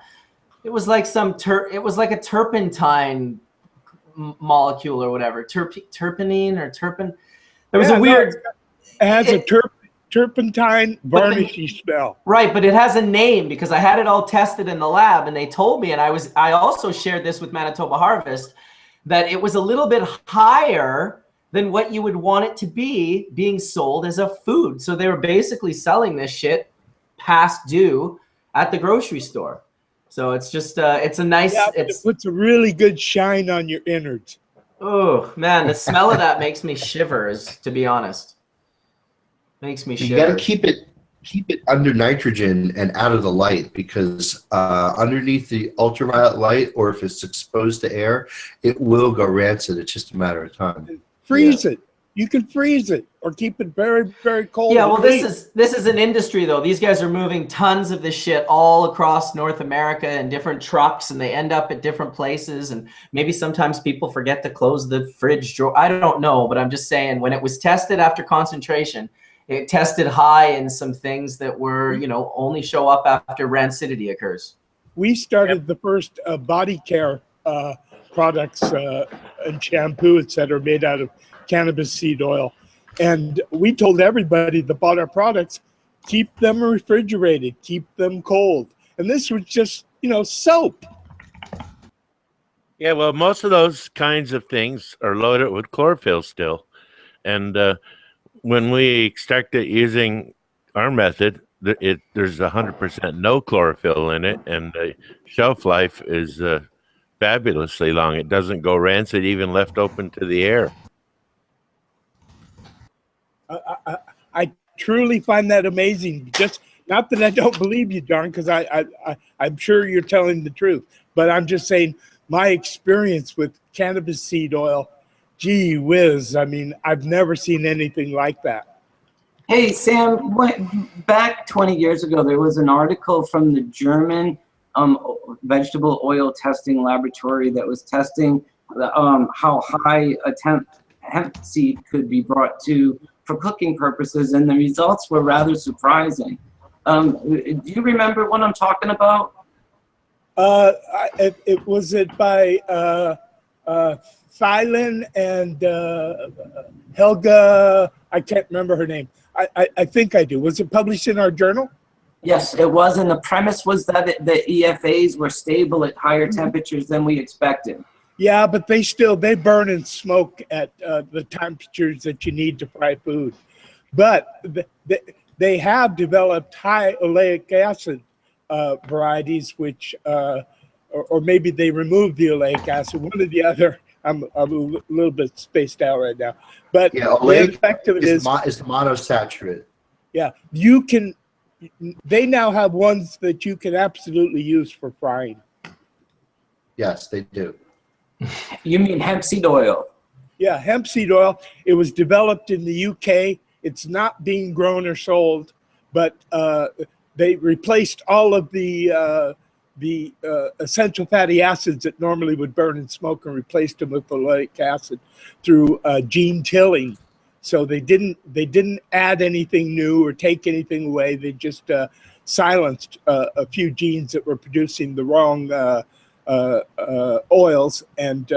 Speaker 1: it was like it was like a turpentine molecule or whatever, terpenine or terpen. There was a weird.
Speaker 5: It has a turpentine, varnishy smell.
Speaker 1: Right, but it has a name because I had it all tested in the lab, and they told me, and I also shared this with Manitoba Harvest, that it was a little bit higher than what you would want it to be being sold as a food. So they were basically selling this shit past due at the grocery store. So it's just it's a nice.
Speaker 5: Yeah, but it puts a really good shine on your innards.
Speaker 1: Oh man, the smell of that makes me shivers. To be honest, makes me shiver.
Speaker 7: You got to keep it under nitrogen and out of the light, because underneath the ultraviolet light, or if it's exposed to air, it will go rancid. It's just a matter of time.
Speaker 5: Freeze it. You can freeze it or keep it very, very cold.
Speaker 1: Yeah, well, this is an industry though. These guys are moving tons of this shit all across North America in different trucks, and they end up at different places. And maybe sometimes people forget to close the fridge drawer. I don't know, but I'm just saying, when it was tested after concentration, it tested high in some things that were, you know, only show up after rancidity occurs.
Speaker 5: We started the first body care products and shampoo, etc., made out of cannabis seed oil. And we told everybody that bought our products, keep them refrigerated, keep them cold. And this was just, you know, soap.
Speaker 6: Yeah, well, most of those kinds of things are loaded with chlorophyll still. And when we started using our method, there's 100% no chlorophyll in it, and the shelf life is fabulously long. It doesn't go rancid even left open to the air.
Speaker 5: I truly find that amazing. Just not that I don't believe you, John, because I'm sure you're telling the truth. But I'm just saying my experience with cannabis seed oil, gee whiz. I mean, I've never seen anything like that.
Speaker 2: Hey, Sam, back 20 years ago, there was an article from the German vegetable oil testing laboratory that was testing how high a hemp seed could be brought to for cooking purposes, and the results were rather surprising. Do you remember what I'm talking about?
Speaker 5: Was it by Thailand and Helga? I can't remember her name. I think I do. Was it published in our journal?
Speaker 2: Yes, it was, and the premise was that the EFAs were stable at higher temperatures than we expected.
Speaker 5: Yeah, but they burn and smoke at the temperatures that you need to fry food. But they have developed high oleic acid varieties, which, or maybe they removed the oleic acid, one or the other. I'm a little bit spaced out right now. But
Speaker 7: yeah, oleic
Speaker 5: the effect of it is
Speaker 7: the monosaccharide.
Speaker 5: Yeah, they now have ones that you can absolutely use for frying.
Speaker 7: Yes, they do.
Speaker 2: You mean hemp seed oil?
Speaker 5: Yeah, hemp seed oil. It was developed in the UK. It's not being grown or sold, but they replaced all of the essential fatty acids that normally would burn and smoke and replaced them with oleic acid through gene tilling. So they didn't add anything new or take anything away. They just silenced a few genes that were producing the wrong oils, and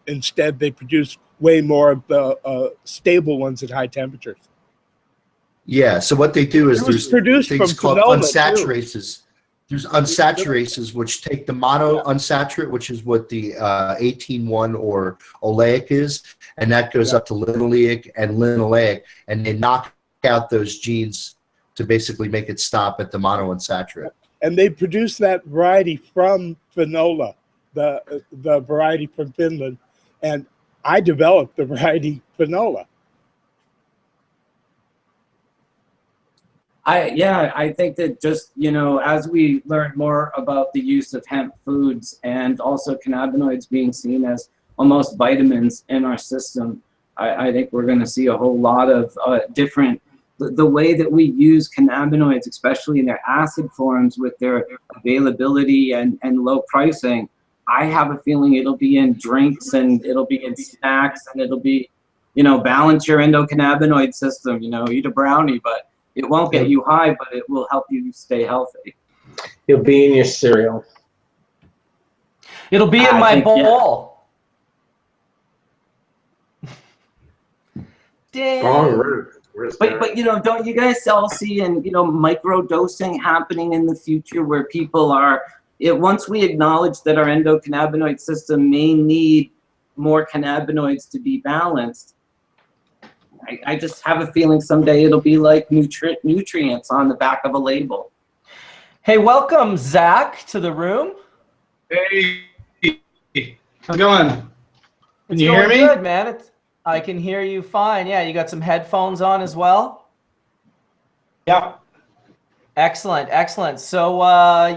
Speaker 5: instead they produce way more of the stable ones at high temperatures.
Speaker 7: Yeah, so what they do is there's
Speaker 5: produced
Speaker 7: things
Speaker 5: from
Speaker 7: called
Speaker 5: canola,
Speaker 7: unsaturases. There's unsaturases, which take the mono unsaturate, which is what the 18-1 or oleic is, and that goes up to linoleic and linoleic, and they knock out those genes to basically make it stop at the mono unsaturate.
Speaker 5: And they produce that variety from Finola, the variety from Finland. And I developed the variety Finola.
Speaker 2: I think that just, you know, as we learn more about the use of hemp foods and also cannabinoids being seen as almost vitamins in our system, I think we're going to see a whole lot of different, the way that we use cannabinoids, especially in their acid forms with their availability and low pricing. I have a feeling it'll be in drinks and it'll be in snacks and it'll be, you know, balance your endocannabinoid system, you know, eat a brownie, but it won't get you high, but it will help you stay healthy.
Speaker 8: It'll be in your cereal.
Speaker 1: It'll be in my bowl.
Speaker 8: Yeah. Damn. All right.
Speaker 2: But you know, don't you guys all see micro dosing happening in the future where people are once we acknowledge that our endocannabinoid system may need more cannabinoids to be balanced, I just have a feeling someday it'll be like nutrients on the back of a label.
Speaker 1: Hey, welcome Zach to the room.
Speaker 11: Hey, how's it going? Can you hear
Speaker 1: Going
Speaker 11: me?
Speaker 1: good, man. I can hear you fine. Yeah, you got some headphones on as well?
Speaker 11: Yeah.
Speaker 1: Excellent, excellent. So,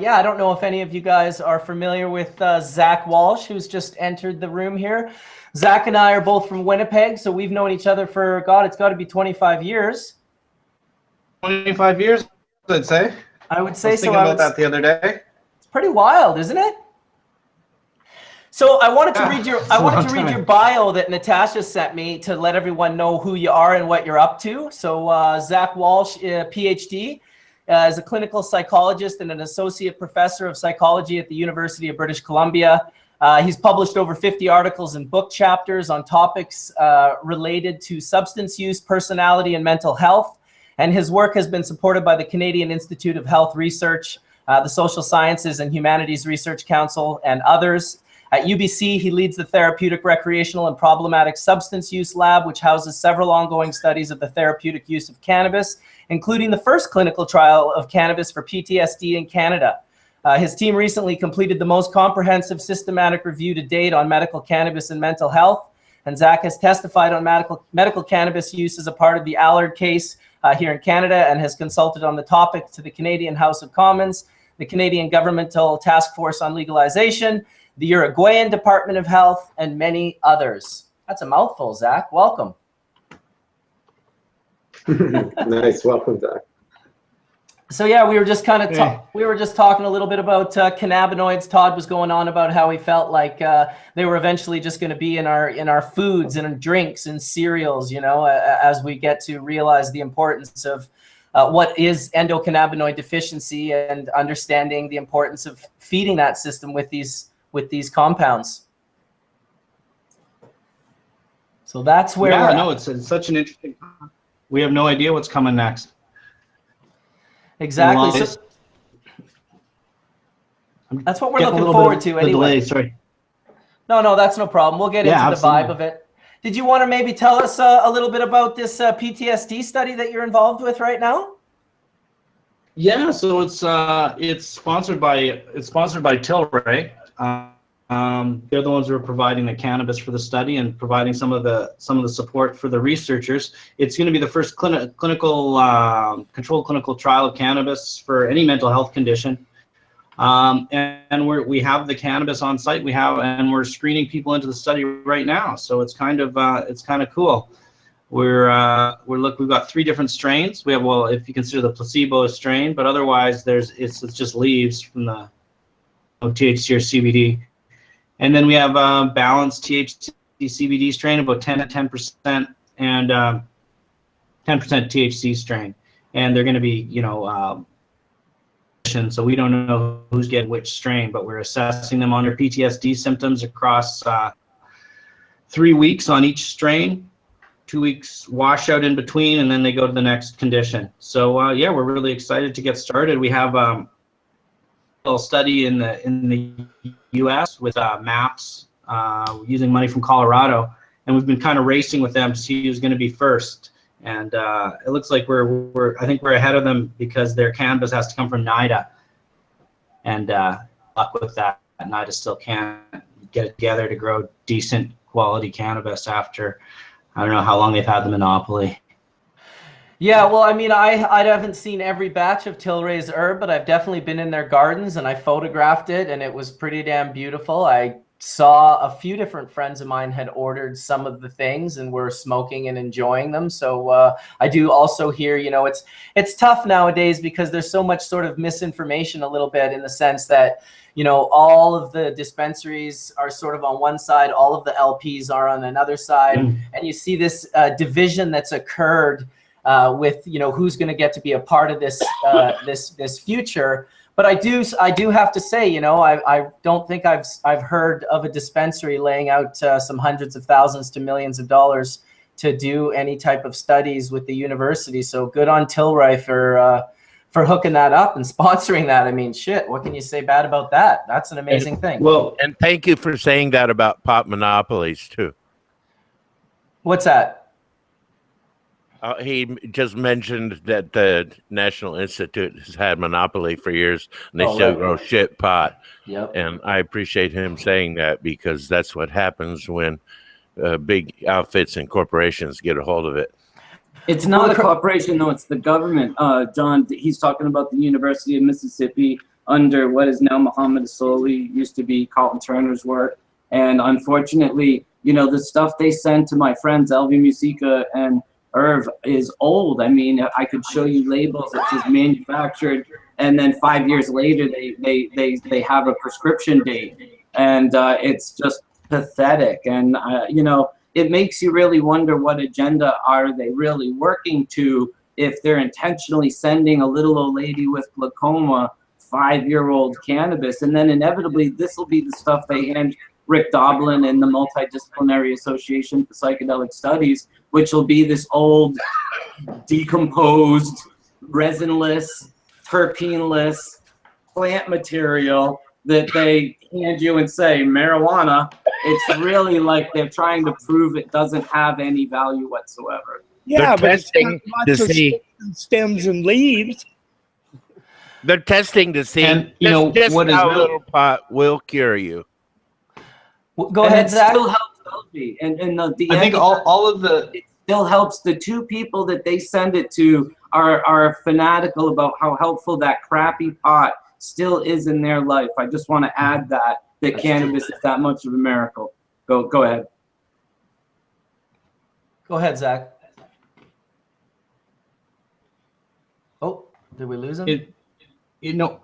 Speaker 1: yeah, I don't know if any of you guys are familiar with Zach Walsh, who's just entered the room here. Zach and I are both from Winnipeg, so we've known each other for, God, it's got to be 25 years.
Speaker 11: 25 years, I'd say.
Speaker 1: I would say
Speaker 11: I was thinking about that the other day.
Speaker 1: It's pretty wild, isn't it? So I wanted to read your bio that Natasha sent me to let everyone know who you are and what you're up to. So Zach Walsh, PhD, is a clinical psychologist and an associate professor of psychology at the University of British Columbia. He's published over 50 articles and book chapters on topics related to substance use, personality, and mental health. And his work has been supported by the Canadian Institute of Health Research, the Social Sciences and Humanities Research Council, and others. At UBC, he leads the Therapeutic, Recreational, and Problematic Substance Use Lab, which houses several ongoing studies of the therapeutic use of cannabis, including the first clinical trial of cannabis for PTSD in Canada. His team recently completed the most comprehensive systematic review to date on medical cannabis and mental health. And Zach has testified on medical cannabis use as a part of the Allard case here in Canada and has consulted on the topic to the Canadian House of Commons, the Canadian Governmental Task Force on Legalization, the Uruguayan Department of Health, and many others. That's a mouthful, Zach. Welcome.
Speaker 8: Nice, welcome, Zach.
Speaker 1: So yeah, we were just kind of talking a little bit about cannabinoids. Todd was going on about how he felt like they were eventually just going to be in our foods and in drinks and cereals, you know, as we get to realize the importance of what is endocannabinoid deficiency and understanding the importance of feeding that system with these compounds. So that's where we're at.
Speaker 11: It's such an interesting. We have no idea what's coming next.
Speaker 1: Exactly. So that's what we're looking forward to anyway.
Speaker 11: Delay, sorry.
Speaker 1: No, that's no problem. We'll get into
Speaker 11: absolutely.
Speaker 1: The vibe of it. Did you want to maybe tell us a little bit about this PTSD study that you're involved with right now?
Speaker 11: Yeah, so it's sponsored by Tilray. They're the ones who are providing the cannabis for the study and providing some of the support for the researchers. It's going to be the first controlled clinical trial of cannabis for any mental health condition. And we have the cannabis on site. And we're screening people into the study right now. So it's kind of cool. We've got 3 different strains. We have, well, if you consider the placebo strain, but otherwise it's just leaves from the THC or CBD. And then we have balanced THC CBD strain, about 10 to 10%, and 10% THC strain. And they're going to be, so we don't know who's getting which strain, but we're assessing them on their PTSD symptoms across 3 weeks on each strain, 2 weeks washout in between, and then they go to the next condition. So yeah, we're really excited to get started. We have a study in the U.S. with MAPS using money from Colorado, and we've been kind of racing with them to see who's going to be first. And it looks like I think we're ahead of them because their cannabis has to come from NIDA, and luck with that. NIDA still can't get it together to grow decent quality cannabis after I don't know how long they've had the monopoly.
Speaker 1: Yeah, well, I mean, I haven't seen every batch of Tilray's herb, but I've definitely been in their gardens and I photographed it, and it was pretty damn beautiful. I saw a few different friends of mine had ordered some of the things and were smoking and enjoying them. So I do also hear, it's tough nowadays because there's so much sort of misinformation a little bit, in the sense that, all of the dispensaries are sort of on one side, all of the LPs are on another side, and you see this division that's occurred with who's going to get to be a part of this this future. But I do have to say, I don't think I've heard of a dispensary laying out some hundreds of thousands to millions of dollars to do any type of studies with the university. So good on Tilray for hooking that up and sponsoring that. I mean, shit, what can you say bad about that? That's an amazing thing.
Speaker 6: Well, and thank you for saying that about pot monopolies too.
Speaker 1: What's that?
Speaker 6: He just mentioned that the National Institute has had monopoly for years, and they still grow shit pot.
Speaker 1: Yep.
Speaker 6: And I appreciate him saying that, because that's what happens when big outfits and corporations get a hold of it.
Speaker 2: It's not a corporation, though. It's the government. John, he's talking about the University of Mississippi under what is now Muhammad Asoli, used to be Carlton Turner's work. And unfortunately, you know, the stuff they send to my friends, Elvi Musica and Irv, is old. I mean, I could show you labels that says manufactured, and then 5 years later, they have a prescription date. And it's just pathetic. And, you know, it makes you really wonder, what agenda are they really working to if they're intentionally sending a little old lady with glaucoma 5-year-old cannabis, and then inevitably this will be the stuff they hand Rick Doblin and the Multidisciplinary Association for Psychedelic Studies, which will be this old, decomposed, resinless, terpeneless plant material that they hand you and say, marijuana. It's really like they're trying to prove it doesn't have any value whatsoever.
Speaker 5: Yeah,
Speaker 6: They're
Speaker 5: but
Speaker 6: testing
Speaker 5: it's
Speaker 6: to see
Speaker 5: stems and leaves.
Speaker 6: They're testing to see,
Speaker 11: And, you know,
Speaker 6: just
Speaker 11: what is
Speaker 6: how
Speaker 11: really-
Speaker 6: little pot will cure you.
Speaker 1: Well, go
Speaker 2: And
Speaker 1: ahead,
Speaker 2: it
Speaker 1: Zach.
Speaker 2: still helps Elvi. And the
Speaker 11: I think all of the
Speaker 2: it still helps. The two people that they send it to are fanatical about how helpful that crappy pot still is in their life. I just want to add that cannabis is that much of a miracle. Go ahead.
Speaker 1: Go ahead, Zach. Oh, did we lose him?
Speaker 11: You know,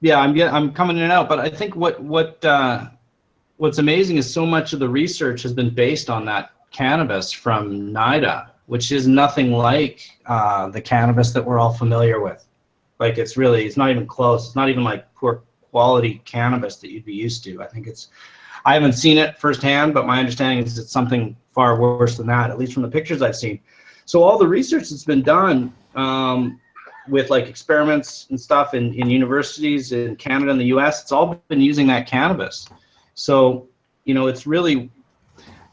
Speaker 11: yeah, I'm coming in and out, but I think what's amazing is so much of the research has been based on that cannabis from NIDA, which is nothing like the cannabis that we're all familiar with. Like, it's not even close. It's not even like poor quality cannabis that you'd be used to. I haven't seen it firsthand, but my understanding is it's something far worse than that, at least from the pictures I've seen. So all the research that's been done with like experiments and stuff in universities in Canada and the US, it's all been using that cannabis. So, you know, it's really,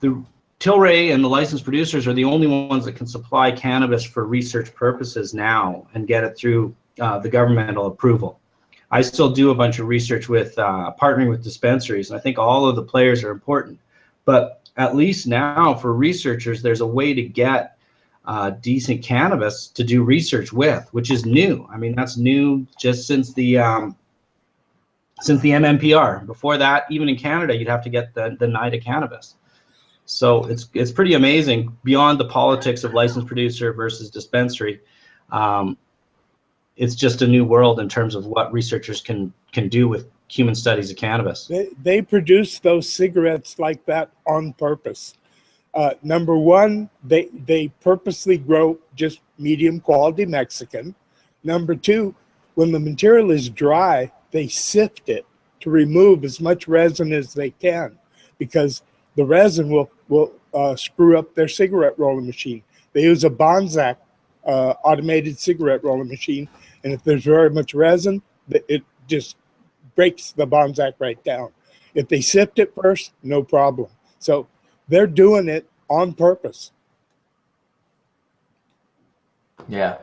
Speaker 11: the Tilray and the licensed producers are the only ones that can supply cannabis for research purposes now and get it through the governmental approval. I still do a bunch of research with partnering with dispensaries, and I think all of the players are important. But at least now for researchers, there's a way to get decent cannabis to do research with, which is new. I mean, that's new just since the MMPR. Before that, even in Canada, you'd have to get the NIDA cannabis. So it's pretty amazing, beyond the politics of licensed producer versus dispensary. It's just a new world in terms of what researchers can do with human studies of cannabis.
Speaker 5: They produce those cigarettes like that on purpose. Number one, they purposely grow just medium quality Mexican. Number two, when the material is dry, they sift it to remove as much resin as they can, because the resin will screw up their cigarette roller machine. They use a Bonzac automated cigarette roller machine, and if there's very much resin, it just breaks the Bonzac right down. If they sift it first, no problem. So they're doing it on purpose.
Speaker 1: Yeah.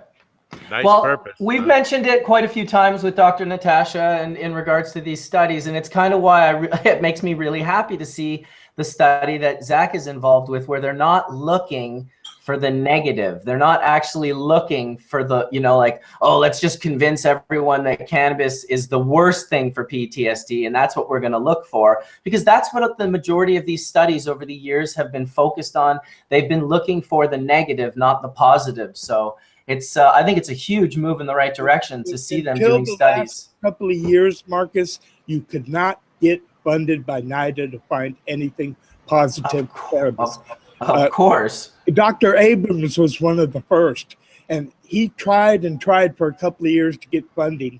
Speaker 6: Nice
Speaker 1: Well,
Speaker 6: purpose.
Speaker 1: we've mentioned it quite a few times with Dr. Natasha and in regards to these studies, and it's kind of why it makes me really happy to see the study that Zach is involved with, where they're not looking for the negative. They're not actually looking for the, you know, like, oh, let's just convince everyone that cannabis is the worst thing for PTSD, and that's what we're going to look for, because that's what the majority of these studies over the years have been focused on. They've been looking for the negative, not the positive. So it's, I think it's a huge move in the right direction to see them doing studies.
Speaker 5: Last couple of years, Marcus, you could not get funded by NIDA to find anything positive for cannabis.
Speaker 1: Of course.
Speaker 5: Dr. Abrams was one of the first, and he tried and tried for a couple of years to get funding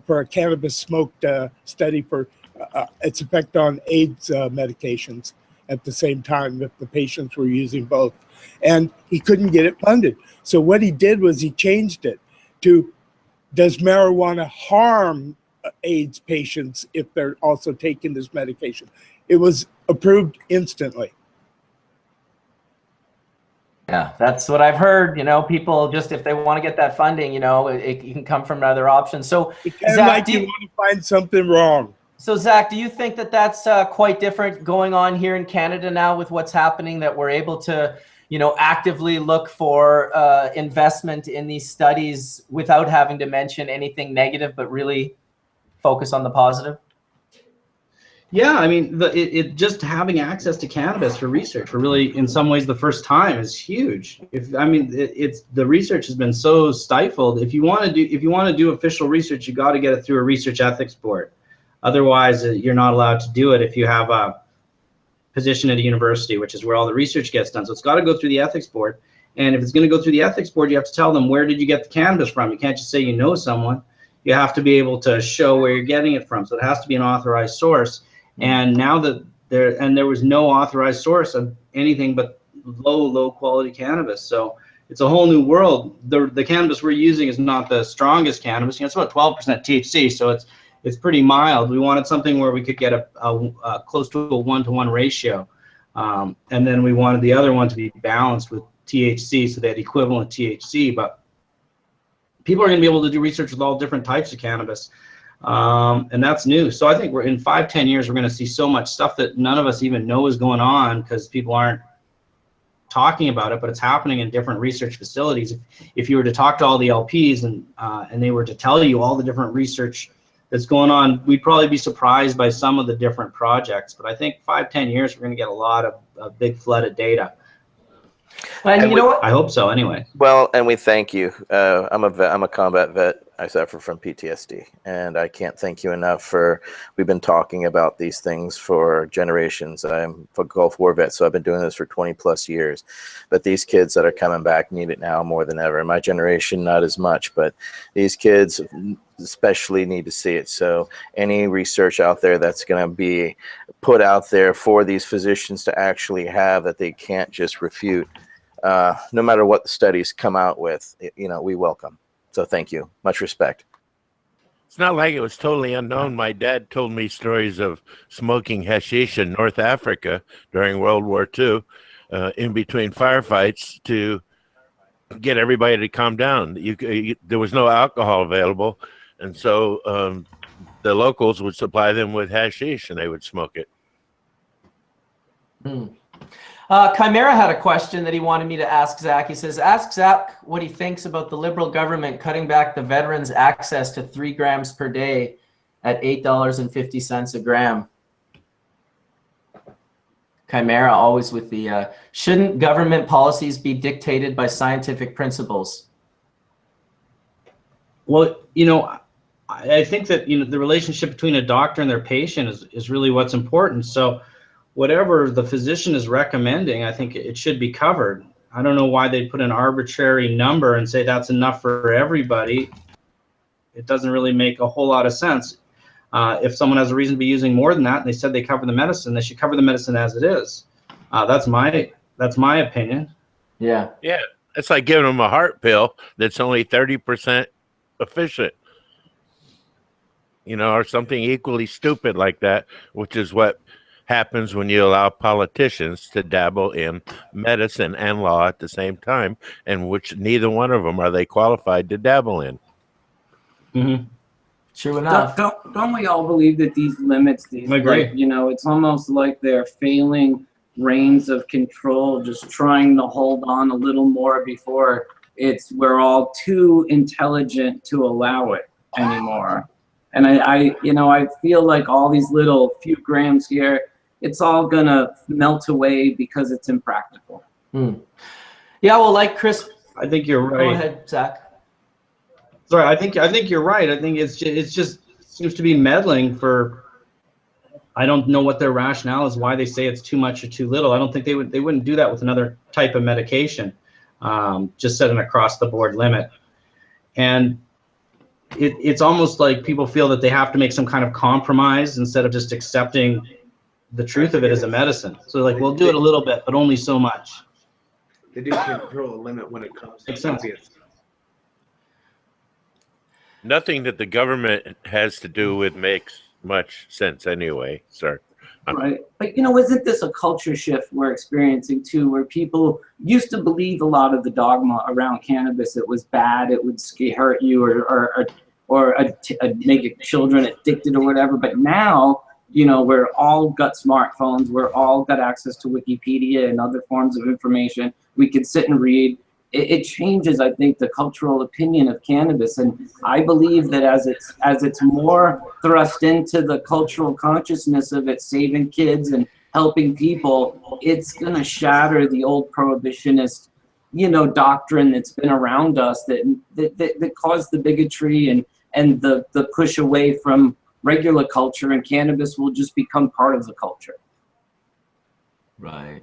Speaker 5: for a cannabis smoked study for its effect on AIDS medications. at the same time if the patients were using both. And he couldn't get it funded. So what he did was he changed it to, does marijuana harm AIDS patients if they're also taking this medication? It was approved instantly.
Speaker 1: Yeah, that's what I've heard. You know, people just, if they want to get that funding, you know, it can come from other options. So,
Speaker 5: Zach, you want to find something wrong.
Speaker 1: So, Zach, do you think that that's quite different going on here in Canada now with what's happening, that we're able to, you know, actively look for investment in these studies without having to mention anything negative, but really focus on the positive?
Speaker 11: Yeah, I mean, it just having access to cannabis for research, for really, in some ways, the first time is huge. It's the research has been so stifled. If you want to do official research, you got to get it through a research ethics board. Otherwise, you're not allowed to do it if you have a position at a university, which is where all the research gets done. So it's got to go through the ethics board. And if it's going to go through the ethics board, you have to tell them, where did you get the cannabis from? You can't just say you know someone. You have to be able to show where you're getting it from. So it has to be an authorized source. And now that there was no authorized source of anything but low quality cannabis. So it's a whole new world. The cannabis we're using is not the strongest cannabis. You know, it's about 12% THC, so it's pretty mild. We wanted something where we could get a close to a 1-to-1 ratio, and then we wanted the other one to be balanced with THC, so they had equivalent THC. But people are going to be able to do research with all different types of cannabis. And that's new. So I think we're in 5-10 years, we're going to see so much stuff that none of us even know is going on because people aren't talking about it, but it's happening in different research facilities. If you were to talk to all the LPs and they were to tell you all the different research that's going on, we'd probably be surprised by some of the different projects. But I think 5-10 years, we're going to get a lot of big flood of data.
Speaker 1: And you know what?
Speaker 11: I hope so anyway.
Speaker 3: Well, and we thank you. I'm a combat vet. I suffer from PTSD, and I can't thank you enough for, we've been talking about these things for generations. I'm a Gulf War vet, so I've been doing this for 20 plus years, but these kids that are coming back need it now more than ever. My generation, not as much, but these kids especially need to see it. So any research out there that's going to be put out there for these physicians to actually have, that they can't just refute, no matter what the studies come out with, you know, we welcome. So thank you. Much respect.
Speaker 6: It's not like it was totally unknown. My dad told me stories of smoking hashish in North Africa during World War II, in between firefights, to get everybody to calm down. There was no alcohol available, and so the locals would supply them with hashish, and they would smoke it.
Speaker 1: Chimera had a question that he wanted me to ask Zach. He says, ask Zach what he thinks about the Liberal government cutting back the veterans' access to 3 grams per day at $8.50 a gram. Chimera, always with the, shouldn't government policies be dictated by scientific principles?
Speaker 11: Well, you know, I think that, you know, the relationship between a doctor and their patient is really what's important. So whatever the physician is recommending, I think it should be covered. I don't know why they put an arbitrary number and say that's enough for everybody. It doesn't really make a whole lot of sense. If someone has a reason to be using more than that, and they said they cover the medicine, they should cover the medicine as it is. That's my opinion.
Speaker 1: Yeah.
Speaker 6: Yeah, it's like giving them a heart pill that's only 30% efficient, you know, or something equally stupid like that, which is what happens when you allow politicians to dabble in medicine and law at the same time, and which neither one of them are they qualified to dabble in.
Speaker 11: Mm-hmm.
Speaker 1: True enough.
Speaker 2: Don't we all believe that these limits, these, like, you know, it's almost like they're failing reins of control, just trying to hold on a little more before we're all too intelligent to allow it anymore. And I feel like all these little few grams here, it's all gonna melt away because it's impractical.
Speaker 1: Yeah, well, like Chris,
Speaker 11: I think you're right.
Speaker 1: Go ahead, Zach.
Speaker 11: Sorry, I think you're right. I think it's just seems to be meddling for. I don't know what their rationale is, why they say it's too much or too little. I don't think they wouldn't do that with another type of medication. Just set an across the board limit, and it's almost like people feel that they have to make some kind of compromise instead of just accepting the truth of it is a medicine. So like we'll do it a little bit, but only so much.
Speaker 8: They do control a limit when it comes to
Speaker 11: Makes sense.
Speaker 8: opiates.
Speaker 6: Nothing that the government has to do with makes much sense anyway. Sorry.
Speaker 2: Right. But, isn't this a culture shift we're experiencing too, where people used to believe a lot of the dogma around cannabis? It was bad, it would hurt you, or make children addicted or whatever. But now, we're all got smartphones, we're all got access to Wikipedia and other forms of information. We can sit and read. It changes, I think, the cultural opinion of cannabis, and I believe that as it's more thrust into the cultural consciousness of it saving kids and helping people, it's gonna shatter the old prohibitionist, doctrine that's been around us that caused the bigotry and the push away from regular culture, and cannabis will just become part of the culture.
Speaker 1: Right.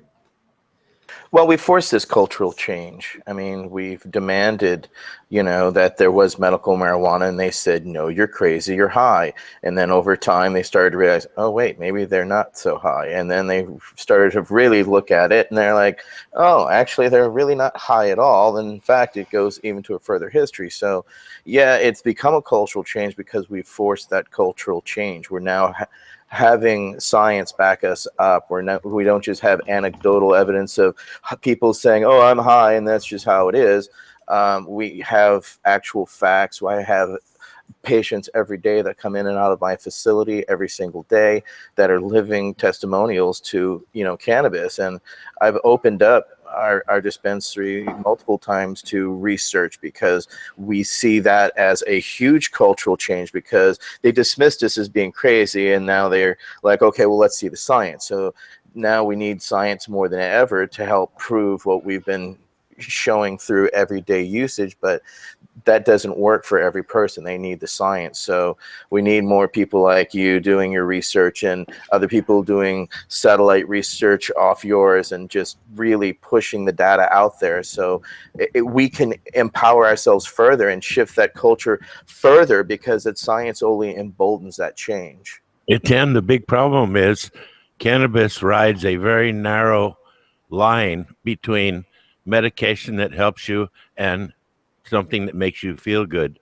Speaker 3: Well, we forced this cultural change. I mean, we've demanded, that there was medical marijuana, and they said, no, you're crazy, you're high. And then over time, they started to realize, oh, wait, maybe they're not so high. And then they started to really look at it, and they're like, oh, actually, they're really not high at all. And in fact, it goes even to a further history. So, yeah, it's become a cultural change because we've forced that cultural change. We're now having science back us up. We don't just have anecdotal evidence of people saying, oh, I'm high, and that's just how it is. We have actual facts. I have patients every day that come in and out of my facility every single day that are living testimonials to, cannabis. And I've opened up our dispensary multiple times to research because we see that as a huge cultural change, because they dismissed us as being crazy, and now they're like, okay, well, let's see the science. So now we need science more than ever to help prove what we've been showing through everyday usage, but that doesn't work for every person. They need the science. So we need more people like you doing your research and other people doing satellite research off yours and just really pushing the data out there so we can empower ourselves further and shift that culture further, because that science only emboldens that change.
Speaker 6: The big problem is cannabis rides a very narrow line between medication that helps you and something that makes you feel good.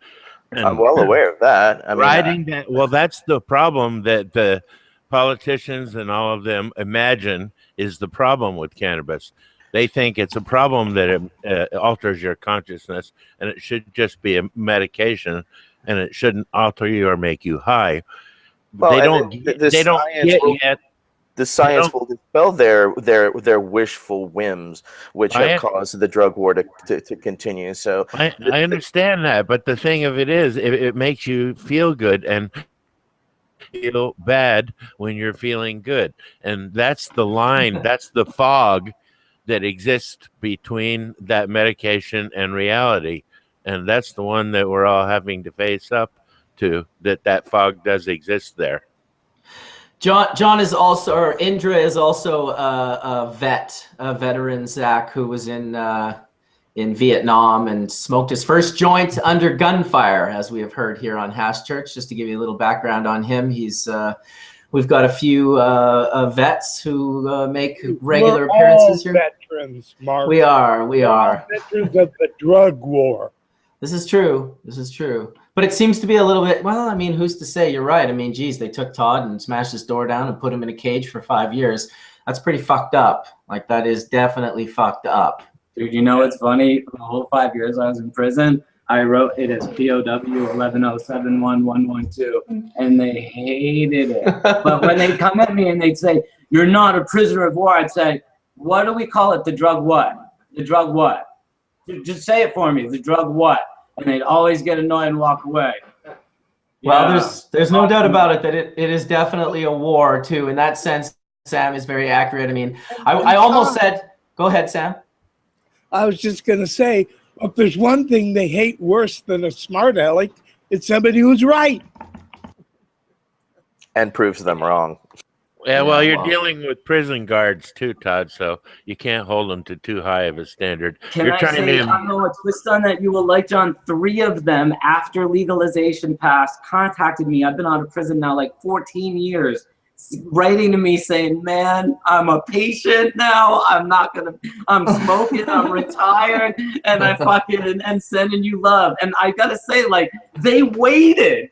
Speaker 6: And
Speaker 3: I'm well aware of that. I mean,
Speaker 6: well, that's the problem that the politicians and all of them imagine is the problem with cannabis. They think it's a problem that it alters your consciousness, and it should just be a medication, and it shouldn't alter you or make you high.
Speaker 3: Well,
Speaker 6: they don't get yet.
Speaker 3: The science will dispel their wishful whims, which have caused the drug war to continue. So
Speaker 6: I understand that, but the thing of it is, it makes you feel good and feel bad when you're feeling good, and that's the line. That's the fog that exists between that medication and reality, and that's the one that we're all having to face up to. That fog does exist there.
Speaker 1: John is also, or Indra is also a veteran, Zach, who was in Vietnam and smoked his first joint under gunfire, as we have heard here on Hash Church. Just to give you a little background on him, we've got a few vets who make regular appearances here.
Speaker 5: Veterans, Mark.
Speaker 1: We are.
Speaker 5: Veterans of the drug war.
Speaker 1: This is true. But it seems to be a little bit, well, I mean, who's to say? You're right. I mean, geez, they took Todd and smashed his door down and put him in a cage for 5 years. That's pretty fucked up. Like, that is definitely fucked up.
Speaker 2: Dude, it's funny? For the whole 5 years I was in prison, I wrote it as POW 1107112, and they hated it. But when they'd come at me and they'd say, you're not a prisoner of war, I'd say, what do we call it? The drug what? The drug what? Just say it for me. The drug what? And they'd always get annoyed and walk away.
Speaker 1: Well, there's no doubt about it that it is definitely a war too. In that sense, Sam is very accurate. I mean, I almost said, go ahead, Sam.
Speaker 5: I was just going to say, if there's one thing they hate worse than a smart aleck, it's somebody who's right.
Speaker 3: And proves them wrong.
Speaker 6: Yeah, well, you're dealing with prison guards too, Todd, so you can't hold them to too high of a standard.
Speaker 2: I know a twist on that you will like, John. 3 of them, after legalization passed, contacted me. I've been out of prison now like 14 years, writing to me saying, man, I'm a patient now. I'm smoking, I'm retired, and I fucking, and sending you love. And I gotta say, like, they waited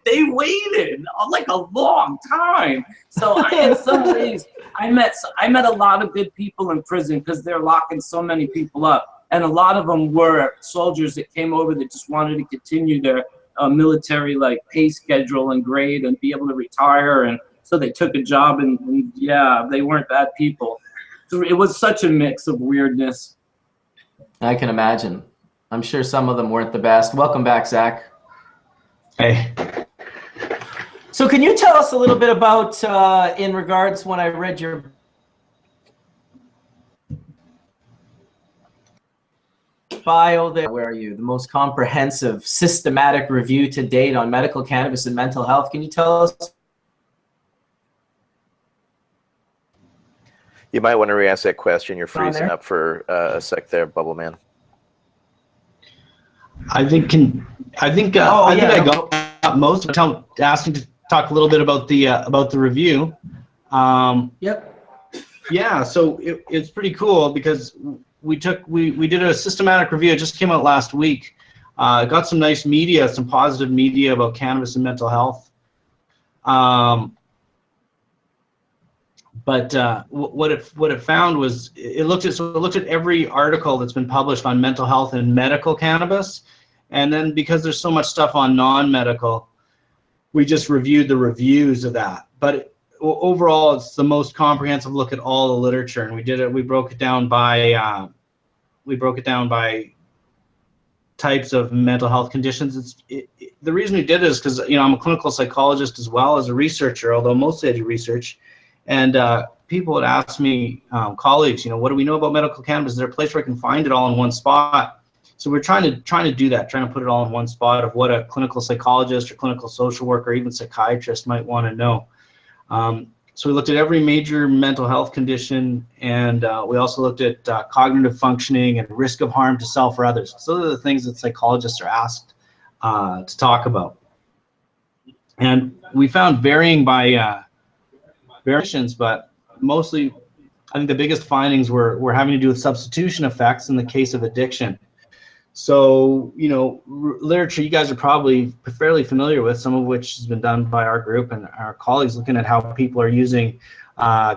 Speaker 2: like a long time. So in some ways, I met a lot of good people in prison because they're locking so many people up. And a lot of them were soldiers that came over that just wanted to continue their military like pay schedule and grade and be able to retire, and so they took a job, and yeah, they weren't bad people. So it was such a mix of weirdness.
Speaker 1: I can imagine. I'm sure some of them weren't the best. Welcome back, Zach.
Speaker 11: Hey.
Speaker 1: So can you tell us a little bit about, in regards when I read your bio there, where are you? The most comprehensive, systematic review to date on medical cannabis and mental health. Can you tell us?
Speaker 3: You might want to re-ask that question. You're freezing up for a sec there, Bubble Man.
Speaker 11: I think I got most of it. Asking to talk a little bit about the review.
Speaker 1: Yep.
Speaker 11: Yeah, so it's pretty cool because we did a systematic review. It just came out last week. Got some nice media, some positive media about cannabis and mental health. But what it found was it looked at every article that's been published on mental health and medical cannabis, and then because there's so much stuff on non-medical, we just reviewed the reviews of that. But overall, it's the most comprehensive look at all the literature, and we broke it down by types of mental health conditions. The reason we did it is because I'm a clinical psychologist as well as a researcher, although mostly I do research. And people would ask me, colleagues, what do we know about medical cannabis? Is there a place where I can find it all in one spot? So we're trying to do that, trying to put it all in one spot of what a clinical psychologist or clinical social worker or even psychiatrist might want to know. So we looked at every major mental health condition, and we also looked at cognitive functioning and risk of harm to self or others. So those are the things that psychologists are asked to talk about. And we found varying by variations, but mostly I think the biggest findings were having to do with substitution effects in the case of addiction. So, literature you guys are probably fairly familiar with, some of which has been done by our group and our colleagues, looking at how people are using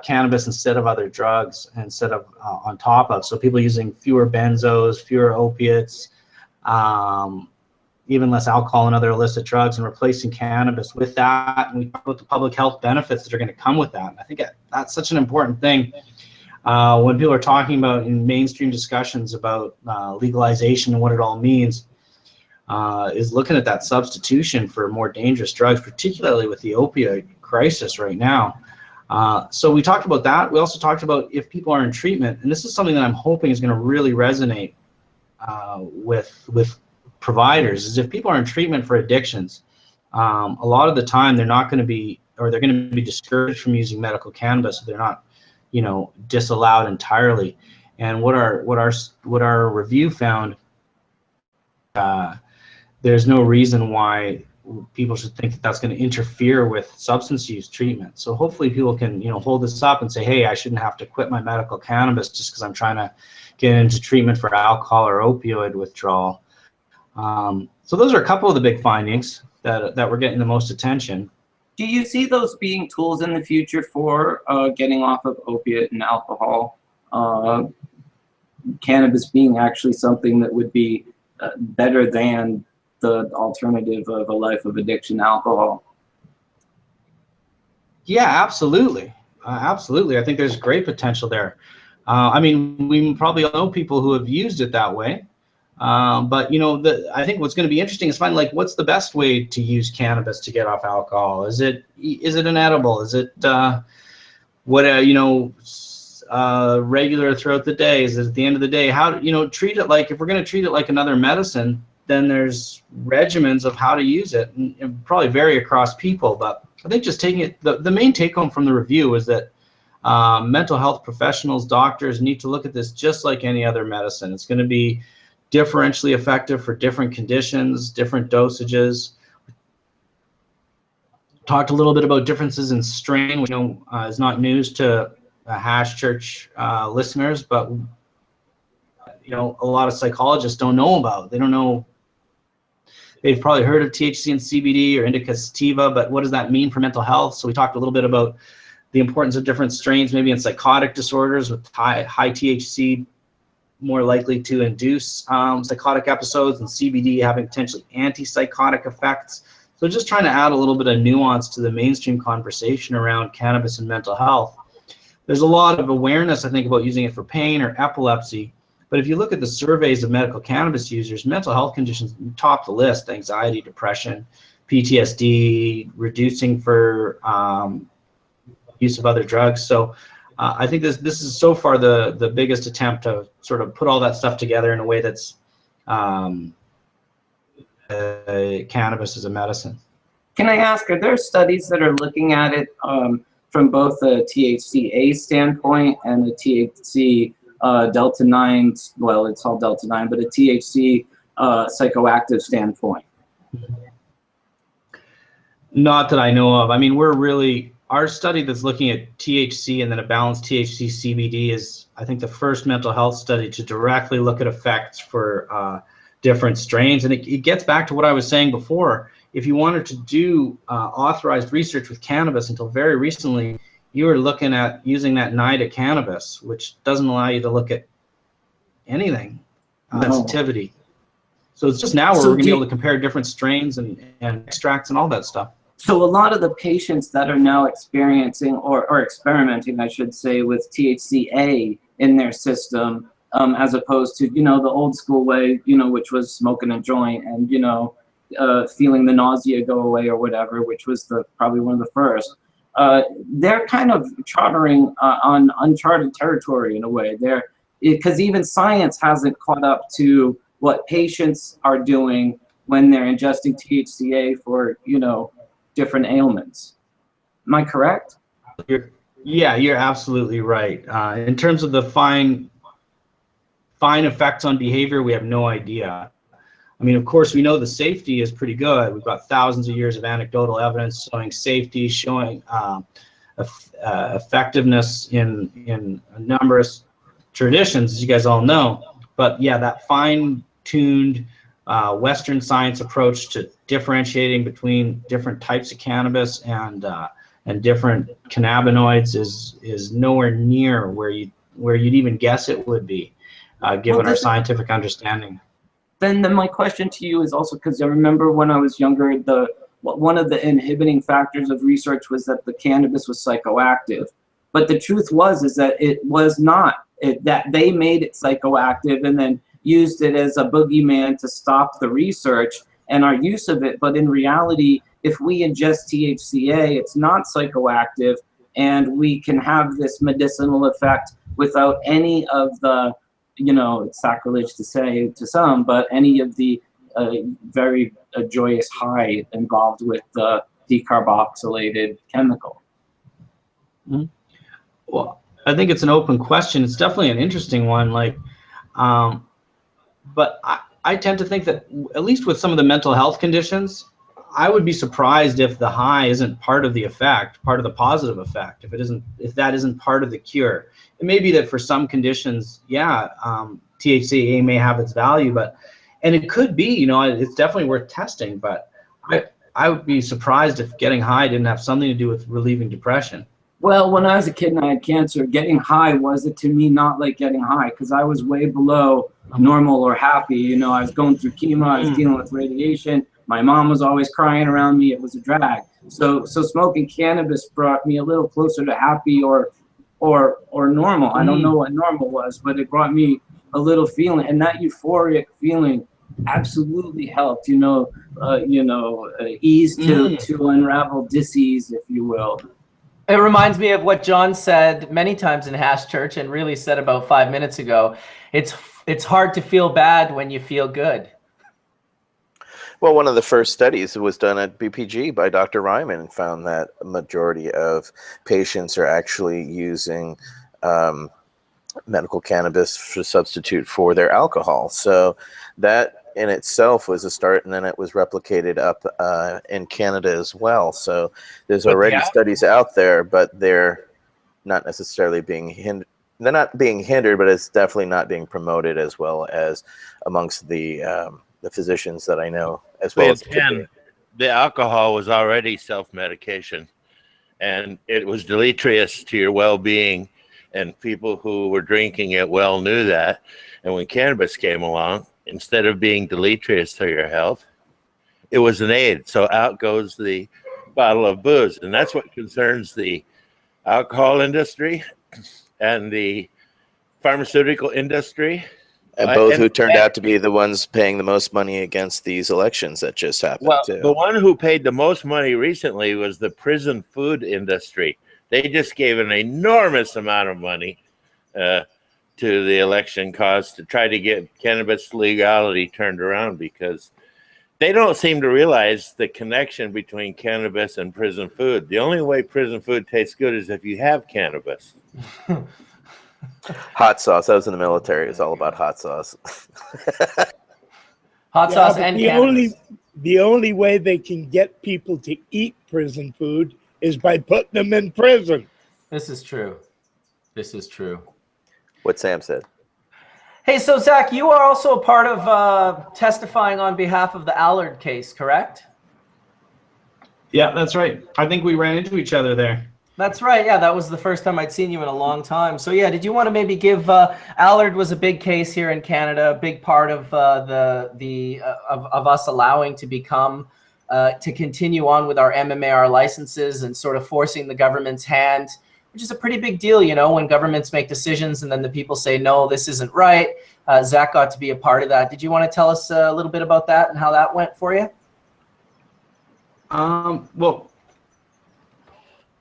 Speaker 11: cannabis instead of other drugs, instead of on top of. So people using fewer benzos, fewer opiates, even less alcohol and other illicit drugs, and replacing cannabis with that. And we talk about the public health benefits that are going to come with that. And I think that's such an important thing. When people are talking about in mainstream discussions about legalization and what it all means, is looking at that substitution for more dangerous drugs, particularly with the opioid crisis right now. So we talked about that. We also talked about if people are in treatment, and this is something that I'm hoping is going to really resonate with providers, is if people are in treatment for addictions, a lot of the time they're not going to be, or they're going to be discouraged from using medical cannabis if they're not disallowed entirely. And what our review found, there's no reason why people should think that that's going to interfere with substance use treatment. So hopefully people can hold this up and say, hey, I shouldn't have to quit my medical cannabis just because I'm trying to get into treatment for alcohol or opioid withdrawal. So those are a couple of the big findings that were getting the most attention.
Speaker 2: Do you see those being tools in the future for getting off of opiate and alcohol? Cannabis being actually something that would be better than the alternative of a life of addiction to alcohol?
Speaker 11: Yeah, absolutely. Absolutely. I think there's great potential there. I mean, we probably all know people who have used it that way. But I think what's going to be interesting is finding what's the best way to use cannabis to get off alcohol. Is it an edible? Is it regular throughout the day? Is it at the end of the day? How treat it like, if we're going to treat it like another medicine, then there's regimens of how to use it, and probably vary across people. But I think just taking it, the main take home from the review is that mental health professionals, doctors need to look at this just like any other medicine. It's going to be differentially effective for different conditions, different dosages. Talked a little bit about differences in strain, which is not news to Hash Church listeners, but a lot of psychologists don't know about. They don't know. They've probably heard of THC and CBD or indica sativa, but what does that mean for mental health? So we talked a little bit about the importance of different strains, maybe in psychotic disorders with high THC more likely to induce psychotic episodes, and CBD having potentially antipsychotic effects. So just trying to add a little bit of nuance to the mainstream conversation around cannabis and mental health. There's a lot of awareness, I think, about using it for pain or epilepsy. But if you look at the surveys of medical cannabis users, mental health conditions top the list: anxiety, depression, PTSD, reducing for use of other drugs. So I think this is so far the biggest attempt to sort of put all that stuff together in a way that's cannabis as a medicine.
Speaker 2: Can I ask, are there studies that are looking at it from both a THC-A standpoint and a THC delta 9, well, it's all delta 9, but a THC psychoactive standpoint?
Speaker 11: Not that I know of. I mean, our study that's looking at THC and then a balanced THC CBD is, I think, the first mental health study to directly look at effects for different strains. And it gets back to what I was saying before. If you wanted to do authorized research with cannabis until very recently, you were looking at using that NIDA cannabis, which doesn't allow you to look at anything, sensitivity. So it's just now where we're going to be able to compare different strains and extracts and all that stuff.
Speaker 2: So a lot of the patients that are now experiencing or experimenting, I should say, with THC-A in their system, as opposed to, the old school way, which was smoking a joint and, feeling the nausea go away or whatever, which was probably one of the first. They're kind of chartering on uncharted territory in a way. Because even science hasn't caught up to what patients are doing when they're ingesting THCA for, different ailments. Am I correct?
Speaker 11: You're absolutely right. In terms of the fine effects on behavior, we have no idea. I mean, of course, we know the safety is pretty good. We've got thousands of years of anecdotal evidence showing safety, showing effectiveness in numerous traditions, as you guys all know. But yeah, that fine-tuned Western science approach to differentiating between different types of cannabis and different cannabinoids is nowhere near where you'd even guess it would be, given our scientific understanding.
Speaker 2: Then my question to you is also, because I remember when I was younger, one of the inhibiting factors of research was that the cannabis was psychoactive. But the truth is that it was not. That they made it psychoactive and then used it as a boogeyman to stop the research and our use of it. But in reality, if we ingest THCA, it's not psychoactive, and we can have this medicinal effect without any of the, it's sacrilege to say to some, but any of the very joyous high involved with the decarboxylated chemical.
Speaker 11: Mm-hmm. Well, I think it's an open question. It's definitely an interesting one. But I tend to think that, at least with some of the mental health conditions, I would be surprised if the high isn't part of the effect, part of the positive effect. If that isn't part of the cure. It may be that for some conditions, THCA may have its value, and it could be, it's definitely worth testing. But I would be surprised if getting high didn't have something to do with relieving depression.
Speaker 2: Well, when I was a kid and I had cancer, getting high wasn't to me not like getting high, because I was way below normal or happy. I was going through chemo, I was dealing with radiation. My mom was always crying around me. It was a drag. So smoking cannabis brought me a little closer to happy or normal. I don't know what normal was, but it brought me a little feeling, and that euphoric feeling absolutely helped. Ease to unravel disease, if you will.
Speaker 1: It reminds me of what John said many times in Hash Church, and really said about 5 minutes ago. It's hard to feel bad when you feel good.
Speaker 3: Well, one of the first studies was done at BPG by Dr. Ryman and found that a majority of patients are actually using medical cannabis to substitute for their alcohol. So that in itself was a start, and then it was replicated up in Canada as well. So there's already studies out there, but they're not necessarily being hindered. They're not being hindered, but it's definitely not being promoted as well as amongst the physicians that I know, as well as
Speaker 6: the alcohol was already self-medication, and it was deleterious to your well-being, and people who were drinking it well knew that. And when cannabis came along, instead of being deleterious to your health, it was an aid. So out goes the bottle of booze, and that's what concerns the alcohol industry and the pharmaceutical industry.
Speaker 3: And both who turned out to be the ones paying the most money against these elections that just happened.
Speaker 6: Well,
Speaker 3: too.
Speaker 6: The one who paid the most money recently was the prison food industry. They just gave an enormous amount of money to the election cause to try to get cannabis legality turned around, because they don't seem to realize the connection between cannabis and prison food. The only way prison food tastes good is if you have cannabis.
Speaker 3: Hot sauce. I was in the military. It's all about hot sauce.
Speaker 1: Hot sauce and cannabis.
Speaker 5: The only way they can get people to eat prison food is by putting them in prison.
Speaker 1: This is true. This is true.
Speaker 3: What Sam said.
Speaker 1: Hey, so Zach, you are also a part of testifying on behalf of the Allard case, correct?
Speaker 11: Yeah, that's right. I think we ran into each other there.
Speaker 1: That's right. Yeah, that was the first time I'd seen you in a long time. So yeah, did you want to maybe give Allard was a big case here in Canada, a big part of of us allowing to become to continue on with our MMAR licenses and sort of forcing the government's hand, which is a pretty big deal, you know, when governments make decisions and then the people say, no, this isn't right. Zach got to be a part of that. Did you want to tell us a little bit about that and how that went for you?
Speaker 11: Well,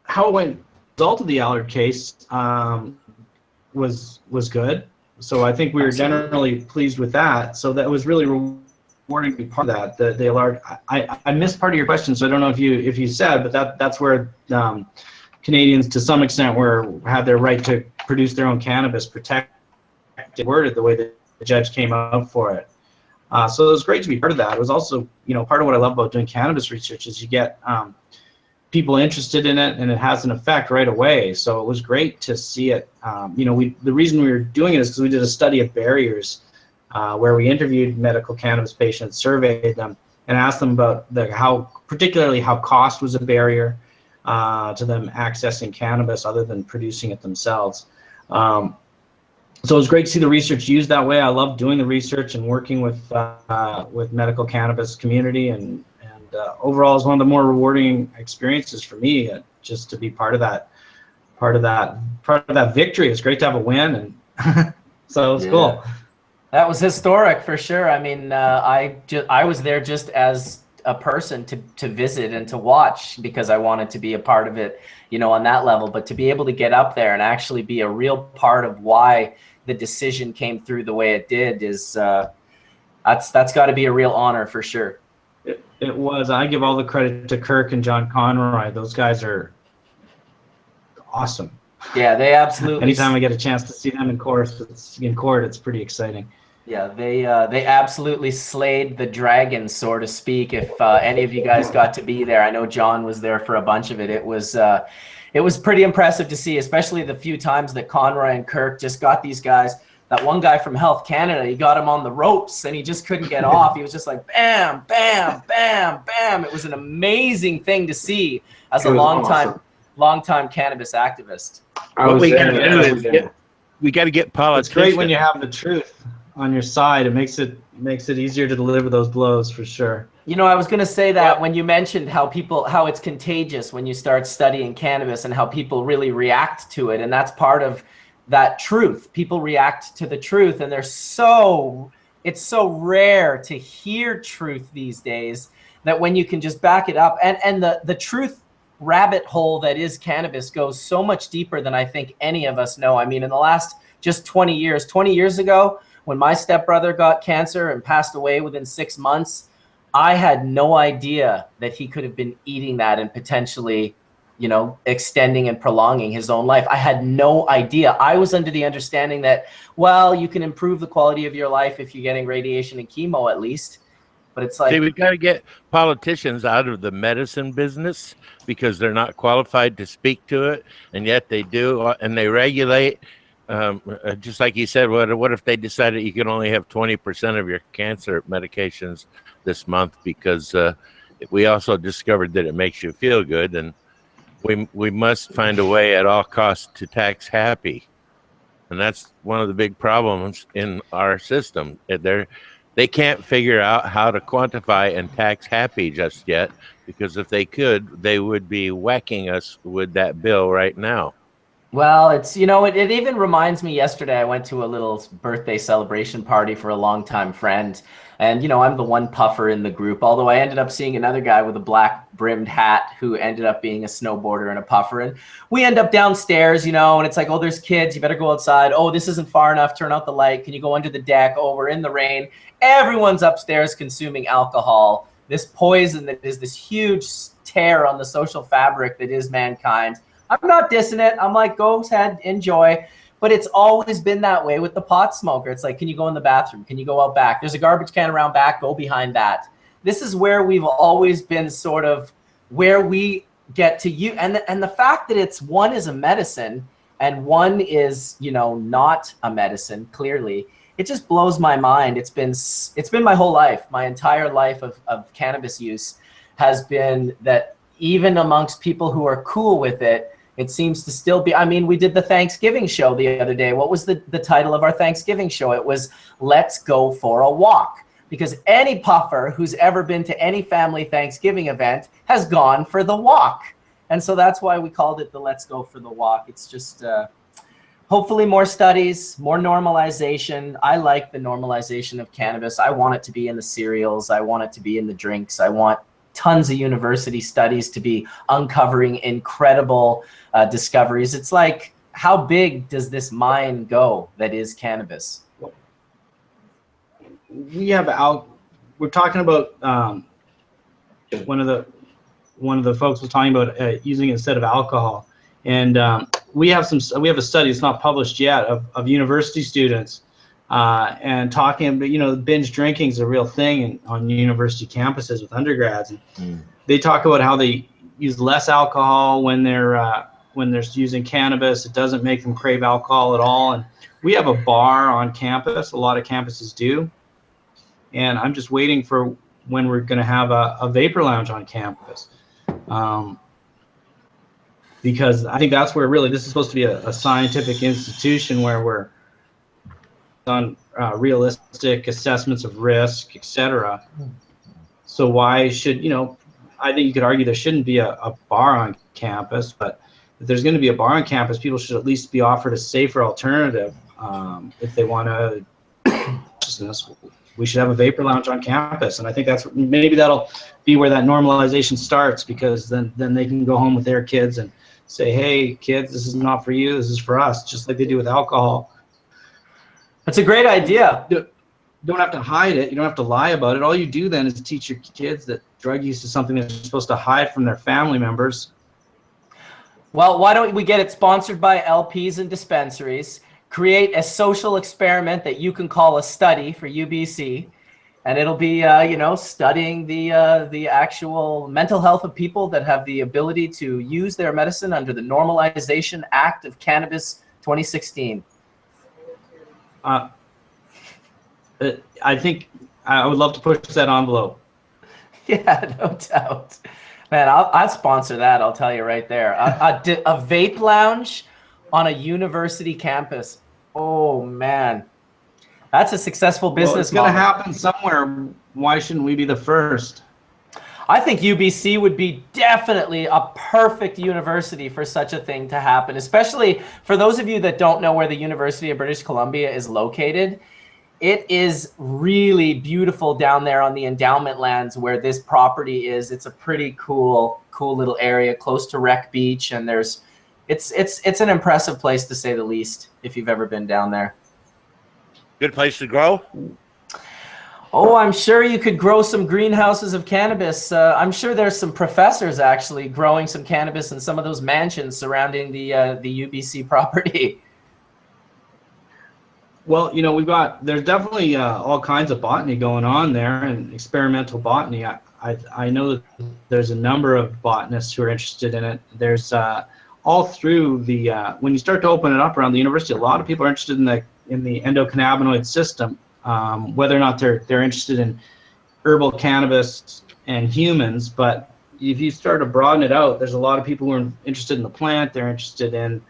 Speaker 11: how it went, the result of the Allard case was good. So I think we were generally pleased with that. So that was really rewarding to be part of that. The Allard, I missed part of your question, so I don't know if you said, but that's where Canadians to some extent had their right to produce their own cannabis protected, worded the way the judge came out for it. So it was great to be part of that. It was also, you know, part of what I love about doing cannabis research is you get people interested in it and it has an effect right away. So it was great to see it. You know, the reason we were doing it is because we did a study of barriers where we interviewed medical cannabis patients, surveyed them, and asked them about particularly how cost was a barrier to them accessing cannabis other than producing it themselves. So it was great to see the research used that way. I love doing the research and working with medical cannabis community, and overall is one of the more rewarding experiences for me, just to be part of that victory. It's great to have a win, and so it was cool.
Speaker 1: That was historic for sure. I mean, I was there just as a person to visit and to watch because I wanted to be a part of it, you know, on that level. But to be able to get up there and actually be a real part of why the decision came through the way it did is that's got to be a real honor for sure.
Speaker 11: It was. I give all the credit to Kirk and John Conroy. Those guys are awesome.
Speaker 1: Yeah, they absolutely.
Speaker 11: Anytime I get a chance to see them in court, it's pretty exciting.
Speaker 1: Yeah, they absolutely slayed the dragon, so to speak. If any of you guys got to be there, I know John was there for a bunch of it. It was pretty impressive to see, especially the few times that Conroy and Kirk just got these guys. That one guy from Health Canada, he got him on the ropes and he just couldn't get off. He was just like, bam, bam, bam, bam. It was an amazing thing to see as a long-time cannabis activist.
Speaker 6: We got to get politics.
Speaker 11: It's great when you have the truth on your side. It makes it easier to deliver those blows for sure.
Speaker 1: You know, I was going to say that when you mentioned how it's contagious when you start studying cannabis and how people really react to it. And that's part of that truth. People react to the truth, and it's so rare to hear truth these days that when you can just back it up, and the truth rabbit hole that is cannabis goes so much deeper than I think any of us know. I mean, in the last just 20 years ago, when my stepbrother got cancer and passed away within 6 months, I had no idea that he could have been eating that and potentially, you know, extending and prolonging his own life. I had no idea. I was under the understanding that, well, you can improve the quality of your life if you're getting radiation and chemo at least. But it's like,
Speaker 6: see, we got to get politicians out of the medicine business because they're not qualified to speak to it, and yet they do, and they regulate. Just like you said, what if they decided you can only have 20% of your cancer medications this month because we also discovered that it makes you feel good, and we must find a way at all costs to tax happy, and that's one of the big problems in our system. They can't figure out how to quantify and tax happy just yet, because if they could, they would be whacking us with that bill right now.
Speaker 1: well, it's, you know, it even reminds me, yesterday I went to a little birthday celebration party for a longtime friend. And, you know, I'm the one puffer in the group, although I ended up seeing another guy with a black brimmed hat who ended up being a snowboarder and a puffer. And we end up downstairs, you know, and it's like, oh, there's kids, you better go outside. Oh, this isn't far enough, turn out the light. Can you go under the deck? Oh, we're in the rain. Everyone's upstairs consuming alcohol, this poison that is this huge tear on the social fabric that is mankind. I'm not dissing it. I'm like, go ahead, enjoy. But it's always been that way with the pot smoker. It's like, can you go in the bathroom? Can you go out back? There's a garbage can around back, go behind that. This is where we've always been, sort of where we get to you. And the fact that it's one is a medicine and one is, you know, not a medicine, clearly, it just blows my mind. It's been my whole life. My entire life of cannabis use has been that even amongst people who are cool with it, it seems to still be. I mean, we did the Thanksgiving show the other day. What was the title of our Thanksgiving show? It was Let's Go for a Walk. Because any puffer who's ever been to any family Thanksgiving event has gone for the walk. And so that's why we called it the Let's Go for the Walk. It's just hopefully more studies, more normalization. I like the normalization of cannabis. I want it to be in the cereals. I want it to be in the drinks. I want tons of university studies to be uncovering incredible discoveries. It's like, how big does this mine go that is cannabis?
Speaker 11: We're talking about one of the folks was talking about using it instead of alcohol, and we have a study, it's not published yet, of university students and talking about, you know, binge drinking is a real thing on university campuses with undergrads. And they talk about how they use less alcohol when they're using cannabis. It doesn't make them crave alcohol at all. And we have a bar on campus. A lot of campuses do. And I'm just waiting for when we're going to have a vapor lounge on campus. Because I think that's where really this is supposed to be a scientific institution where we're on realistic assessments of risk, etc. So why should, you know, I think you could argue there shouldn't be a bar on campus, but if there's going to be a bar on campus, people should at least be offered a safer alternative. If they want to business, we should have a vapor lounge on campus. And I think maybe that'll be where that normalization starts, because then they can go home with their kids and say, hey, kids, this is not for you, this is for us, just like they do with alcohol.
Speaker 1: That's a great idea.
Speaker 11: You don't have to hide it. You don't have to lie about it. All you do then is teach your kids that drug use is something they're supposed to hide from their family members.
Speaker 1: Well, why don't we get it sponsored by LPs and dispensaries, create a social experiment that you can call a study for UBC, and it'll be, you know, studying the actual mental health of people that have the ability to use their medicine under the Normalization Act of Cannabis 2016.
Speaker 11: I think I would love to push that envelope.
Speaker 1: Yeah, no doubt. Man, I'll sponsor that, I'll tell you right there. A vape lounge on a university campus. Oh, man. That's a successful business model.
Speaker 11: It's going to happen somewhere. Why shouldn't we be the first?
Speaker 1: I think UBC would be definitely a perfect university for such a thing to happen, especially for those of you that don't know where the University of British Columbia is located. It is really beautiful down there on the endowment lands where this property is. It's a pretty cool little area close to Wreck Beach, and it's an impressive place to say the least if you've ever been down there.
Speaker 6: Good place to grow?
Speaker 1: Oh, I'm sure you could grow some greenhouses of cannabis. I'm sure there's some professors actually growing some cannabis in some of those mansions surrounding the UBC property.
Speaker 11: Well, you know, there's definitely all kinds of botany going on there, and experimental botany. I know that there's a number of botanists who are interested in it. There's all through the when you start to open it up around the university, a lot of people are interested in the endocannabinoid system. Whether or not they're interested in herbal cannabis and humans, but if you start to broaden it out, there's a lot of people who are interested in the plant. They're interested in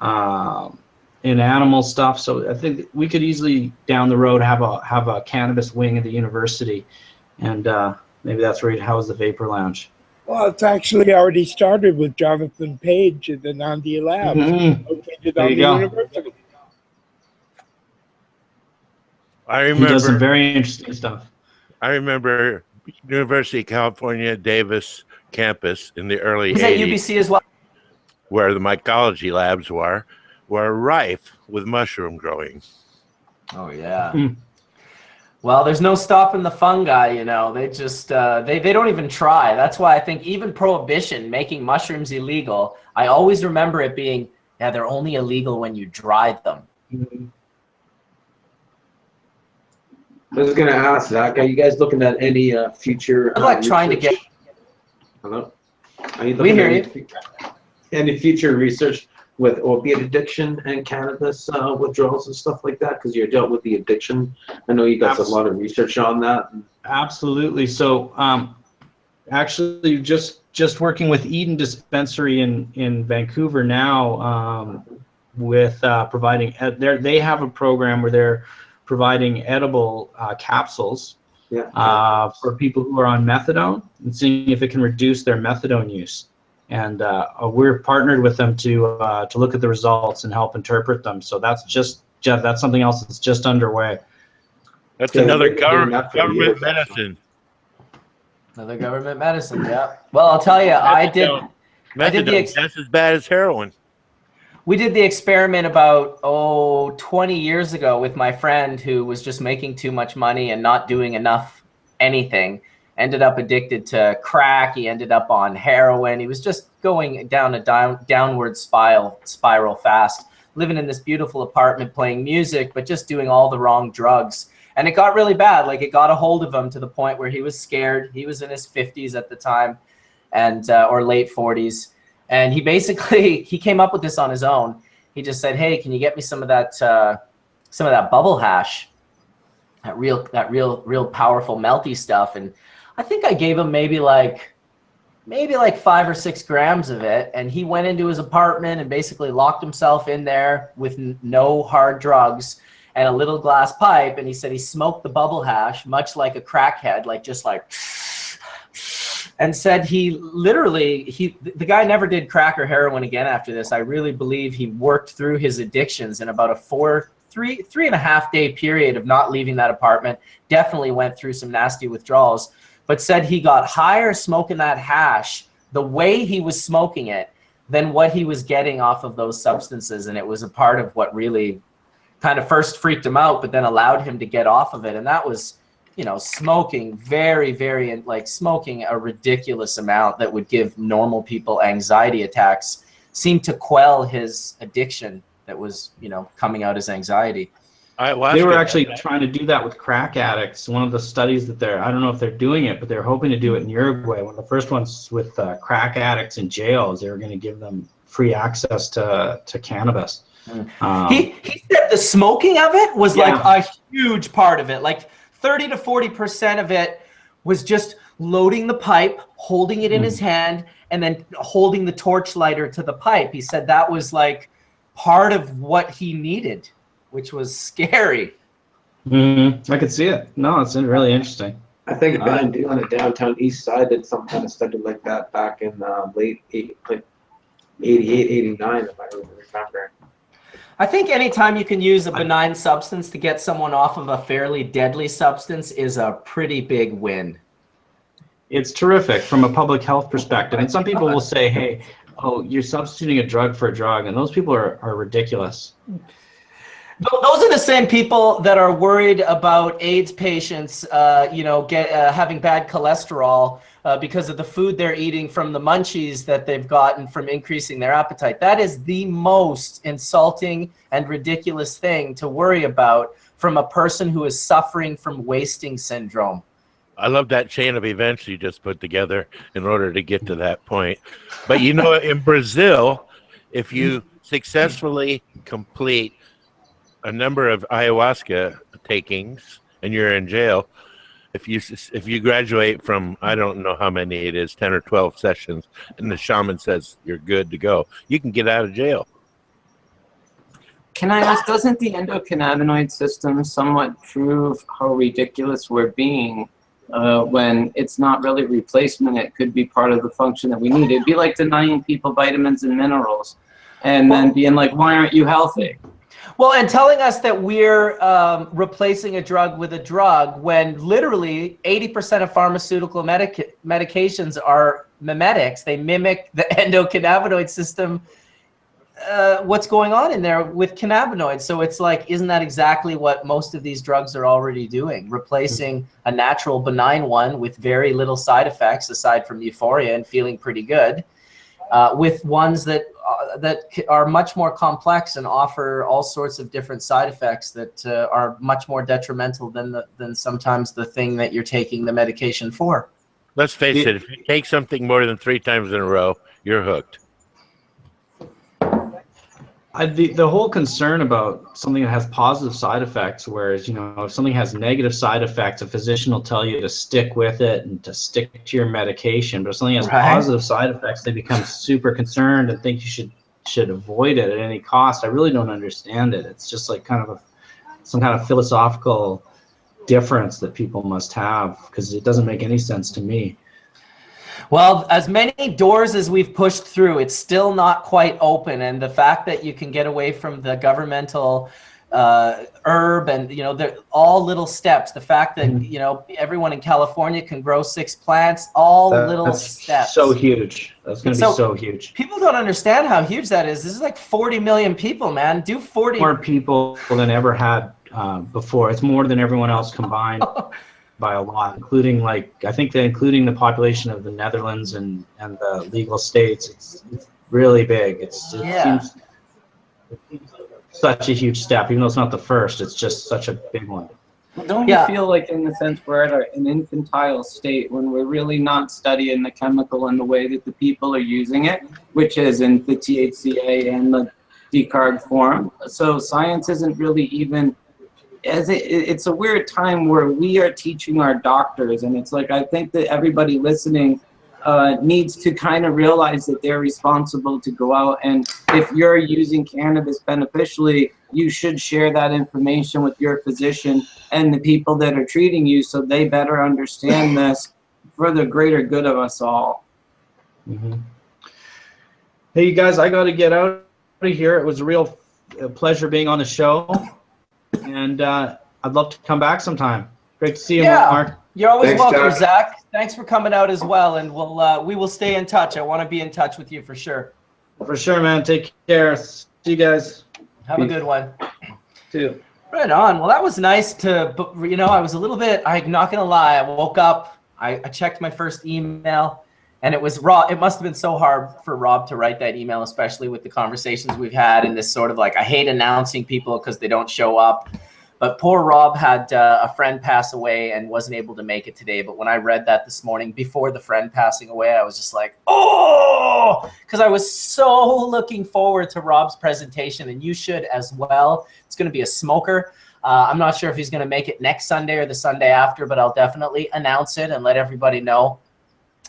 Speaker 11: animal stuff. So I think we could easily down the road have a cannabis wing of the university, and maybe that's where you'd house the vapor lounge.
Speaker 5: Well, it's actually already started with Jonathan Page at the Nandi Labs, located on the university.
Speaker 6: I remember.
Speaker 11: He does some very interesting stuff.
Speaker 6: I remember University of California, Davis campus in the early 80s.
Speaker 1: Is that UBC as well?
Speaker 6: Where the mycology labs were rife with mushroom growing.
Speaker 1: Oh, yeah. Well, there's no stopping the fungi, you know. They just, they don't even try. That's why I think even Prohibition, making mushrooms illegal, I always remember it being, yeah, they're only illegal when you dry them.
Speaker 8: I was going to ask, Zach, are you guys looking at any future
Speaker 1: I'm like trying to get...
Speaker 8: Hello? Are you looking at any future research with opiate addiction and cannabis withdrawals and stuff like that? Because you dealt with the addiction. I know you got a lot of research on that.
Speaker 11: Absolutely. So actually just working with Eden Dispensary in Vancouver now with providing, they have a program where they're providing edible capsules for people who are on methadone and seeing if it can reduce their methadone use. And we're partnered with them to look at the results and help interpret them. So that's that's something else that's just underway.
Speaker 6: That's another government medicine.
Speaker 1: Another government medicine, yeah. Well, I'll tell you, I did
Speaker 6: Methadone, that's as bad as heroin.
Speaker 1: We did the experiment about 20 years ago with my friend who was just making too much money and not doing enough anything. Ended up addicted to crack. He ended up on heroin. He was just going down a downward spiral fast, living in this beautiful apartment, playing music, but just doing all the wrong drugs. And it got really bad. Like, it got a hold of him to the point where he was scared. He was in his 50s at the time, and or late 40s. And he came up with this on his own. He just said, "Hey, can you get me some of that bubble hash, that real powerful melty stuff?" And I think I gave him maybe like 5 or 6 grams of it. And he went into his apartment and basically locked himself in there with no hard drugs and a little glass pipe. And he said he smoked the bubble hash much like a crackhead, and said the guy never did crack or heroin again after this. I really believe he worked through his addictions in about a 3.5 day period of not leaving that apartment. Definitely went through some nasty withdrawals, but said he got higher smoking that hash, the way he was smoking it, than what he was getting off of those substances. And it was a part of what really kind of first freaked him out, but then allowed him to get off of it. And that was, you know, smoking smoking a ridiculous amount that would give normal people anxiety attacks, seemed to quell his addiction that was, you know, coming out as anxiety.
Speaker 11: They were actually trying to do that with crack addicts. One of the studies that I don't know if they're doing it, but they're hoping to do it in Uruguay. One of the first ones with crack addicts in jails, they were going to give them free access to cannabis.
Speaker 1: He said the smoking of it was like a huge part of it. Like 30 to 40% of it was just loading the pipe, holding it in his hand, and then holding the torch lighter to the pipe. He said that was like part of what he needed, which was scary.
Speaker 11: I could see it. No, it's really interesting.
Speaker 8: I think on the downtown east side did some kind of study like that back in late 88, 89, if I remember.
Speaker 1: I think anytime you can use a benign substance to get someone off of a fairly deadly substance is a pretty big win.
Speaker 11: It's terrific from a public health perspective. And some people will say, hey, you're substituting a drug for a drug. And those people are ridiculous.
Speaker 1: Those are the same people that are worried about AIDS patients, having bad cholesterol because of the food they're eating from the munchies that they've gotten from increasing their appetite. That is the most insulting and ridiculous thing to worry about from a person who is suffering from wasting syndrome.
Speaker 6: I love that chain of events you just put together in order to get to that point. But you know, in Brazil, if you successfully complete a number of ayahuasca takings and you're in jail, if you graduate from, I don't know how many it is, 10 or 12 sessions, and the shaman says you're good to go, you can get out of jail.
Speaker 2: Can I ask, doesn't the endocannabinoid system somewhat prove how ridiculous we're being when it's not really replacement? It could be part of the function that we need. It'd be like denying people vitamins and minerals and then being like, why aren't you healthy?
Speaker 1: Well, and telling us that we're replacing a drug with a drug when literally 80% of pharmaceutical medications are mimetics. They mimic the endocannabinoid system, what's going on in there with cannabinoids. So it's like, isn't that exactly what most of these drugs are already doing? Replacing a natural benign one with very little side effects aside from euphoria and feeling pretty good with ones that are much more complex and offer all sorts of different side effects that are much more detrimental than sometimes the thing that you're taking the medication for.
Speaker 6: Let's face it, if you take something more than 3 times in a row, you're hooked.
Speaker 11: The whole concern about something that has positive side effects, whereas, you know, if something has negative side effects, a physician will tell you to stick with it and to stick to your medication. But if something has positive side effects, they become super concerned and think you should avoid it at any cost. I really don't understand it. It's just like kind of some kind of philosophical difference that people must have, because it doesn't make any sense to me.
Speaker 1: Well, as many doors as we've pushed through, it's still not quite open. And the fact that you can get away from the governmental herb and, you know, they're all little steps. The fact that, you know, everyone in California can grow 6 plants, little steps.
Speaker 11: So huge. That's going to be so huge.
Speaker 1: People don't understand how huge that is. This is like 40 million people, man. Do 40
Speaker 11: more people than ever had before. It's more than everyone else combined. By a lot, including, like, I think including the population of the Netherlands and the legal states. It's really big. It seems such a huge step, even though it's not the first. It's just such a big one.
Speaker 2: Well, don't you feel like, in the sense, we're at an infantile state when we're really not studying the chemical and the way that the people are using it, which is in the THCA and the decarb form? So science isn't really even it's a weird time where we are teaching our doctors, and it's like, I think that everybody listening needs to kind of realize that they're responsible to go out, and if you're using cannabis beneficially, you should share that information with your physician and the people that are treating you, so they better understand this for the greater good of us all.
Speaker 11: Hey, you guys, I got to get out of here. It was a real pleasure being on the show. And I'd love to come back sometime. Great to see you, Mark.
Speaker 1: You're always welcome, Zach. Thanks for coming out as well, and we will stay in touch. I want to be in touch with you for sure.
Speaker 11: For sure, man. Take care. See you guys.
Speaker 1: Have a good one.
Speaker 11: Too.
Speaker 1: Right on. Well, that was nice to, you know, I was a little bit, I'm not going to lie. I woke up, I checked my first email, and it was Rob. It must have been so hard for Rob to write that email, especially with the conversations we've had and this sort of like, I hate announcing people because they don't show up. But poor Rob had a friend pass away and wasn't able to make it today. But when I read that this morning before the friend passing away, I was just like, oh, because I was so looking forward to Rob's presentation, and you should as well. It's going to be a smoker. I'm not sure if he's going to make it next Sunday or the Sunday after, but I'll definitely announce it and let everybody know.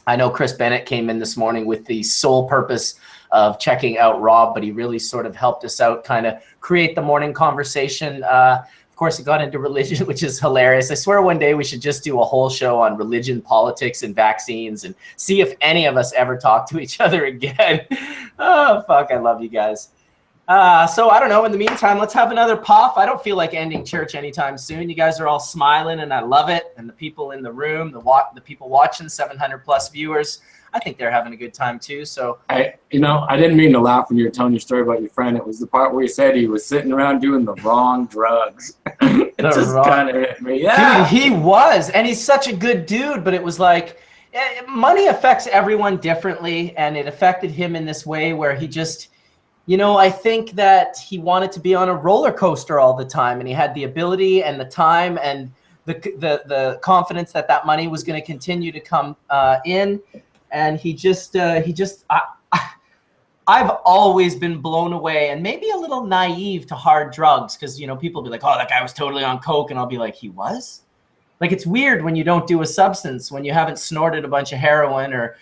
Speaker 1: I know Chris Bennett came in this morning with the sole purpose of checking out Rob, but he really sort of helped us out, kind of create the morning conversation. Of course, it got into religion, which is hilarious. I swear one day we should just do a whole show on religion, politics, and vaccines and see if any of us ever talk to each other again. Oh, fuck, I love you guys. So I don't know. In the meantime, let's have another puff. I don't feel like ending church anytime soon. You guys are all smiling, and I love it. And the people in the room, the people watching, 700 plus viewers, I think they're having a good time too. So
Speaker 10: I didn't mean to laugh when you were telling your story about your friend. It was the part where you said he was sitting around doing the wrong drugs. It just kind of hit me. Yeah,
Speaker 1: dude, he was, and he's such a good dude. But it was like, money affects everyone differently, and it affected him in this way where he just, I think that he wanted to be on a roller coaster all the time, and he had the ability and the time and the confidence that that money was going to continue to come in. And I've always been blown away and maybe a little naive to hard drugs because, people be like, oh, that guy was totally on coke. And I'll be like, he was? Like, it's weird when you don't do a substance, when you haven't snorted a bunch of heroin or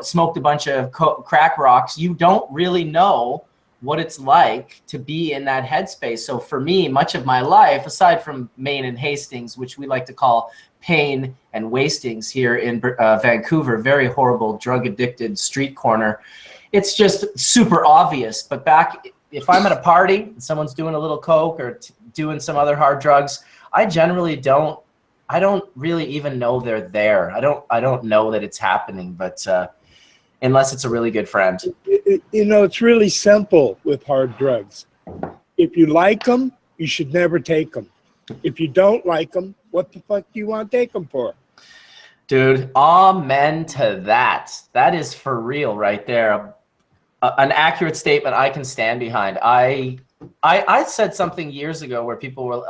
Speaker 1: smoked a bunch of crack rocks, you don't really know what it's like to be in that headspace. So for me, much of my life, aside from Maine and Hastings, which we like to call pain and wastings here in Vancouver, very horrible drug addicted street corner, it's just super obvious. But if I'm at a party and someone's doing a little coke or doing some other hard drugs, I generally don't really even know they're there. I don't know that it's happening, but unless it's a really good friend.
Speaker 5: It's really simple with hard drugs. If you like them, you should never take them. If you don't like them, what the fuck do you want to take them for?
Speaker 1: Dude, amen to that. That is for real right there. An accurate statement I can stand behind. I said something years ago where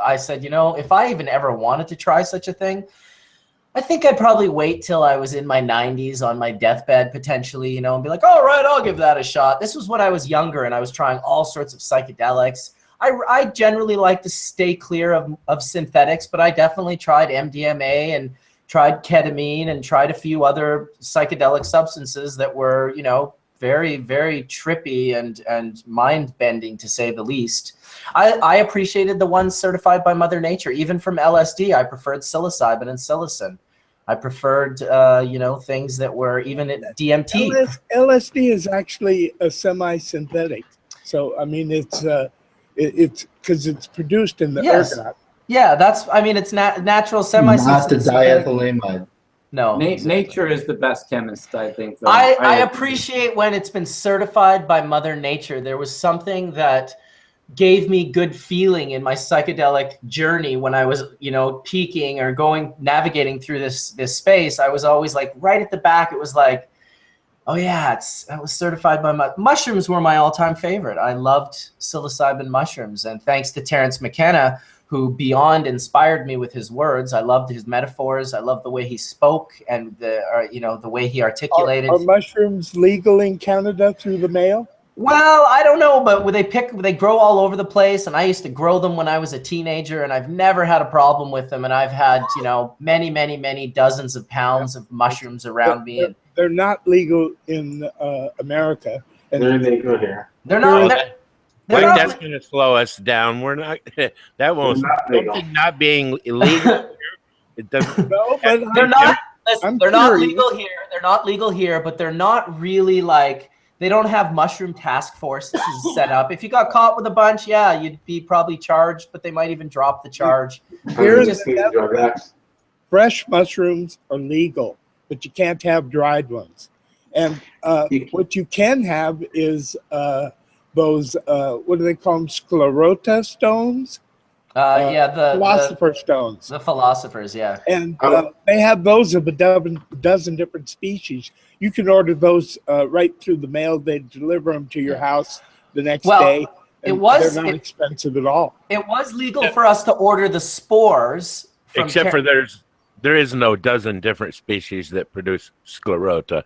Speaker 1: I said, if I even ever wanted to try such a thing, I think I'd probably wait till I was in my 90s on my deathbed potentially, and be like, all right, I'll give that a shot. This was when I was younger and I was trying all sorts of psychedelics. I generally like to stay clear of synthetics, but I definitely tried MDMA and tried ketamine and tried a few other psychedelic substances that were, very, very trippy and mind-bending, to say the least. I appreciated the ones certified by Mother Nature. Even from LSD, I preferred psilocybin and psilocin. I preferred, things that were even at DMT.
Speaker 5: LSD is actually a semi-synthetic. So, I mean, it's because it's produced in the ergot.
Speaker 1: Yeah, it's natural semi-synthetic.
Speaker 7: Not the diethylamide.
Speaker 1: No.
Speaker 2: Nature is the best chemist, I think.
Speaker 1: I appreciate when it's been certified by Mother Nature. There was something that gave me good feeling in my psychedelic journey when I was, peaking or navigating through this space. I was always like right at the back. It was like, oh yeah, it was certified by mushrooms were my all-time favorite. I loved psilocybin mushrooms, and thanks to Terence McKenna, who beyond inspired me with his words. I loved his metaphors. I loved the way he spoke and the way he articulated.
Speaker 5: Are mushrooms legal in Canada through the mail?
Speaker 1: Well, I don't know, but they grow all over the place, and I used to grow them when I was a teenager, and I've never had a problem with them, and I've had, many, many, many dozens of pounds of mushrooms around me.
Speaker 5: They're not legal in America.
Speaker 8: And they're legal here.
Speaker 1: They're not.
Speaker 6: That's going to slow us down. We're not. That won't. Something not being illegal. It doesn't.
Speaker 5: No, but
Speaker 1: they're not. Listen, they're not legal here. They're not legal here, but they're not really like. They don't have mushroom task forces set up. If you got caught with a bunch, yeah, you'd be probably charged, but they might even drop the charge.
Speaker 5: Fresh mushrooms are legal, but you can't have dried ones. And what you can have is those, what do they call them, sclerota stones?
Speaker 1: The
Speaker 5: philosopher stones.
Speaker 1: The philosophers, yeah.
Speaker 5: And they have those of a dozen different species. You can order those right through the mail. They deliver them to your house the next day. They're not expensive at all.
Speaker 1: It was legal for us to order the spores.
Speaker 6: Except for there is no dozen different species that produce sclerota.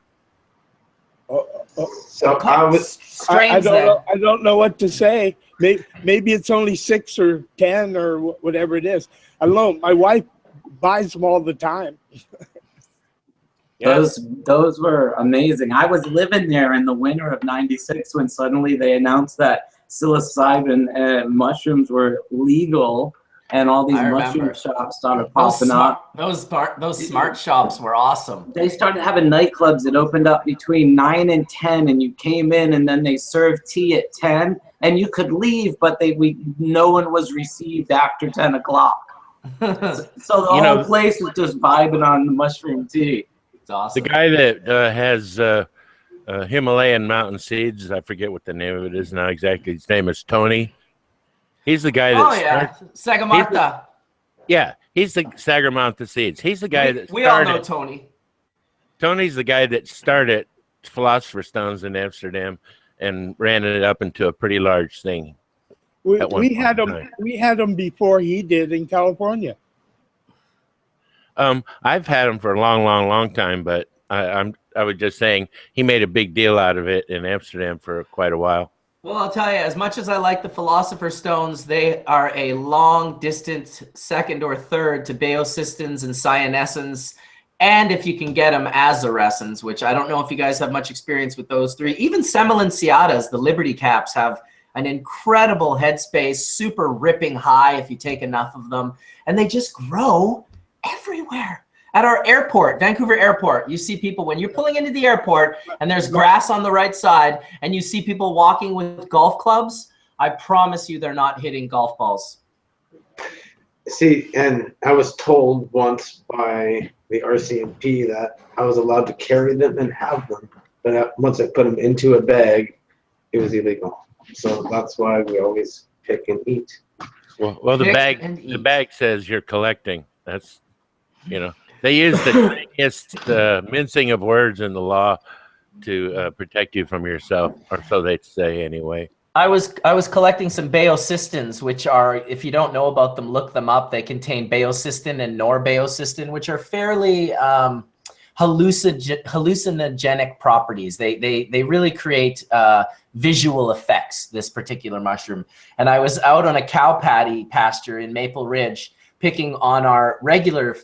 Speaker 8: So
Speaker 5: I don't know what to say. Maybe it's only 6 or 10 or whatever it is. I don't know. My wife buys them all the time.
Speaker 2: Those were amazing. I was living there in the winter of '96 when suddenly they announced that psilocybin mushrooms were legal, and all these mushroom shops started popping up.
Speaker 1: Those smart shops were awesome.
Speaker 2: They started having nightclubs that opened up between 9 and 10, and you came in, and then they served tea at 10. and you could leave, but no one was received after 10 o'clock. So the whole place was just vibing on the mushroom tea.
Speaker 1: It's awesome.
Speaker 6: The guy that has Himalayan mountain seeds, I forget what the name of it is now exactly. His name is Tony. He's the guy that
Speaker 1: Sagamarta.
Speaker 6: He's the Sagarmanta seeds. He's the guy that
Speaker 1: we all know Tony.
Speaker 6: Tony's the guy that started Philosopher's Stones in Amsterdam and ran it up into a pretty large thing.
Speaker 5: We had him before he did in California.
Speaker 6: I've had him for a long time, but I was just saying he made a big deal out of it in Amsterdam for quite a while.
Speaker 1: Well, I'll tell you, as much as I like the Philosopher's Stones, they are a long distance second or third to baeocystins and cyanescens, and if you can get them, azarescens, which I don't know if you guys have much experience with those three. Even semolinciatas, the Liberty Caps, have an incredible headspace, super ripping high if you take enough of them, and they just grow everywhere. At our airport, Vancouver Airport, you see people when you're pulling into the airport and there's grass on the right side and you see people walking with golf clubs, I promise you they're not hitting golf balls.
Speaker 8: See, and I was told once by the RCMP that I was allowed to carry them and have them, but once I put them into a bag, it was illegal. So that's why we always pick and eat.
Speaker 6: Well, the bag says you're collecting. That's, they use the mincing of words in the law to protect you from yourself, or so they say anyway.
Speaker 1: I was collecting some baeocystins, which are, if you don't know about them, look them up. They contain baeocystin and norbaeocystin, which are fairly hallucinogenic properties. They really create visual effects, this particular mushroom. And I was out on a cow patty pasture in Maple Ridge, picking on our regular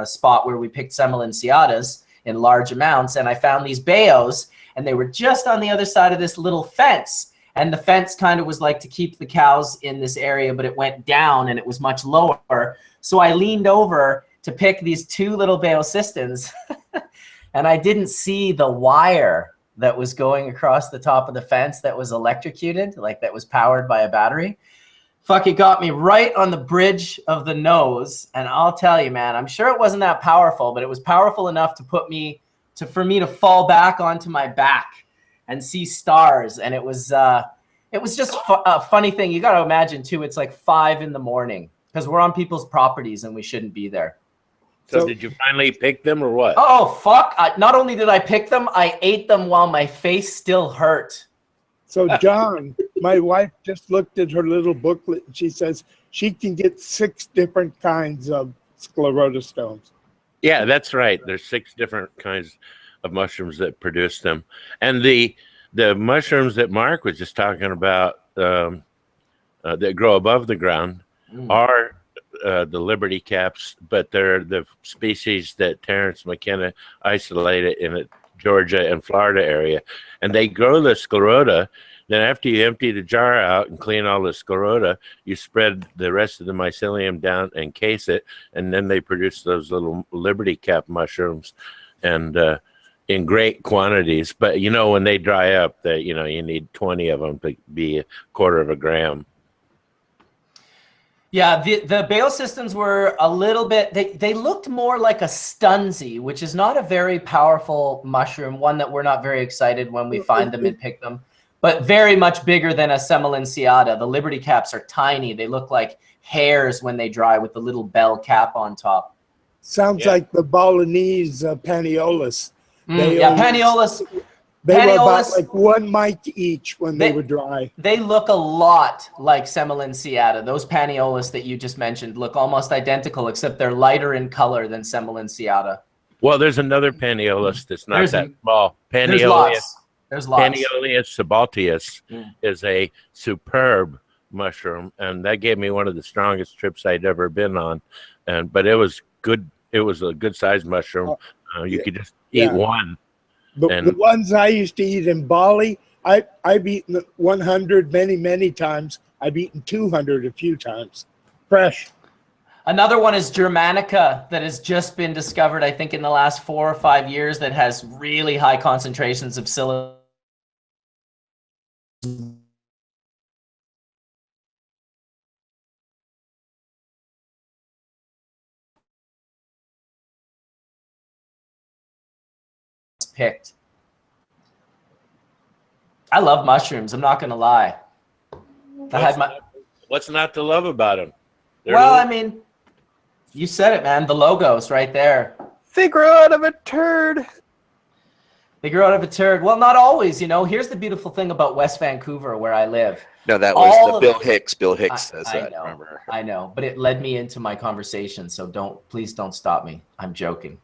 Speaker 1: spot where we picked semolinciatas in large amounts, and I found these baeos, and they were just on the other side of this little fence. And the fence kind of was like to keep the cows in this area, but it went down and it was much lower. So I leaned over to pick these two little baeocystins, and I didn't see the wire that was going across the top of the fence that was electrocuted, like that was powered by a battery. Fuck, it got me right on the bridge of the nose. And I'll tell you, man, I'm sure it wasn't that powerful, but it was powerful enough to for me to fall back onto my back and see stars. And it was just a funny thing. You got to imagine too, it's like 5 in the morning because we're on people's properties and we shouldn't be there.
Speaker 6: So did you finally pick them or what?
Speaker 1: Oh, fuck. Not only did I pick them, I ate them while my face still hurt.
Speaker 5: So, John, my wife just looked at her little booklet and she says she can get 6 different kinds of sclerotostones.
Speaker 6: Yeah, that's right. There's 6 different kinds of mushrooms that produce them. And the mushrooms that Mark was just talking about that grow above the ground are the Liberty Caps, but they're the species that Terrence McKenna isolated in the Georgia and Florida area. And they grow the sclerota. Then after you empty the jar out and clean all the sclerota, you spread the rest of the mycelium down and case it, and then they produce those little Liberty Cap mushrooms, and in great quantities. But when they dry up, that you need 20 of them to be a quarter of a gram.
Speaker 1: Yeah, the baeocystins were a little bit, they looked more like a stunzy, which is not a very powerful mushroom, one that we're not very excited when we find them and pick them, but very much bigger than a semolinciata. The Liberty Caps are tiny. They look like hairs when they dry with the little bell cap on top.
Speaker 5: Sounds like the Balinese paniolus.
Speaker 1: Paniolus.
Speaker 5: They were about like 1 mic each when they were dry.
Speaker 1: They look a lot like semolinciata. Those paniolus that you just mentioned look almost identical, except they're lighter in color than semolinciata.
Speaker 6: Well, there's another paniolus that's not that small.
Speaker 1: There's lots.
Speaker 6: Paniolus subalteus is a superb mushroom, and that gave me one of the strongest trips I'd ever been on. But it was good. It was a good sized mushroom. You could just eat one.
Speaker 5: The ones I used to eat in Bali, I've eaten 100 many times. I've eaten 200 a few times, fresh.
Speaker 1: Another one is Germanica that has just been discovered, I think, in the last 4 or 5 years, that has really high concentrations of psilocybin picked. I love mushrooms. I'm not going to lie.
Speaker 6: What's not to love about them?
Speaker 1: Well, I mean, you said it, man. The logo's right there.
Speaker 3: They grow out of a turd.
Speaker 1: They grow out of a turd. Well, not always, you know. Here's the beautiful thing about West Vancouver, where I live.
Speaker 3: No, that was Bill Hicks. Bill Hicks says
Speaker 1: I
Speaker 3: that.
Speaker 1: know,
Speaker 3: Remember?
Speaker 1: I know, but it led me into my conversation. So please don't stop me. I'm joking.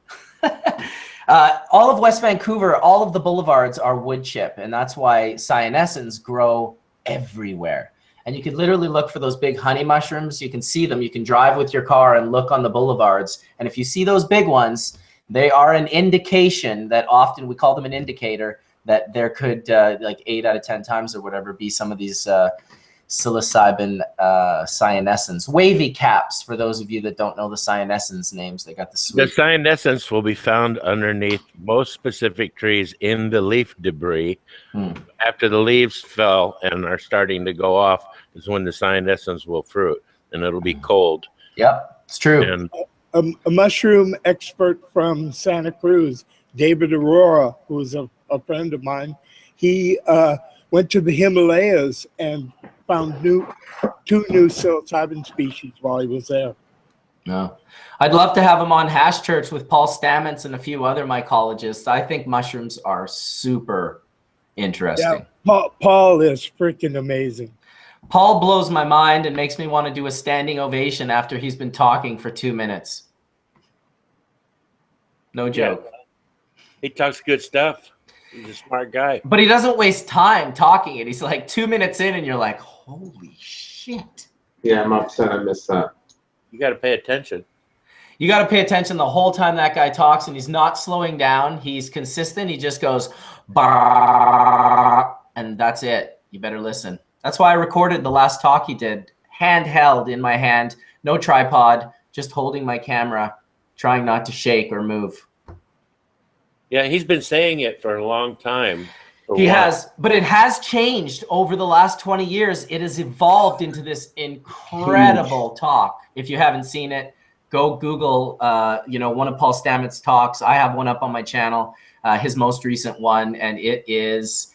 Speaker 1: All of West Vancouver, all of the boulevards are wood chip, and that's why cyanescens grow everywhere. And you can literally look for those big honey mushrooms. You can see them. You can drive with your car and look on the boulevards. And if you see those big ones, they are an indication that often, we call them an indicator, that there could, like 8 out of 10 times or whatever, be some of these psilocybin cyanescens. Wavy caps, for those of you that don't know the cyanescens names. They got the sweet.
Speaker 6: The cyanescens will be found underneath most specific trees in the leaf debris. After the leaves fell and are starting to go off is when the cyanescens will fruit, and it'll be cold.
Speaker 1: Yep, it's true.
Speaker 6: And
Speaker 5: a mushroom expert from Santa Cruz, David Aurora, who is a friend of mine, he went to the Himalayas and found 2 new psilocybin species while he was there.
Speaker 1: No, I'd love to have him on Hash Church with Paul Stamets and a few other mycologists. I think mushrooms are super interesting.
Speaker 5: Yeah, Paul is freaking amazing.
Speaker 1: Paul blows my mind and makes me want to do a standing ovation after he's been talking for 2 minutes. No joke.
Speaker 6: Yeah. He talks good stuff. He's a smart guy.
Speaker 1: But he doesn't waste time talking it. He's like 2 minutes in and you're like, holy shit.
Speaker 8: Yeah, I'm upset I missed that.
Speaker 6: You got to pay attention.
Speaker 1: You got to pay attention the whole time that guy talks, and he's not slowing down. He's consistent. He just goes, and that's it. You better listen. That's why I recorded the last talk he did, handheld in my hand, no tripod, just holding my camera, trying not to shake or move.
Speaker 6: Yeah, he's been saying it for a long time.
Speaker 1: He has, but it has changed over the last 20 years. It has evolved into this incredible talk. If you haven't seen it, go Google, one of Paul Stamets' talks. I have one up on my channel, his most recent one, and it's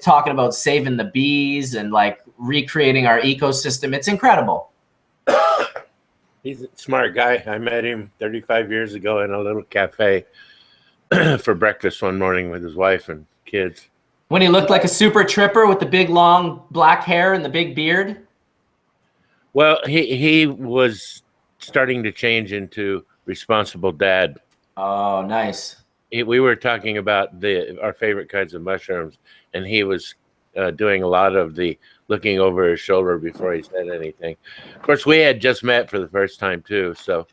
Speaker 1: talking about saving the bees and like recreating our ecosystem. It's incredible.
Speaker 6: He's a smart guy. I met him 35 years ago in a little cafe for breakfast one morning with his wife and kids.
Speaker 1: When he looked like a super tripper with the big long black hair and the big beard?
Speaker 6: Well, he was starting to change into responsible dad.
Speaker 1: Oh, nice.
Speaker 6: We were talking about our favorite kinds of mushrooms, and he was doing a lot of the looking over his shoulder before he said anything. Of course, we had just met for the first time too, so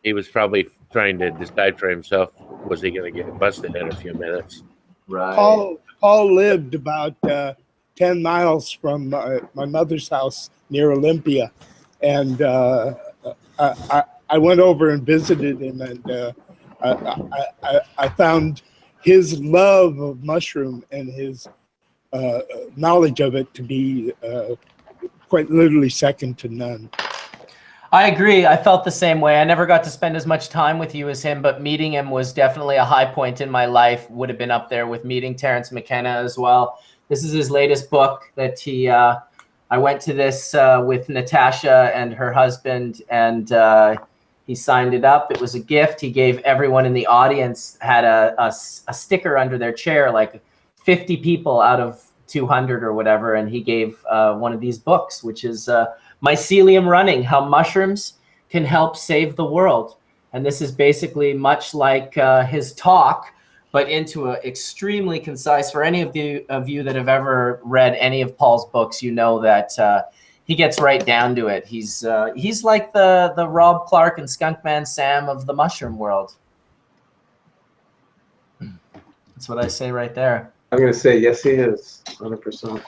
Speaker 6: he was probably trying to decide for himself, was he going to get busted in a few minutes?
Speaker 1: Right.
Speaker 5: Paul lived about 10 miles from my mother's house near Olympia, and I went over and visited him, and I found his love of mushroom and his knowledge of it to be quite literally second to none.
Speaker 1: I agree. I felt the same way. I never got to spend as much time with you as him, but meeting him was definitely a high point in my life. Would have been up there with meeting Terrence McKenna as well. This is his latest book that he, I went to this with Natasha and her husband, and he signed it up. It was a gift. He gave everyone in the audience, had a sticker under their chair, like 50 people out of 200 or whatever, and he gave one of these books, which is Mycelium Running, How Mushrooms Can Help Save the World. And this is basically much like his talk, but into an extremely concise. For any of you that have ever read any of Paul's books, you know that he gets right down to it. He's like the Rob Clarke and Skunkman Sam of the mushroom world. That's what I say right there.
Speaker 8: I'm going to say, yes, he is, 100%.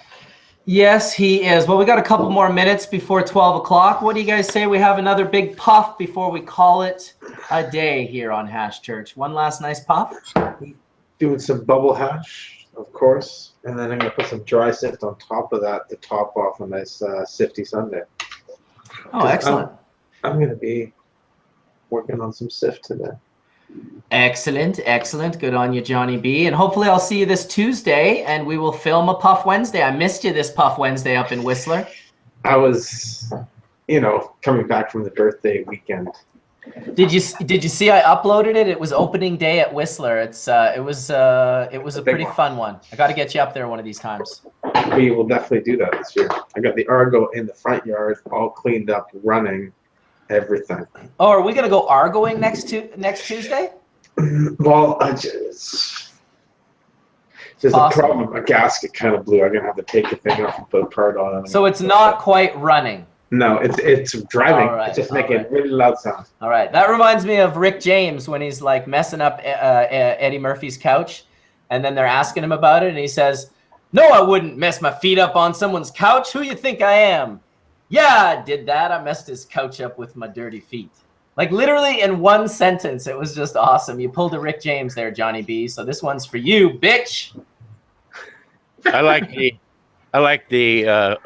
Speaker 1: Yes, he is. Well, we got a couple more minutes before 12 o'clock. What do you guys say we have another big puff before we call it a day here on Hash Church? One last nice puff?
Speaker 8: Doing some bubble hash, of course. And then I'm going to put some dry sift on top of that to top off a nice sifty sundae.
Speaker 1: Oh, excellent.
Speaker 8: I'm going to be working on some sift today.
Speaker 1: Excellent, excellent. Good on you, Johnny B. And hopefully I'll see you this Tuesday, and we will film a Puff Wednesday. I missed you this Puff Wednesday up in Whistler.
Speaker 8: I was, coming back from the birthday weekend.
Speaker 1: Did you see I uploaded it? It was opening day at Whistler. It was a pretty fun one. I got to get you up there one of these times.
Speaker 8: We will definitely do that this year. I got the Argo in the front yard, all cleaned up, running, everything.
Speaker 1: Oh, are we gonna go Argoing next Tuesday?
Speaker 8: Well, there's a problem. My gasket kind of blew. I'm gonna have to take the thing off and put a part on it.
Speaker 1: So it's not quite running.
Speaker 8: No, it's driving.
Speaker 1: All right,
Speaker 8: it's just making a really loud sound.
Speaker 1: All right, that reminds me of Rick James when he's like messing up Eddie Murphy's couch, and then they're asking him about it, and he says, "No, I wouldn't mess my feet up on someone's couch. Who you think I am? Yeah, I did that. I messed his couch up with my dirty feet." Like literally in one sentence. It was just awesome. You pulled a Rick James there, Johnny B. So this one's for you, bitch.
Speaker 6: I like the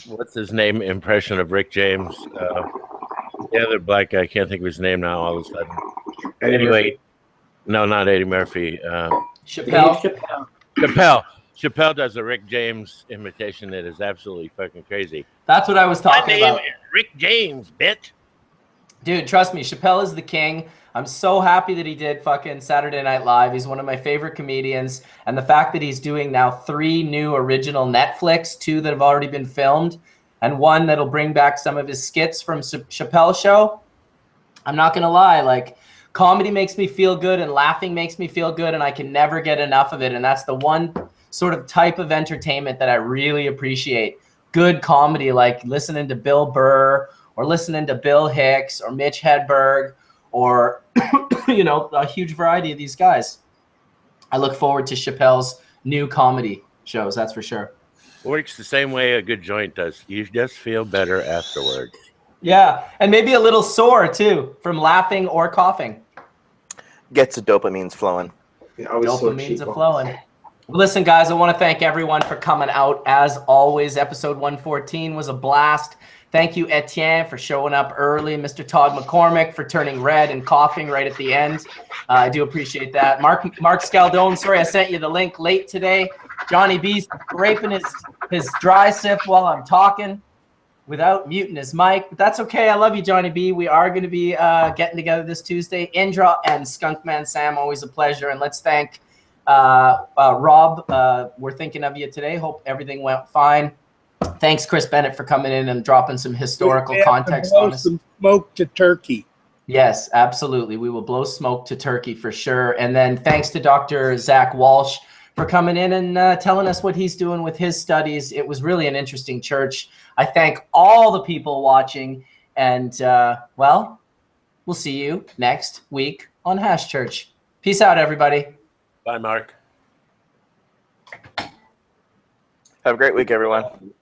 Speaker 6: what's his name impression of Rick James. The other black guy, I can't think of his name now all of a sudden. Anyway, no, not Eddie Murphy.
Speaker 1: Chappelle.
Speaker 6: Chappelle does a Rick James imitation that is absolutely fucking crazy.
Speaker 1: That's what I was talking
Speaker 6: My name
Speaker 1: about.
Speaker 6: is Rick James, bitch.
Speaker 1: Dude, trust me, Chappelle is the king. I'm so happy that he did fucking Saturday Night Live. He's one of my favorite comedians. And the fact that he's doing now 3 new original Netflix, 2 that have already been filmed, and 1 that'll bring back some of his skits from Chappelle's show. I'm not going to lie. Like, comedy makes me feel good and laughing makes me feel good, and I can never get enough of it. And that's the one sort of type of entertainment that I really appreciate. Good comedy, like listening to Bill Burr or listening to Bill Hicks or Mitch Hedberg or, a huge variety of these guys. I look forward to Chappelle's new comedy shows, that's for sure.
Speaker 6: Works the same way a good joint does. You just feel better afterwards.
Speaker 1: Yeah, and maybe a little sore too from laughing or coughing.
Speaker 3: Gets the dopamines flowing.
Speaker 1: Dopamines are flowing. Listen, guys, I want to thank everyone for coming out. As always, episode 114 was a blast. Thank you, Etienne, for showing up early. Mr. Todd McCormick for turning red and coughing right at the end. I do appreciate that. Mark Scaldone, sorry I sent you the link late today. Johnny B's scraping his dry sift while I'm talking without muting his mic. But that's okay. I love you, Johnny B. We are going to be getting together this Tuesday. Indra and Skunkman Sam, always a pleasure. And let's thank Rob. We're thinking of you today. Hope everything went fine. Thanks, Chris Bennett, for coming in and dropping some historical context on us.
Speaker 5: Some smoke to turkey.
Speaker 1: Yes, absolutely. We will blow smoke to turkey for sure. And then thanks to Dr. Zach Walsh for coming in and telling us what he's doing with his studies. It was really an interesting church. I thank all the people watching. And, we'll see you next week on Hash Church. Peace out, everybody.
Speaker 6: Bye, Mark.
Speaker 3: Have a great week, everyone.